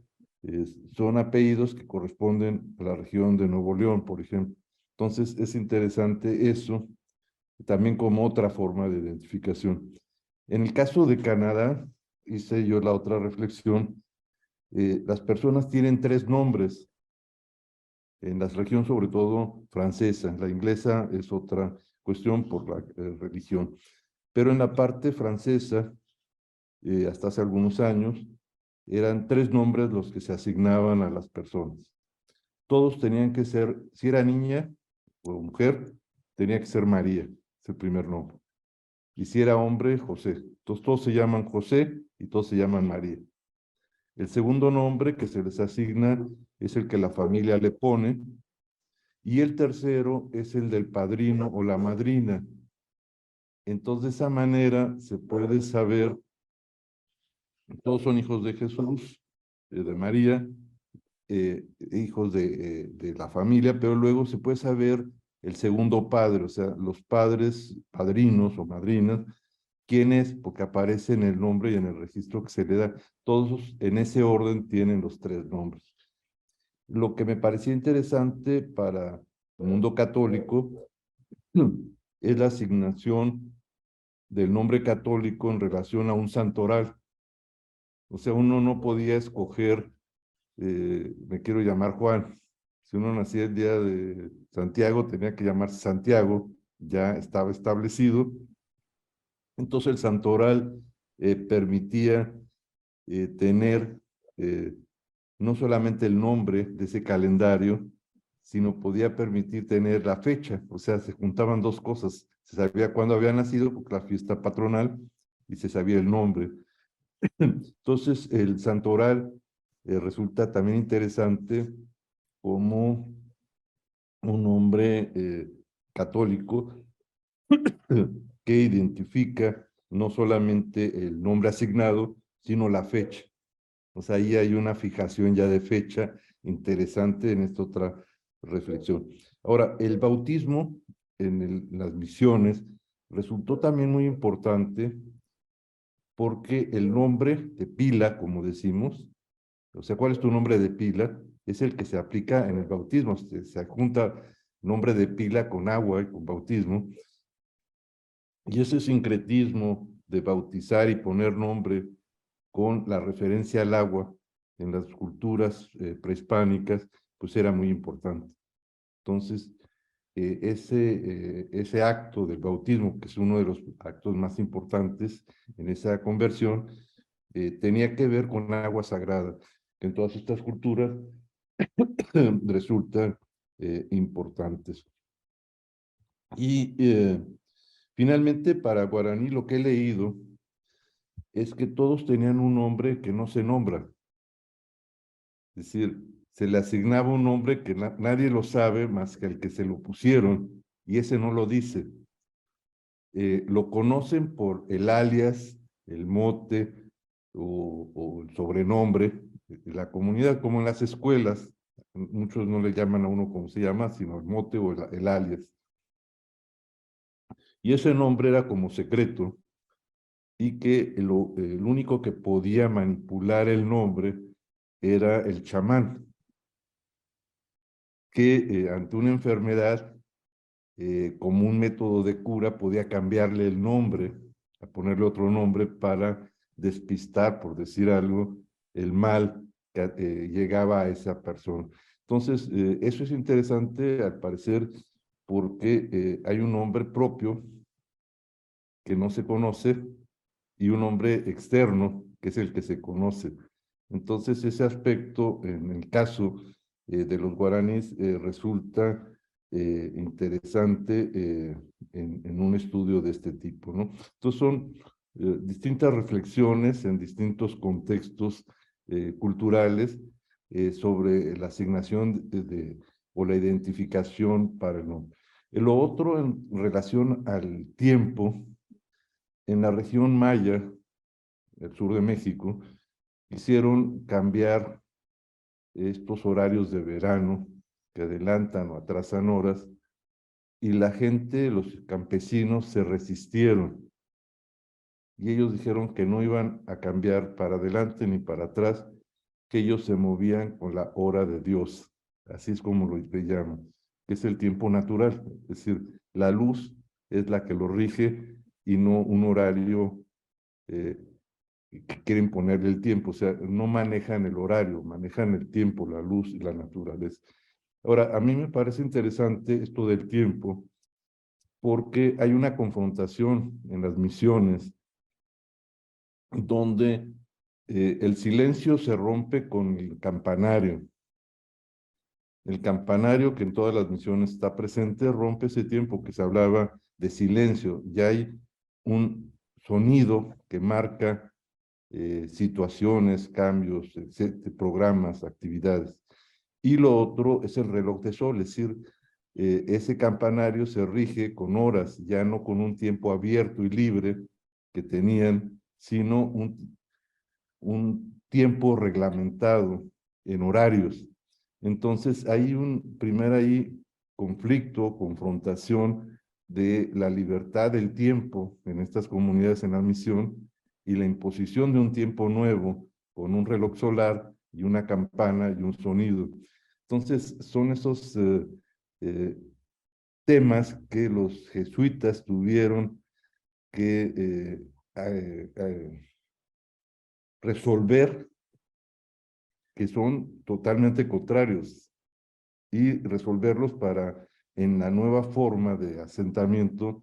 son apellidos que corresponden a la región de Nuevo León, por ejemplo. Entonces, es interesante eso, también como otra forma de identificación. En el caso de Canadá, hice yo la otra reflexión, las personas tienen tres nombres, en la región sobre todo francesa, la inglesa es otra cuestión por la religión, pero en la parte francesa, hasta hace algunos años, eran tres nombres los que se asignaban a las personas. Todos tenían que ser, si era niña o mujer, tenía que ser María, es el primer nombre. Y si era hombre, José. Entonces todos se llaman José y todos se llaman María. El segundo nombre que se les asigna es el que la familia le pone, y el tercero es el del padrino o la madrina. Entonces, de esa manera se puede saber, todos son hijos de Jesús, de María, hijos de la familia, pero luego se puede saber el segundo padre, o sea, los padres, padrinos o madrinas, quién es, porque aparece en el nombre y en el registro que se le da. Todos en ese orden tienen los tres nombres. Lo que me parecía interesante para el mundo católico es la asignación del nombre católico en relación a un santoral. O sea, uno no podía escoger, me quiero llamar Juan. Si uno nacía el día de Santiago, tenía que llamarse Santiago, ya estaba establecido. Entonces el santoral permitía tener no solamente el nombre de ese calendario, sino podía permitir tener la fecha, o sea, se juntaban dos cosas, se sabía cuándo había nacido, porque la fiesta patronal, y se sabía el nombre. Entonces, el santoral resulta también interesante como un nombre católico que identifica no solamente el nombre asignado, sino la fecha. O sea, ahí hay una fijación ya de fecha interesante en esta otra reflexión. Ahora, el bautismo en las misiones resultó también muy importante porque el nombre de pila, como decimos, o sea, ¿cuál es tu nombre de pila? Es el que se aplica en el bautismo. Se adjunta nombre de pila con agua y con bautismo. Y ese sincretismo de bautizar y poner nombre con la referencia al agua en las culturas prehispánicas, pues era muy importante. Entonces, ese acto del bautismo, que es uno de los actos más importantes en esa conversión, tenía que ver con agua sagrada, que en todas estas culturas resultan importantes. Y finalmente, para guaraní, lo que he leído es que todos tenían un nombre que no se nombra. Es decir, se le asignaba un nombre que nadie lo sabe más que el que se lo pusieron, y ese no lo dice. Lo conocen por el alias, el mote o el sobrenombre de la comunidad, como en las escuelas. Muchos no le llaman a uno como se llama, sino el mote o el alias. Y ese nombre era como secreto, y que el único que podía manipular el nombre era el chamán, que ante una enfermedad, como un método de cura, podía cambiarle el nombre, a ponerle otro nombre para despistar, por decir algo, el mal que llegaba a esa persona. Entonces, eso es interesante, al parecer, porque hay un nombre propio que no se conoce y un nombre externo que es el que se conoce. Entonces, ese aspecto, en el caso de los guaraníes, resulta interesante en un estudio de este tipo, ¿no? Entonces, son distintas reflexiones en distintos contextos culturales sobre la asignación o la identificación para el nombre. Lo otro, en relación al tiempo, en la región maya, el sur de México, quisieron cambiar estos horarios de verano que adelantan o atrasan horas, y la gente, los campesinos, se resistieron. Y ellos dijeron que no iban a cambiar para adelante ni para atrás, que ellos se movían con la hora de Dios. Así es como lo llaman, que es el tiempo natural. Es decir, la luz es la que lo rige y no un horario que quieren ponerle el tiempo. O sea, no manejan el horario, manejan el tiempo, la luz y la naturaleza. Ahora, a mí me parece interesante esto del tiempo, porque hay una confrontación en las misiones donde el silencio se rompe con el campanario. El campanario, que en todas las misiones está presente, rompe ese tiempo que se hablaba de silencio. Ya hay un sonido que marca situaciones, cambios, programas, actividades. Y lo otro es el reloj de sol, es decir, ese campanario se rige con horas, ya no con un tiempo abierto y libre que tenían, sino un tiempo reglamentado en horarios. Entonces hay un primer conflicto, confrontación de la libertad del tiempo en estas comunidades en la misión y la imposición de un tiempo nuevo con un reloj solar y una campana y un sonido. Entonces son esos temas que los jesuitas tuvieron que resolver, que son totalmente contrarios, y resolverlos para, en la nueva forma de asentamiento,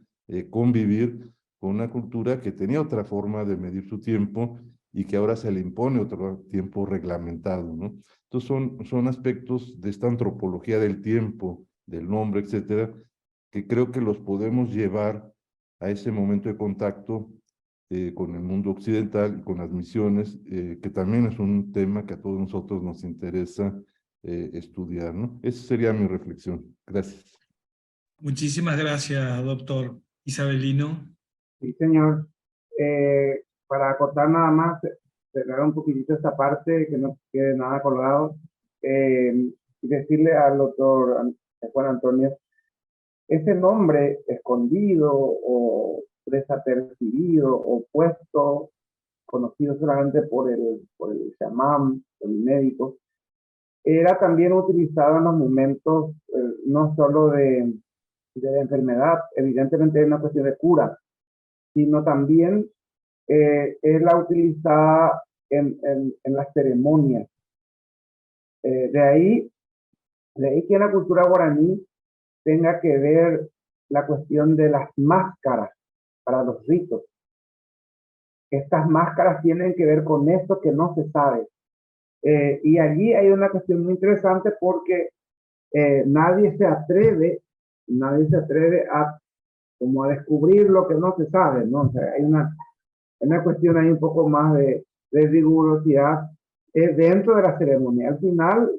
convivir con una cultura que tenía otra forma de medir su tiempo y que ahora se le impone otro tiempo reglamentado, ¿no? Entonces son aspectos de esta antropología del tiempo, del nombre, etcétera, que creo que los podemos llevar a ese momento de contacto con el mundo occidental y con las misiones, que también es un tema que a todos nosotros nos interesa estudiar, ¿no? Esa sería mi reflexión. Gracias. Muchísimas gracias, doctor Isabelino. Sí, señor. Para acotar nada más, cerrar un poquitito esta parte, que no quede nada colgado, y decirle al doctor Juan Antonio, ese nombre escondido o desapercibido o puesto, conocido solamente por el chamán, el médico, era también utilizado en los momentos no solo de la enfermedad, evidentemente es una cuestión de cura, sino también es la utilizada en las ceremonias. De ahí que en la cultura guaraní tenga que ver la cuestión de las máscaras para los ritos. Estas máscaras tienen que ver con eso que no se sabe. Y allí hay una cuestión muy interesante porque nadie se atreve a como a descubrir lo que no se sabe, ¿no? O sea, hay una cuestión ahí un poco más de rigurosidad dentro de la ceremonia. Al final,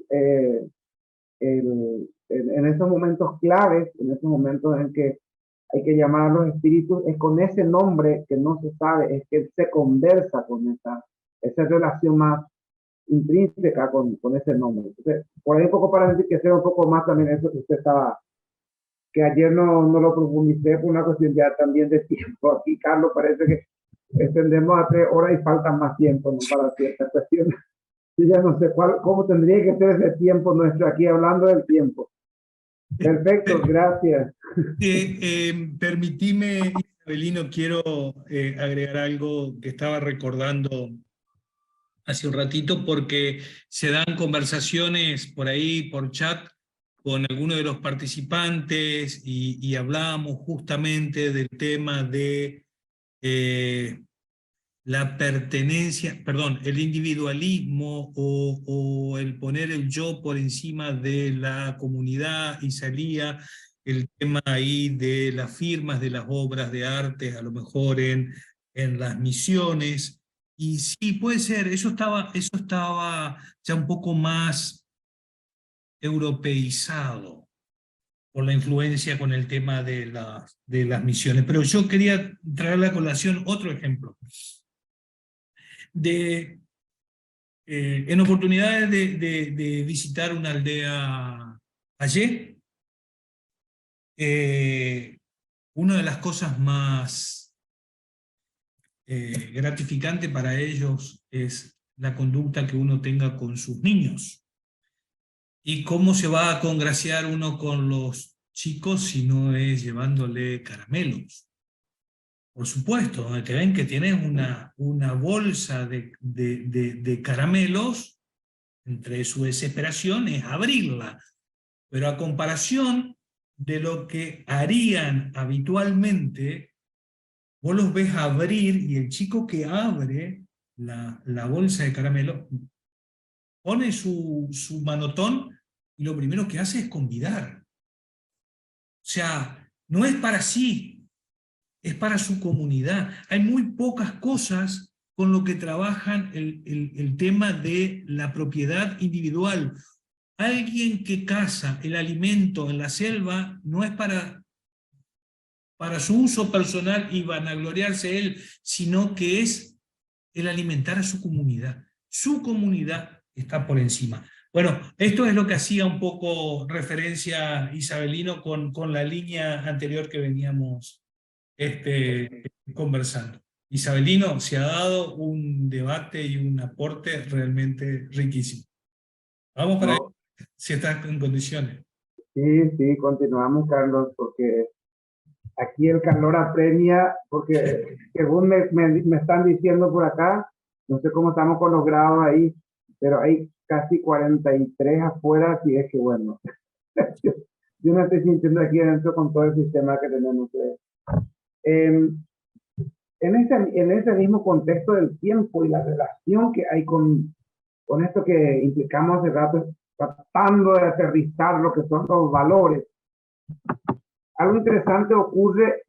en esos momentos claves, en esos momentos en que hay que llamar a los espíritus, es con ese nombre que no se sabe, es que se conversa con esa relación más intrínseca con ese nombre. Entonces, por ahí un poco para enriquecer un poco más también eso que usted estaba, que ayer no lo profundicé por una cuestión ya también de tiempo. Aquí, Carlos, parece que extendemos a 3 horas y faltan más tiempo, ¿no? Para ciertas cuestiones. Yo ya no sé cómo tendría que ser ese tiempo nuestro aquí hablando del tiempo. Perfecto, gracias. Permitime, Isabelino, quiero agregar algo que estaba recordando hace un ratito, porque se dan conversaciones por ahí, por chat, con algunos de los participantes y hablábamos justamente del tema de la pertenencia, perdón, el individualismo o el poner el yo por encima de la comunidad, y salía el tema ahí de las firmas de las obras de arte, a lo mejor en las misiones, y sí, puede ser, eso estaba ya un poco más europeizado por la influencia con el tema de las misiones. Pero yo quería traer a la colación otro ejemplo. En oportunidades de visitar una aldea allí, una de las cosas más gratificantes para ellos es la conducta que uno tenga con sus niños. ¿Y cómo se va a congraciar uno con los chicos si no es llevándole caramelos? Por supuesto, donde te ven que tienes una bolsa de caramelos, entre su desesperación es abrirla. Pero a comparación de lo que harían habitualmente, vos los ves abrir y el chico que abre la bolsa de caramelo pone su manotón y lo primero que hace es convidar. O sea, no es para sí, es para su comunidad. Hay muy pocas cosas con lo que trabajan el tema de la propiedad individual. Alguien que caza el alimento en la selva no es para su uso personal y vanagloriarse él, sino que es el alimentar a su comunidad. Su comunidad está por encima. Bueno, esto es lo que hacía un poco referencia Isabelino con la línea anterior que veníamos conversando. Isabelino, se ha dado un debate y un aporte realmente riquísimo. Vamos para ahí, si estás en condiciones. Sí, continuamos, Carlos, porque aquí el calor apremia, porque según me están diciendo por acá, no sé cómo estamos con los grados ahí, pero hay casi 43 afuera, así es que bueno, yo me estoy sintiendo aquí adentro con todo el sistema que tenemos. En ese mismo contexto del tiempo y la relación que hay con esto que implicamos hace rato, tratando de aterrizar lo que son los valores, algo interesante ocurre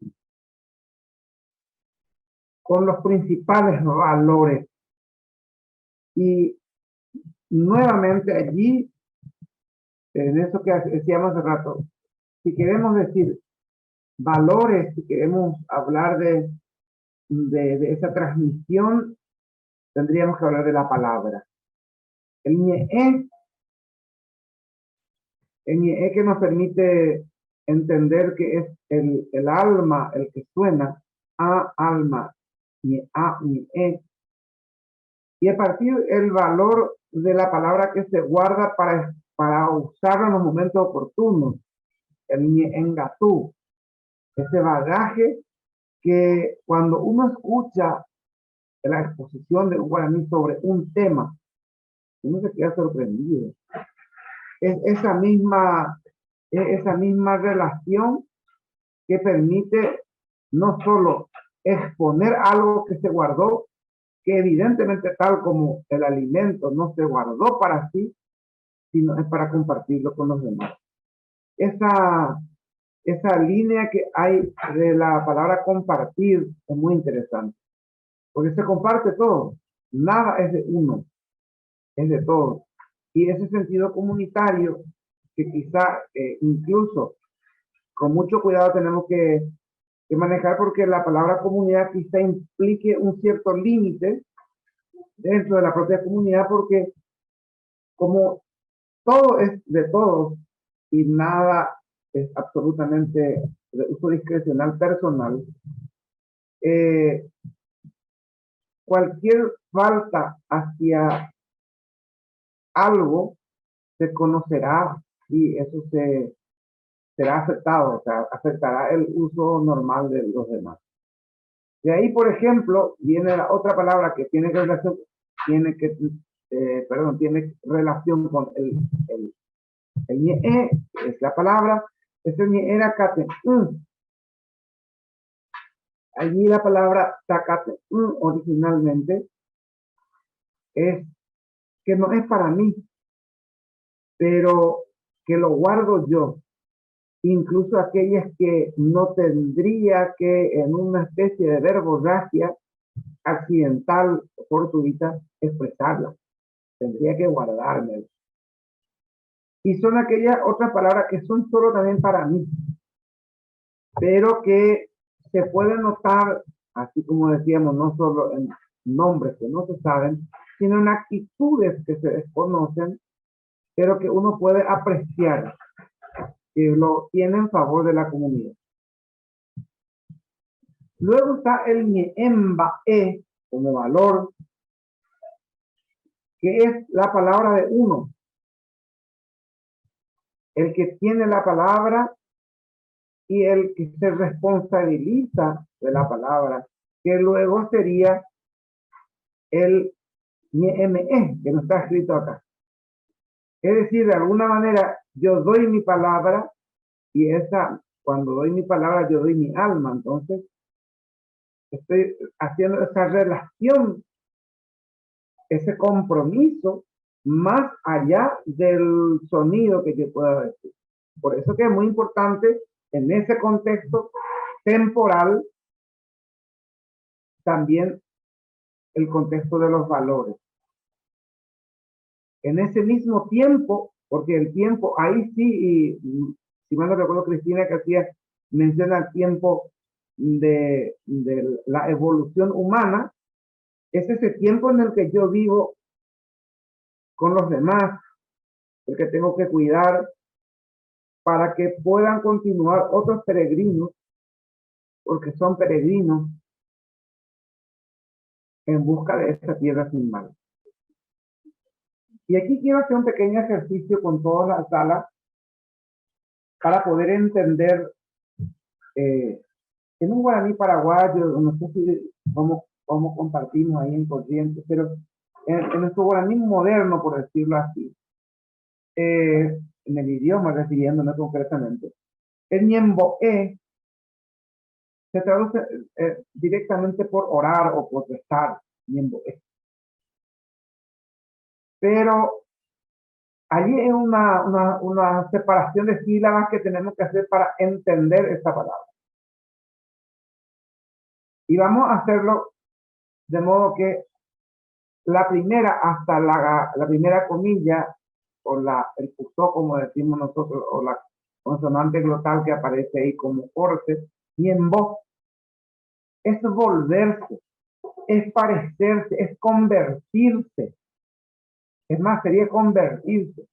con los principales valores. Y nuevamente allí en eso que decíamos hace rato, si queremos decir valores, si queremos hablar de esa transmisión, tendríamos que hablar de la palabra. El ñe que nos permite entender que es el alma el que suena, a alma, ñe a, ñe. Y a partir del valor de la palabra que se guarda para usarla en los momentos oportunos, el ñe engatú, ese bagaje que cuando uno escucha la exposición de un guaraní sobre un tema, uno se queda sorprendido. Es esa misma relación que permite no solo exponer algo que se guardó, que evidentemente tal como el alimento no se guardó para sí, sino es para compartirlo con los demás. Esa línea que hay de la palabra compartir es muy interesante, porque se comparte todo, nada es de uno, es de todos. Y ese sentido comunitario que quizá incluso con mucho cuidado tenemos que manejar, porque la palabra comunidad quizá implique un cierto límite dentro de la propia comunidad, porque como todo es de todos y nada es absolutamente de uso discrecional personal, cualquier falta hacia algo se conocerá y eso será afectado, o sea, afectará el uso normal de los demás. De ahí, por ejemplo, viene la otra palabra que tiene relación, tiene relación con el ñe, es la palabra, ese ñe era kate. Allí la palabra takate originalmente es que no es para mí, pero que lo guardo yo. Incluso aquellas que no tendría que en una especie de verborragia accidental o fortuita expresarla. Tendría que guardarme. Y son aquellas otras palabras que son solo también para mí, pero que se pueden notar, así como decíamos, no solo en nombres que no se saben, sino en actitudes que se desconocen, pero que uno puede apreciar que lo tiene en favor de la comunidad. Luego está el ñeembae como valor, que es la palabra de uno. El que tiene la palabra y el que se responsabiliza de la palabra, que luego sería el ñeme, que no está escrito acá. Es decir, de alguna manera, yo doy mi palabra y cuando doy mi palabra, yo doy mi alma. Entonces, estoy haciendo esa relación, ese compromiso, más allá del sonido que yo pueda decir. Por eso que es muy importante en ese contexto temporal también el contexto de los valores. En ese mismo tiempo, porque el tiempo, ahí sí, y si mal no recuerdo, Cristina García menciona el tiempo de la evolución humana, es ese tiempo en el que yo vivo con los demás, el que tengo que cuidar para que puedan continuar otros peregrinos, porque son peregrinos en busca de esta tierra sin mal. Y aquí quiero hacer un pequeño ejercicio con toda la sala para poder entender en un guaraní paraguayo, no sé si cómo compartimos ahí en Corrientes, pero en nuestro guaraní moderno, por decirlo así, en el idioma, refiriéndome concretamente, el ñemboe se traduce directamente por orar o protestar, ñemboe. Pero allí es una separación de sílabas que tenemos que hacer para entender esta palabra. Y vamos a hacerlo de modo que la primera hasta la primera comilla o el pusó, como decimos nosotros, o la consonante glotal que aparece ahí como corte, ñembo, es volverse, es parecerse, es convertirse. Es más, sería convertirse.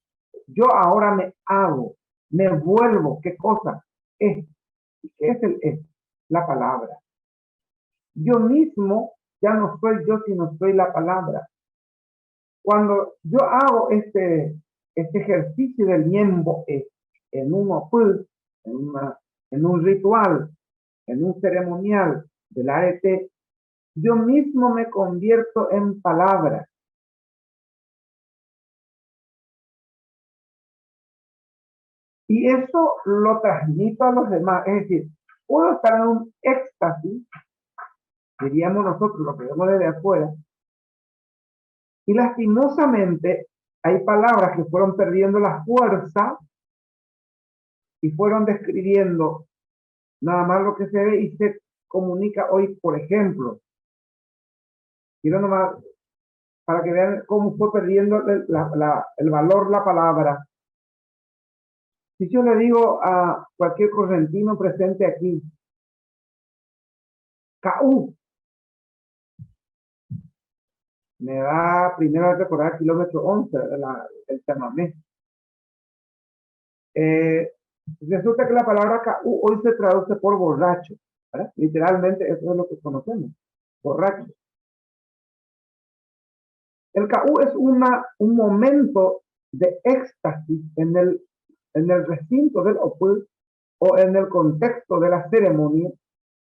Yo ahora me hago, me vuelvo, ¿qué cosa? Es. ¿Qué es el es? La palabra. Yo mismo ya no soy yo, sino soy la palabra. Cuando yo hago este ejercicio del ñembo en un opul, en un ritual, en un ceremonial del arete, yo mismo me convierto en palabra. Y eso lo transmito a los demás. Es decir, puedo estar en un éxtasis, diríamos nosotros, lo que vemos desde afuera, y lastimosamente hay palabras que fueron perdiendo la fuerza y fueron describiendo nada más lo que se ve y se comunica hoy, por ejemplo. Quiero nomás para que vean cómo fue perdiendo el valor la palabra. Si yo le digo a cualquier correntino presente aquí, KU, me va primero a recordar kilómetro 11, el chamamé. Resulta que la palabra KU hoy se traduce por borracho, ¿verdad? Literalmente eso es lo que conocemos, borracho. El KU es un momento de éxtasis en el recinto del opul o en el contexto de la ceremonia,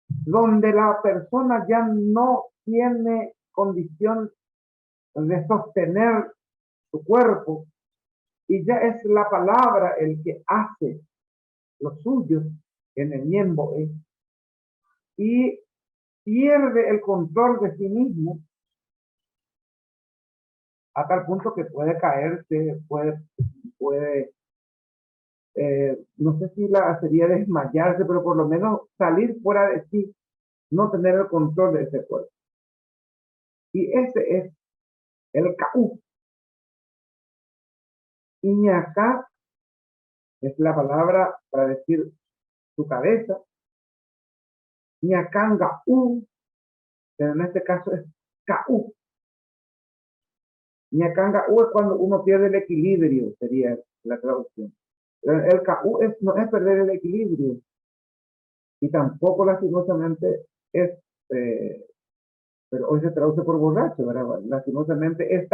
donde la persona ya no tiene condición de sostener su cuerpo y ya es la palabra el que hace lo suyo en el ñembo y pierde el control de sí mismo a tal punto que puede caerse, puede no sé si sería desmayarse, pero por lo menos salir fuera de sí, no tener el control de ese cuerpo. Y ese es el KU. Iñacá es la palabra para decir su cabeza. Ñacanga U, pero en este caso es KU. Ñacanga U es cuando uno pierde el equilibrio, sería la traducción. Pero el KU no es perder el equilibrio. Y tampoco lastimosamente es, pero hoy se traduce por borracho, ¿verdad? Lastimosamente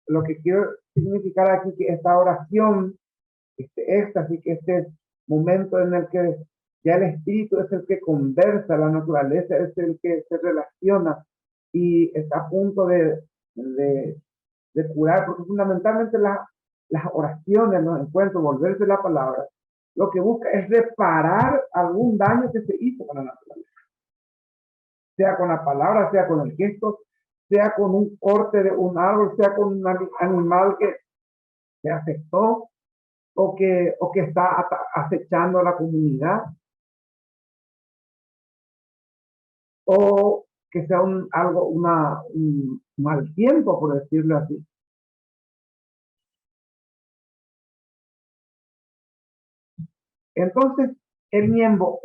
lo que quiero significar aquí, que esta oración, este éxtasis, que este momento en el que ya el espíritu es el que conversa, la naturaleza es el que se relaciona y está a punto de curar, porque fundamentalmente las oraciones, los encuentros, volverse la palabra, lo que busca es reparar algún daño que se hizo con la naturaleza. Sea con la palabra, sea con el gesto, sea con un corte de un árbol, sea con un animal que se afectó o que está acechando a la comunidad, o que sea un mal tiempo, por decirlo así. Entonces, el ñembo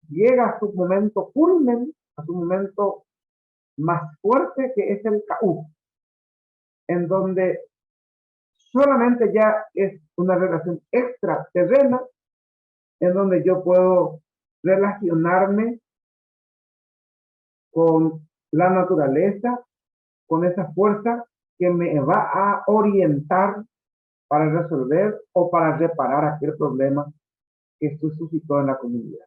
llega a su momento culmen, a su momento más fuerte, que es el KU, en donde solamente ya es una relación extraterrena, en donde yo puedo relacionarme con la naturaleza, con esa fuerza que me va a orientar para resolver o para reparar aquel problema que suscitó en la comunidad.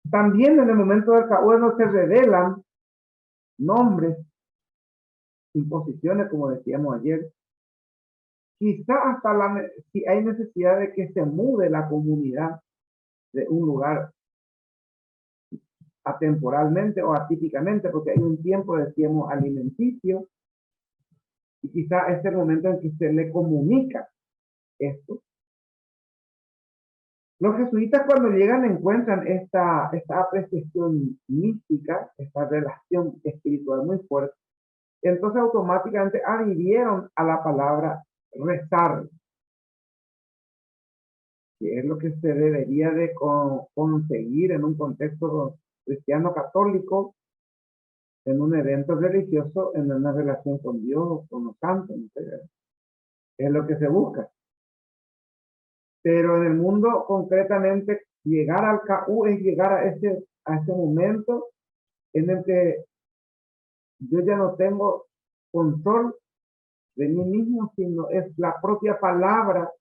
También en el momento del KU se revelan nombres, imposiciones, como decíamos ayer. Quizá hasta si hay necesidad de que se mude la comunidad de un lugar atemporalmente o atípicamente, porque hay un tiempo, decíamos, alimenticio, y quizá es el momento en que se le comunica esto. Los jesuitas, cuando llegan, encuentran esta apreciación mística, esta relación espiritual muy fuerte. Entonces automáticamente adhirieron a la palabra rezar, que es lo que se debería de conseguir en un contexto cristiano católico, en un evento religioso, en una relación con Dios, con los santos, ¿no? Es lo que se busca. Pero en el mundo, concretamente, llegar al KU es llegar a ese momento en el que yo ya no tengo control de mí mismo, sino es la propia palabra,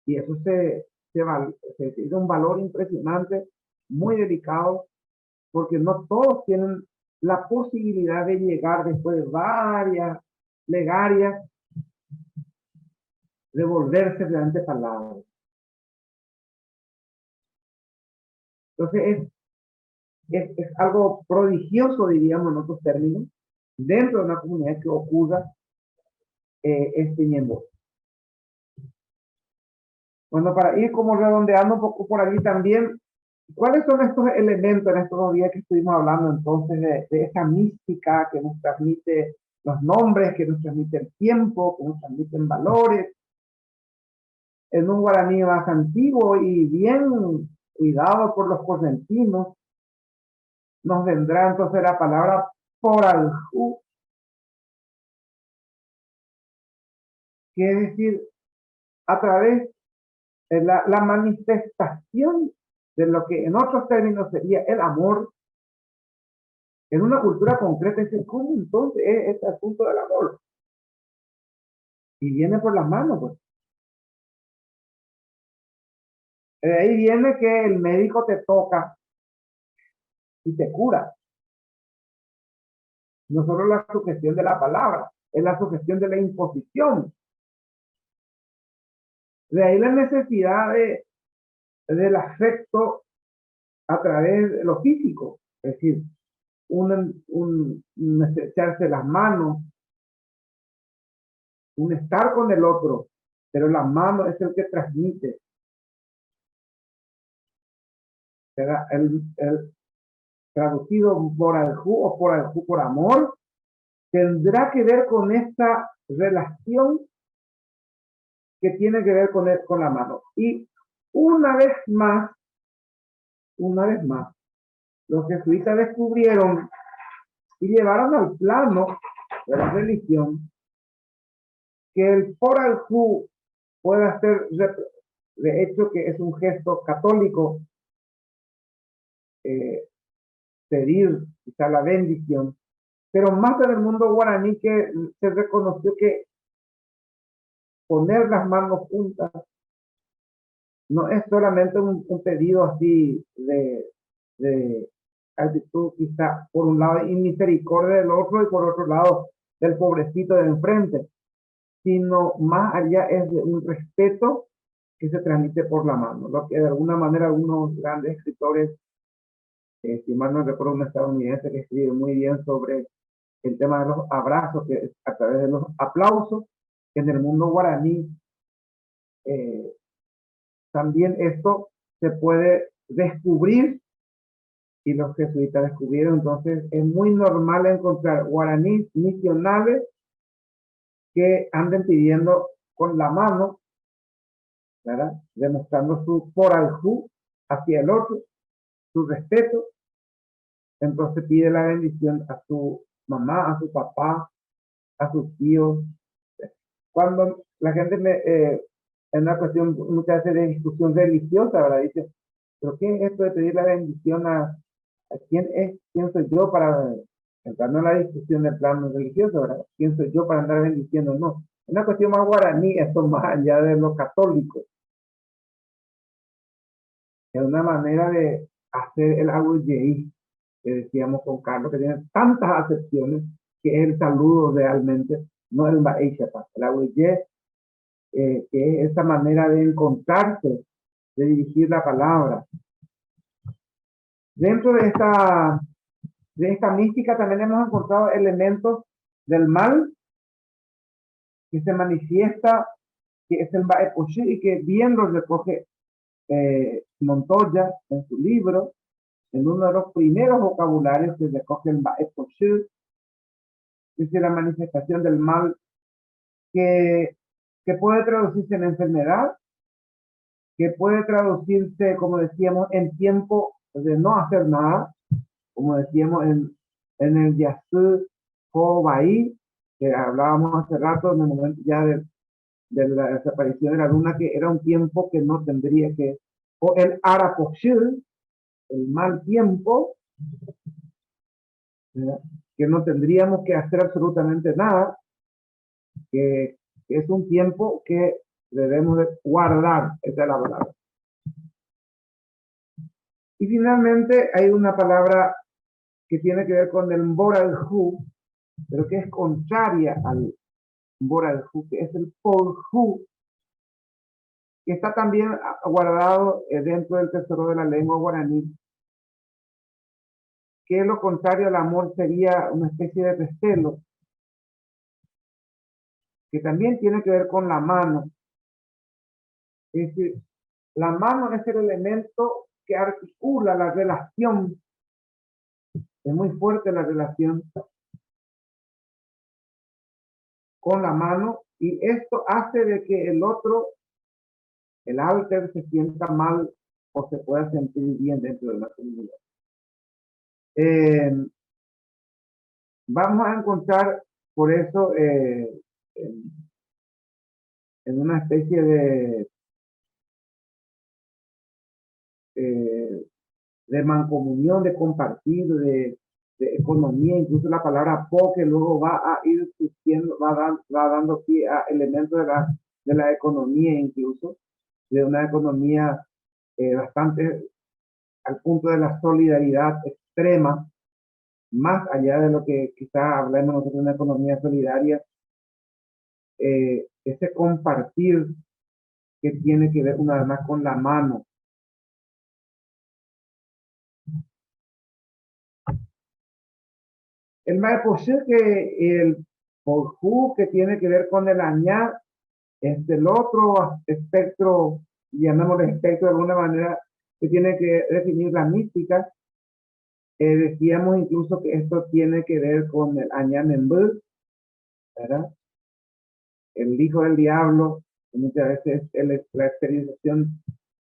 y eso se tiene un valor impresionante, muy delicado, porque no todos tienen la posibilidad de llegar después de varias plegarias, de volverse realmente palabras. Entonces es algo prodigioso, diríamos en otros términos, dentro de una comunidad que ocurra este ñembo. Bueno, para ir como redondeando un poco por aquí también, ¿cuáles son estos elementos en estos 2 días que estuvimos hablando entonces de esa mística que nos transmite los nombres, que nos transmite el tiempo, que nos transmiten valores? En un guaraní más antiguo y bien cuidado por los correntinos, nos vendrá entonces la palabra poraljú, que es decir, a través de la manifestación de lo que en otros términos sería el amor, en una cultura concreta. Dice, ¿cómo entonces es este asunto del amor? Y viene por las manos, pues. De ahí viene que el médico te toca y te cura. No solo la sugestión de la palabra, es la sugestión de la imposición. De ahí la necesidad del afecto a través de lo físico, es decir, un estrecharse las manos, un estar con el otro, pero la mano es el que transmite. ¿Será el traducido por aljú o por aljú por amor? Tendrá que ver con esta relación que tiene que ver con la mano. Y una vez más, los jesuitas descubrieron y llevaron al plano de la religión que el por aljú puede ser, de hecho, que es un gesto católico, pedir quizá la bendición, pero más en el mundo guaraní que se reconoció que poner las manos juntas no es solamente un pedido así de actitud, quizá por un lado y misericordia del otro y por otro lado del pobrecito de enfrente, sino más allá es de un respeto que se transmite por la mano, lo que de alguna manera algunos grandes escritores, si mal no recuerdo, un estadounidense que escribe muy bien sobre el tema de los abrazos, que es a través de los aplausos, que en el mundo guaraní también esto se puede descubrir, y los jesuitas descubrieron. Entonces es muy normal encontrar guaraníes misionales que anden pidiendo con la mano, ¿verdad?, demostrando su poraljú hacia el otro, su respeto. Entonces pide la bendición a su mamá, a su papá, a sus tíos. Cuando la gente en una cuestión muchas veces de discusión religiosa, ¿verdad?, dice, ¿pero qué es esto de pedir la bendición a quién soy yo para entrar en la discusión del plano religioso, ¿verdad? ¿Quién soy yo para andar bendiciendo? No, es una cuestión más guaraní, esto más allá de lo católico. Es una manera de hacer el agüeyei, que decíamos con Carlos, que tiene tantas acepciones, que es el saludo realmente, no el baishapa. El agüeyei, que es esa manera de encontrarse, de dirigir la palabra. Dentro de esta mística también hemos encontrado elementos del mal que se manifiesta, que es el Baeposhí, y que bien lo recoge Montoya en su libro, en uno de los primeros vocabularios que recoge el Baeposhí, que es la manifestación del mal que puede traducirse en enfermedad, que puede traducirse, como decíamos, en tiempo de no hacer nada, como decíamos en el Yasú Kobai, que hablábamos hace rato, en el momento ya de la desaparición de la luna, que era un tiempo que no tendría que, o el Araposhil, el mal tiempo, ¿verdad? Que no tendríamos que hacer absolutamente nada, que es un tiempo que debemos de guardar, esa es la palabra. Y finalmente hay una palabra que tiene que ver con el Mboralhu, pero que es contraria al Mboralhu, que es el Polhu, que está también guardado dentro del tesoro de la lengua guaraní, que lo contrario al amor sería una especie de recelo, que también tiene que ver con la mano. Es decir, la mano es el elemento que articula la relación. Es muy fuerte la relación con la mano, y esto hace de que el otro, el alter, se sienta mal o se pueda sentir bien dentro de la comunidad. Vamos a encontrar por eso en una especie de mancomunión, de compartir, de economía, incluso la palabra po, que luego va a ir surgiendo, va dando pie a elementos de la economía, incluso de una economía bastante al punto de la solidaridad extrema, más allá de lo que quizá hablemos nosotros de una economía solidaria, ese compartir que tiene que ver una vez más con la mano. El Maepoché, que el Porjú, que tiene que ver con el añar, es el otro espectro, llamémoslo espectro de alguna manera, que tiene que definir la mística. Decíamos incluso que esto tiene que ver con el Añanembú, ¿verdad? El hijo del diablo, muchas veces es la exteriorización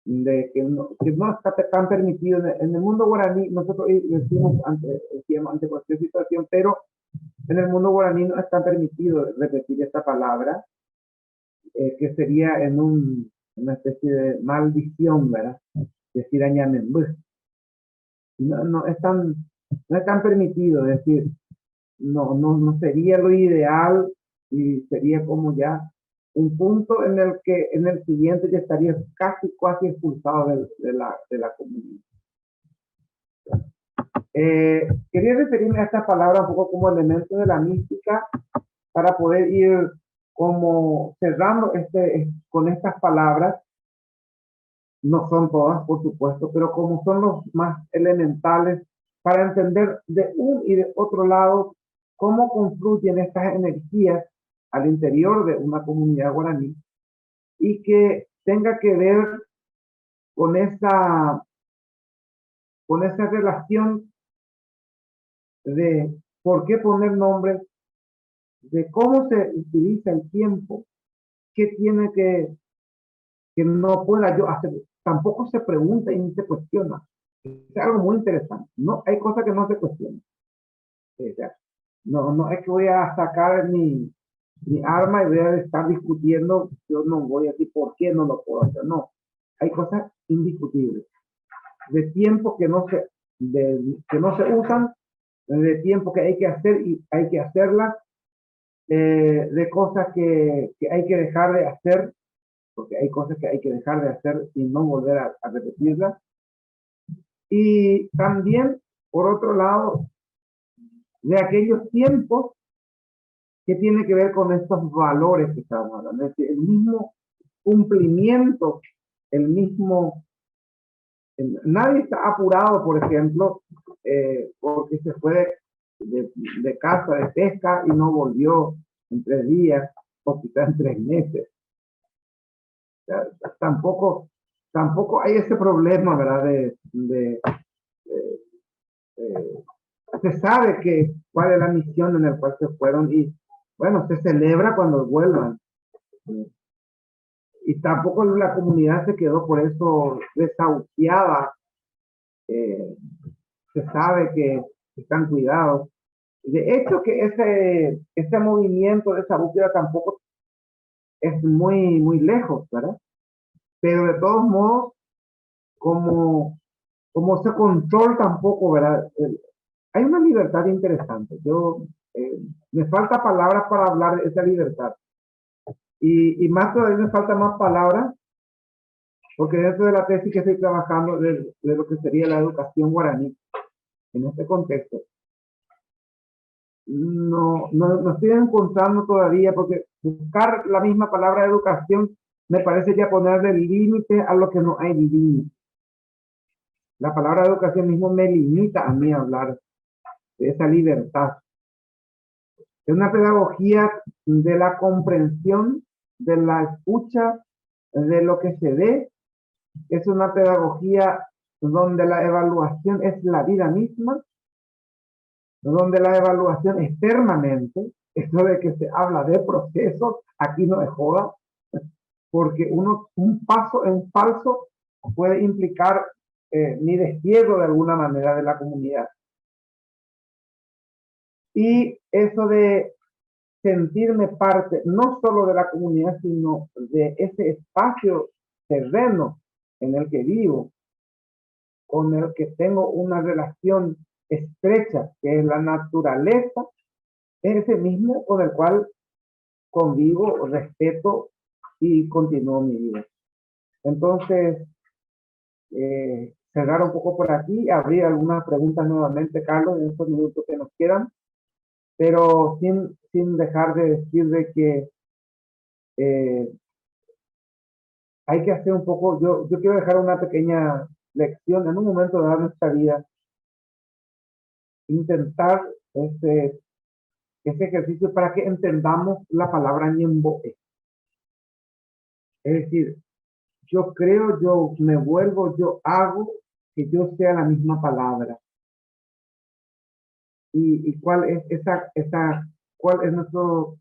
de que no está tan permitido en el mundo guaraní. Nosotros decíamos ante cualquier situación, pero en el mundo guaraní no está permitido repetir esta palabra, que sería en una especie de maldición, ¿verdad? Decir Añanembú. No es tan permitido, es decir, no sería lo ideal, y sería como ya un punto en el que en el siguiente ya estaría casi expulsado de la comunidad. Quería referirme a esta palabra un poco como elemento de la mística para poder ir como cerrando con estas palabras. No son todas, por supuesto, pero como son los más elementales para entender de un y de otro lado cómo confluyen estas energías al interior de una comunidad guaraní, y que tenga que ver con esa relación de por qué poner nombres, de cómo se utiliza el tiempo, qué tiene que no pueda yo hacer. Tampoco se pregunta y ni se cuestiona. Es algo muy interesante. No, hay cosas que no se cuestionan. No es que voy a sacar mi arma y voy a estar discutiendo. Yo no voy a decir por qué no lo puedo hacer. No, hay cosas indiscutibles. De tiempo que no se usan, de tiempo que hay que hacer y hay que hacerlas, de cosas que hay que dejar de hacer, porque hay cosas que hay que dejar de hacer y no volver a repetirlas. Y también, por otro lado, de aquellos tiempos que tiene que ver con estos valores que estamos hablando. Es decir, el mismo cumplimiento, nadie está apurado, por ejemplo, porque se fue de casa de pesca y no volvió en 3 días o quizás en 3 meses. O sea, tampoco hay ese problema, ¿verdad? Se sabe cuál es la misión en la cual se fueron, y bueno, se celebra cuando vuelvan. Y tampoco la comunidad se quedó por eso desahuciada. Se sabe que están cuidados. De hecho, que ese movimiento, esa búsqueda tampoco es muy lejos, ¿verdad? Pero de todos modos, como ese control tampoco, ¿verdad? Hay una libertad interesante. Me falta palabras para hablar de esa libertad. Y más todavía me falta más palabras, porque dentro de la tesis que estoy trabajando de lo que sería la educación guaraní, en este contexto, no estoy encontrando todavía, porque buscar la misma palabra educación me parece ya ponerle límite a lo que no hay límite. La palabra educación mismo me limita a mí a hablar de esa libertad. Es una pedagogía de la comprensión, de la escucha, de lo que se ve. Es una pedagogía donde la evaluación es la vida misma, donde la evaluación es permanente. Esto de que se habla de procesos, aquí no es joda, porque un paso en falso puede implicar mi destierro de alguna manera de la comunidad. Y eso de sentirme parte no solo de la comunidad, sino de ese espacio terreno en el que vivo, con el que tengo una relación estrecha, que es la naturaleza, es ese mismo con el cual convivo, respeto y continúo mi vida. Entonces, cerrar un poco por aquí, abrir algunas preguntas nuevamente, Carlos, en estos minutos que nos quedan, pero sin dejar de decir de que hay que hacer un poco, yo quiero dejar una pequeña lección en un momento de nuestra vida, intentar ese ejercicio para que entendamos la palabra ñemboe. Es decir, yo creo, yo me vuelvo, yo hago, que yo sea la misma palabra. ¿Y cuál es cuál es nuestro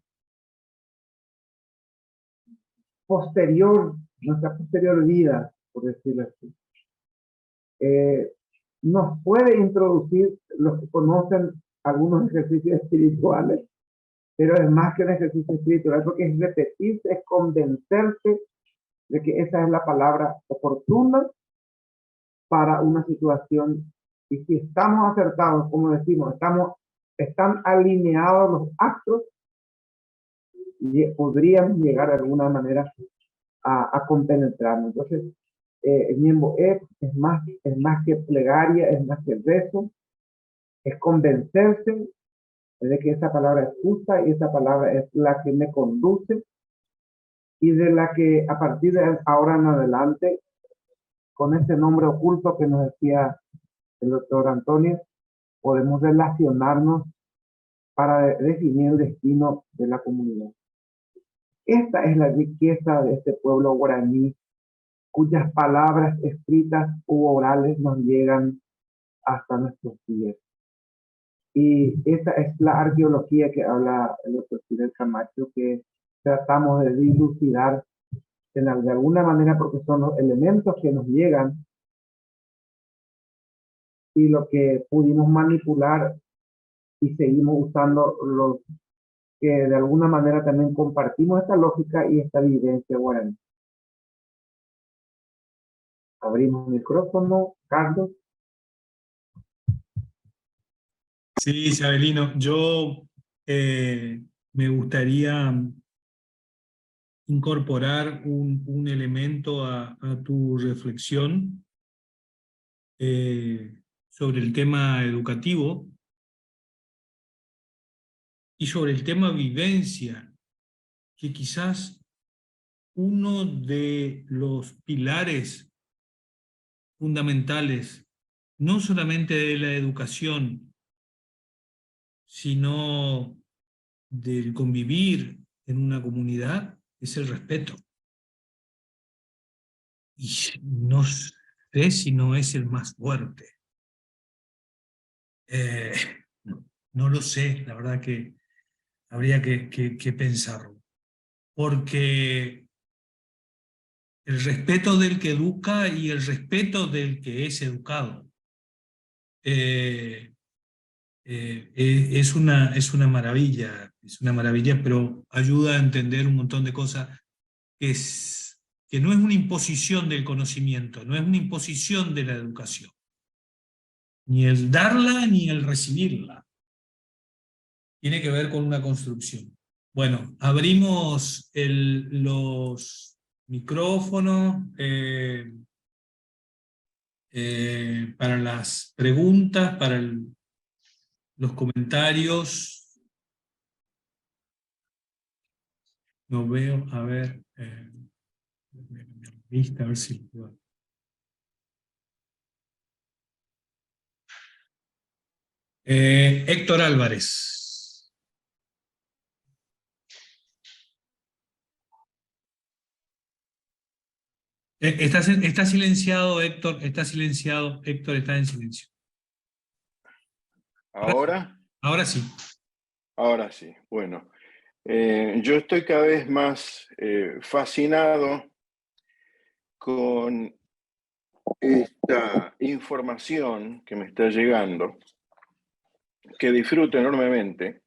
nuestra posterior vida, por decirlo así? Nos puede introducir, los que conocen algunos ejercicios espirituales, pero es más que un ejercicio espiritual, porque es repetirse, es convencerse de que esa es la palabra oportuna para una situación. Y si estamos acertados, como decimos, están alineados los actos, y podríamos llegar de alguna manera a compenetrarnos. Entonces, ñemboe es más que plegaria, es más que rezo, es convencerse de que esa palabra es justa y esa palabra es la que me conduce y de la que a partir de ahora en adelante, con ese nombre oculto que nos decía el doctor Antonio, podemos relacionarnos para definir el destino de la comunidad. Esta es la riqueza de este pueblo guaraní, cuyas palabras escritas u orales nos llegan hasta nuestros días. Y esa es la arqueología que habla el doctor Fidel Camacho, que tratamos de dilucidar de alguna manera, porque son los elementos que nos llegan y lo que pudimos manipular y seguimos usando los que de alguna manera también compartimos esta lógica y esta vivencia guaraní. Abrimos el micrófono, Carlos. Sí, Isabelino, yo me gustaría incorporar un elemento a tu reflexión sobre el tema educativo y sobre el tema vivencia, que quizás uno de los pilares fundamentales, no solamente de la educación, sino del convivir en una comunidad, es el respeto. Y no sé si no es el más fuerte. No lo sé, la verdad que Habría que pensarlo. Porque el respeto del que educa y el respeto del que es educado es una maravilla, pero ayuda a entender un montón de cosas que no es una imposición del conocimiento, no es una imposición de la educación, ni el darla ni el recibirla. Tiene que ver con una construcción. Bueno, abrimos los micrófonos para las preguntas, para los comentarios. No veo, a ver, lista, a ver si puedo. Héctor Álvarez. Está silenciado, Héctor, está silenciado, Héctor está en silencio. ¿Ahora? Ahora sí. Ahora sí, bueno. Yo estoy cada vez más fascinado con esta información que me está llegando, que disfruto enormemente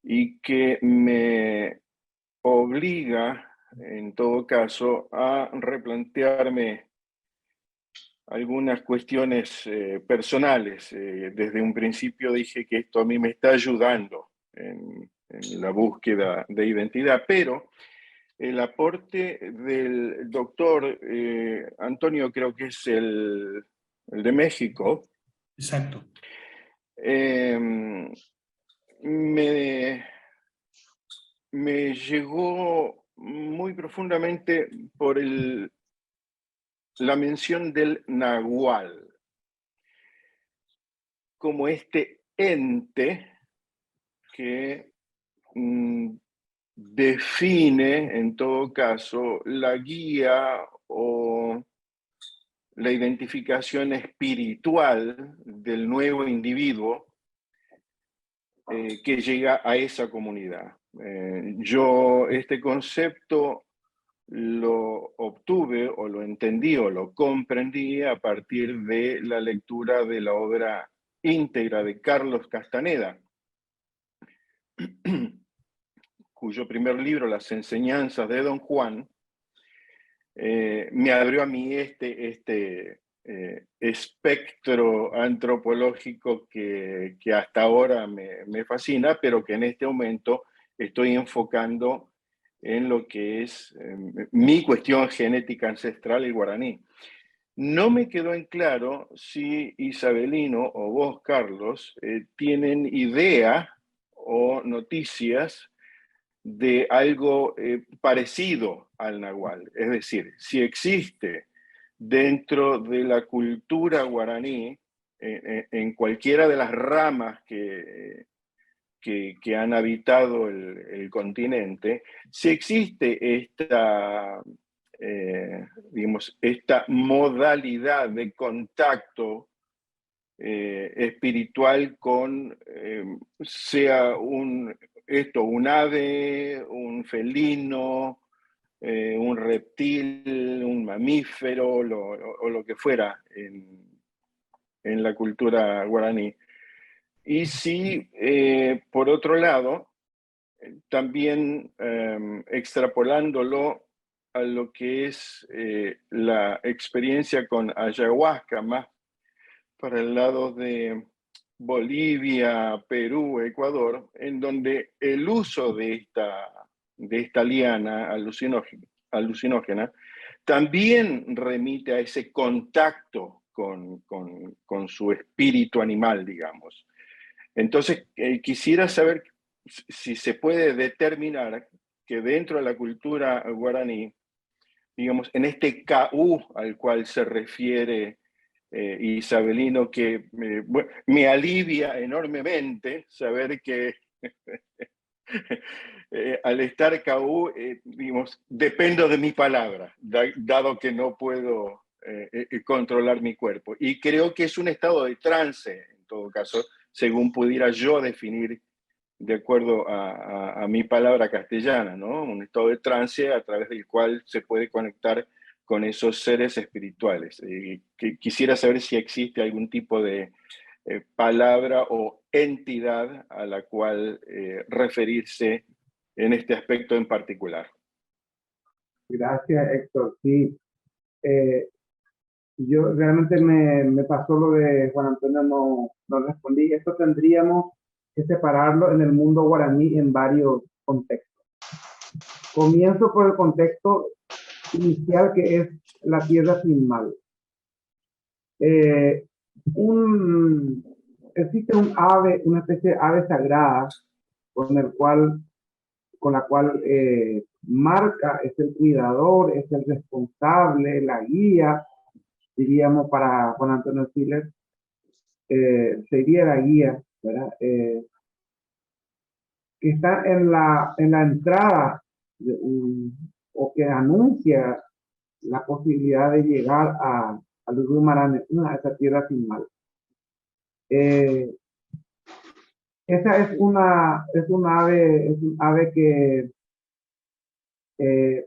y que me obliga, en todo caso, a replantearme algunas cuestiones personales. Desde un principio dije que esto a mí me está ayudando en la búsqueda de identidad, pero el aporte del doctor Antonio, creo que es el de México. Exacto. Me llegó muy profundamente por la mención del nahual como este ente que define, en todo caso, la guía o la identificación espiritual del nuevo individuo que llega a esa comunidad. Yo este concepto lo obtuve o lo entendí o lo comprendí a partir de la lectura de la obra íntegra de Carlos Castaneda, cuyo primer libro, Las enseñanzas de Don Juan, me abrió a mí este espectro antropológico que hasta ahora me fascina, pero que en este momento estoy enfocando en lo que es mi cuestión genética ancestral, el guaraní. No me quedó en claro si Isabelino o vos, Carlos, tienen idea o noticias de algo parecido al nahual. Es decir, si existe dentro de la cultura guaraní, en cualquiera de las ramas que han habitado el continente, si existe digamos, esta modalidad de contacto espiritual con, sea un ave, un felino, un reptil, un mamífero, o lo que fuera en la cultura guaraní. Y si, por otro lado, también extrapolándolo a lo que es la experiencia con ayahuasca, más para el lado de Bolivia, Perú, Ecuador, en donde el uso de esta liana alucinógena también remite a ese contacto con su espíritu animal, digamos. Entonces, quisiera saber si se puede determinar que dentro de la cultura guaraní, digamos, en este KU al cual se refiere Isabelino, que me alivia enormemente saber que al estar KU, digamos, dependo de mi palabra, dado que no puedo controlar mi cuerpo. Y creo que es un estado de trance, en todo caso, según pudiera yo definir de acuerdo a mi palabra castellana, ¿no? Un estado de trance a través del cual se puede conectar con esos seres espirituales. Quisiera saber si existe algún tipo de palabra o entidad a la cual referirse en este aspecto en particular. Gracias, Héctor. Sí, yo realmente me pasó lo de Juan Antonio, no respondí. Esto tendríamos que separarlo en el mundo guaraní en varios contextos. Comienzo por el contexto inicial, que es la tierra sin mal. Existe un ave, una especie de ave sagrada con la cual marca, es el cuidador, es el responsable, la guía, diríamos para Juan Antonio Siles, sería la guía, ¿verdad? Que está en la entrada o que anuncia la posibilidad de llegar al río Marané, a esa tierra sin mal. Esa es un ave que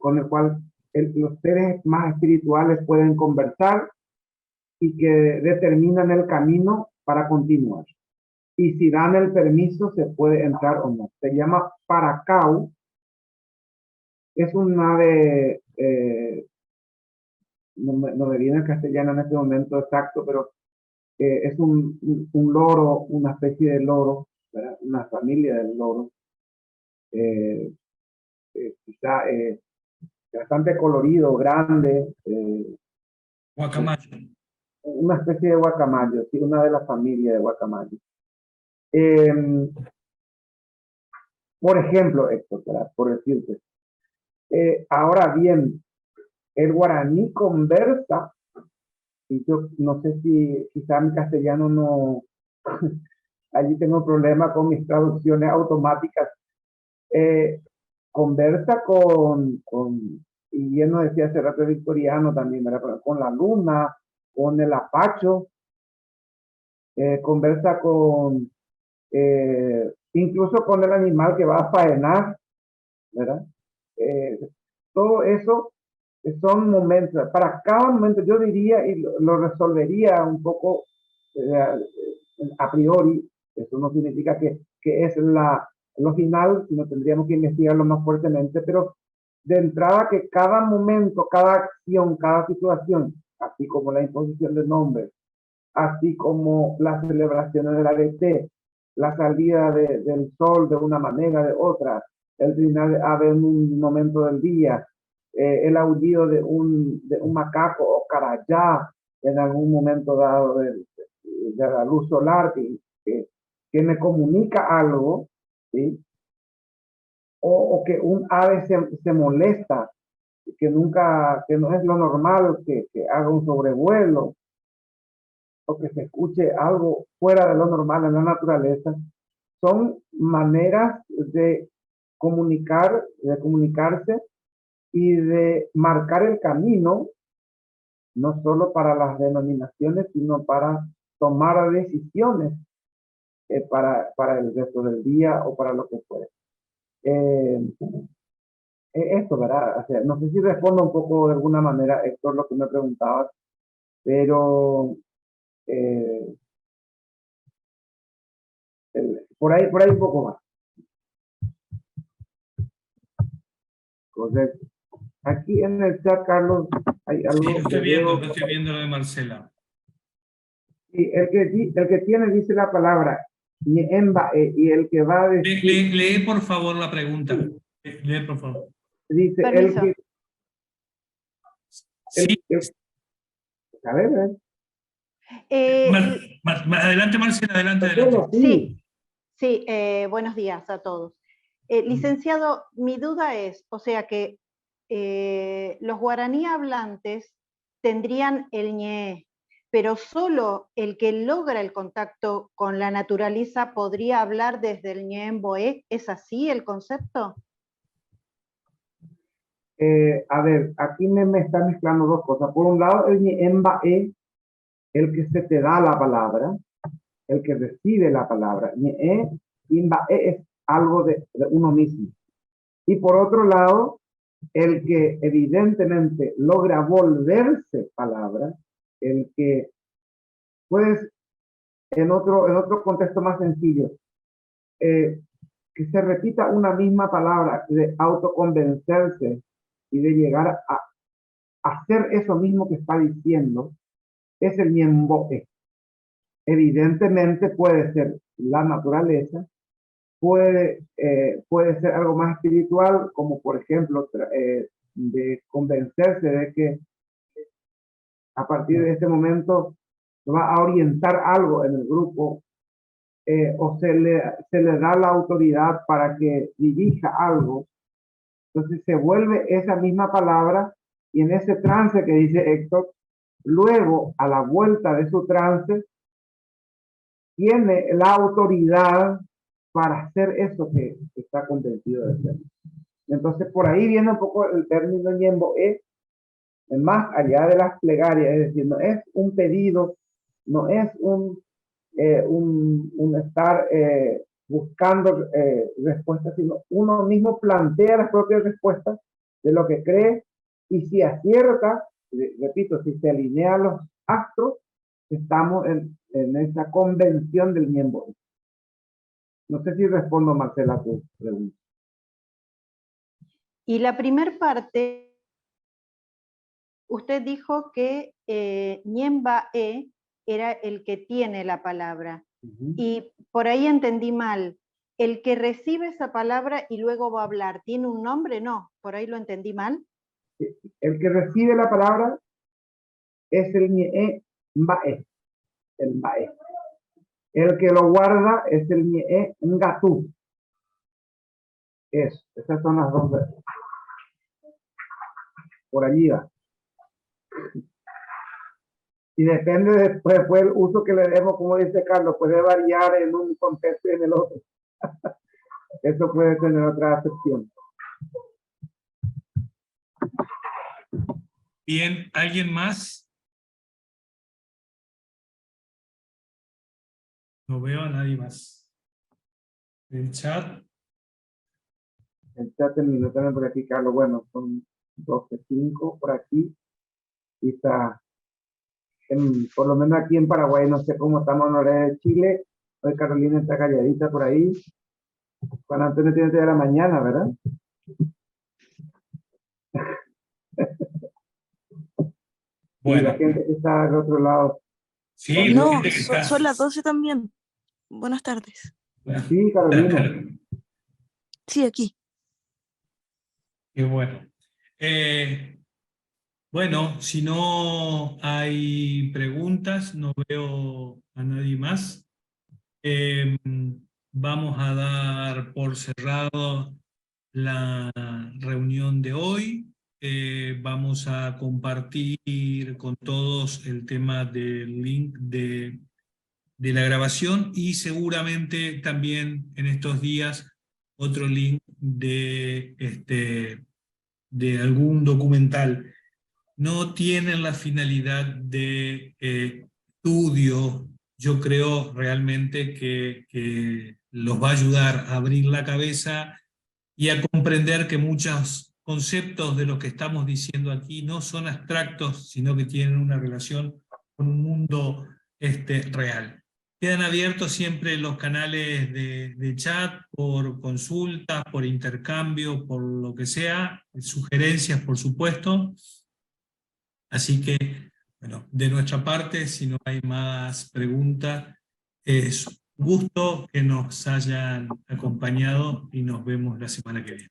con el cual los seres más espirituales pueden conversar y que determinan el camino para continuar. Y si dan el permiso, se puede entrar o no. Se llama Paracau. Es un ave, no me viene el castellano en este momento exacto, pero es un loro, una especie de loro, ¿verdad? Una familia del loro. Quizá bastante colorido, grande. Guacamayo. Una especie de guacamayo, sí, una de las familias de guacamayo. Por ejemplo, Héctor, por decirte, ahora bien, el guaraní conversa, y yo no sé si quizá mi castellano no, allí tengo problema con mis traducciones automáticas, conversa y bien nos decía hace rato victoriano también, ¿verdad? Con la luna, con el apacho, conversa incluso con el animal que va a faenar, ¿verdad? Todo eso son momentos, para cada momento yo diría, y lo resolvería un poco a priori, eso no significa que es lo final, sino tendríamos que investigarlo más fuertemente, pero de entrada que cada momento, cada acción, cada situación, así como la imposición de nombres, así como las celebraciones del ABT, la salida del sol de una manera, de otra, el trinar ave en un momento del día, el aullido de un macaco o carayá en algún momento dado de la luz solar que me comunica algo, ¿sí? O que un ave se molesta, que no es lo normal que haga un sobrevuelo, o que se escuche algo fuera de lo normal en la naturaleza, son maneras de comunicarse y de marcar el camino, no solo para las denominaciones, sino para tomar decisiones para el resto del día o para lo que fuera. Esto, ¿verdad? O sea, no sé si respondo un poco de alguna manera, Héctor, lo que me preguntabas, pero por ahí un poco más. Correcto. Aquí en el chat, Carlos, hay algo. Sí, estoy viendo lo de Marcela. Y el que tiene dice la palabra y el que va a decir. Lee por favor la pregunta. Lee por favor. Dice Permiso. A ver. Adelante, Marcela, adelante. Sí, buenos días a todos. Licenciado, mi duda es, o sea que los guaraní hablantes tendrían el ñe, pero solo el que logra el contacto con la naturaleza podría hablar desde el ñe en boé. ¿Es así el concepto? A ver, aquí me están mezclando dos cosas. Por un lado, el ñe en baé, el que se te da la palabra, el que recibe la palabra. Ñe in baé es algo de uno mismo. Y por otro lado, el que evidentemente logra volverse palabra, el que puedes, en otro contexto más sencillo, que se repita una misma palabra, de autoconvencerse y de llegar a hacer eso mismo que está diciendo, es el ñembo'e. Evidentemente puede ser la naturaleza, puede ser algo más espiritual, como por ejemplo de convencerse de que a partir de este momento va a orientar algo en el grupo, o se le da la autoridad para que dirija algo. Entonces se vuelve esa misma palabra, y en ese trance que dice Héctor, luego a la vuelta de su trance, tiene la autoridad para hacer eso que está convencido de hacer. Entonces por ahí viene un poco el término ñembo'e, más allá de las plegarias, es decir, no es un pedido, no es un estar buscando respuestas, sino uno mismo plantea las propias respuestas de lo que cree, y si acierta, repito, si se alinean los astros, estamos en esa convención del miembro. No sé si respondo, Marcela, a tu pregunta. Y la primer parte, usted dijo que ñemba'e era el que tiene la palabra. Y por ahí entendí mal. ¿El que recibe esa palabra y luego va a hablar tiene un nombre? No, por ahí lo entendí mal. El que recibe la palabra es el ñe'e mba'e, el mba'e. El que lo guarda es el ñe'e ngatú. Esas son las dos. Por allí va. Y depende después el uso que le demos, como dice Carlos, puede variar en un contexto y en el otro. Eso puede tener otra acepción. Bien, ¿alguien más? No veo a nadie más. ¿El chat? El chat terminó también por aquí, Carlos. Bueno, son 12:05 por aquí. Y está, por lo menos aquí en Paraguay, no sé cómo estamos en hora de Chile. Hoy Carolina está calladita por ahí. Juan Antonio tiene que ir a la mañana, ¿verdad? Bueno. Y la gente que está al otro lado. Sí, no, son las 12 también. Buenas tardes. Sí, Carolina. Sí, aquí. Qué bueno. Bueno, si no hay preguntas, no veo a nadie más. Vamos a dar por cerrado la reunión de hoy. Vamos a compartir con todos el tema del link de la grabación, y seguramente también en estos días otro link de algún documental. No tienen la finalidad de estudio. Yo creo realmente que los va a ayudar a abrir la cabeza y a comprender que muchos conceptos de los que estamos diciendo aquí no son abstractos, sino que tienen una relación con un mundo real. Quedan abiertos siempre los canales de chat, por consultas, por intercambio, por lo que sea, sugerencias, por supuesto. Así que, bueno, de nuestra parte, si no hay más preguntas, es un gusto que nos hayan acompañado y nos vemos la semana que viene.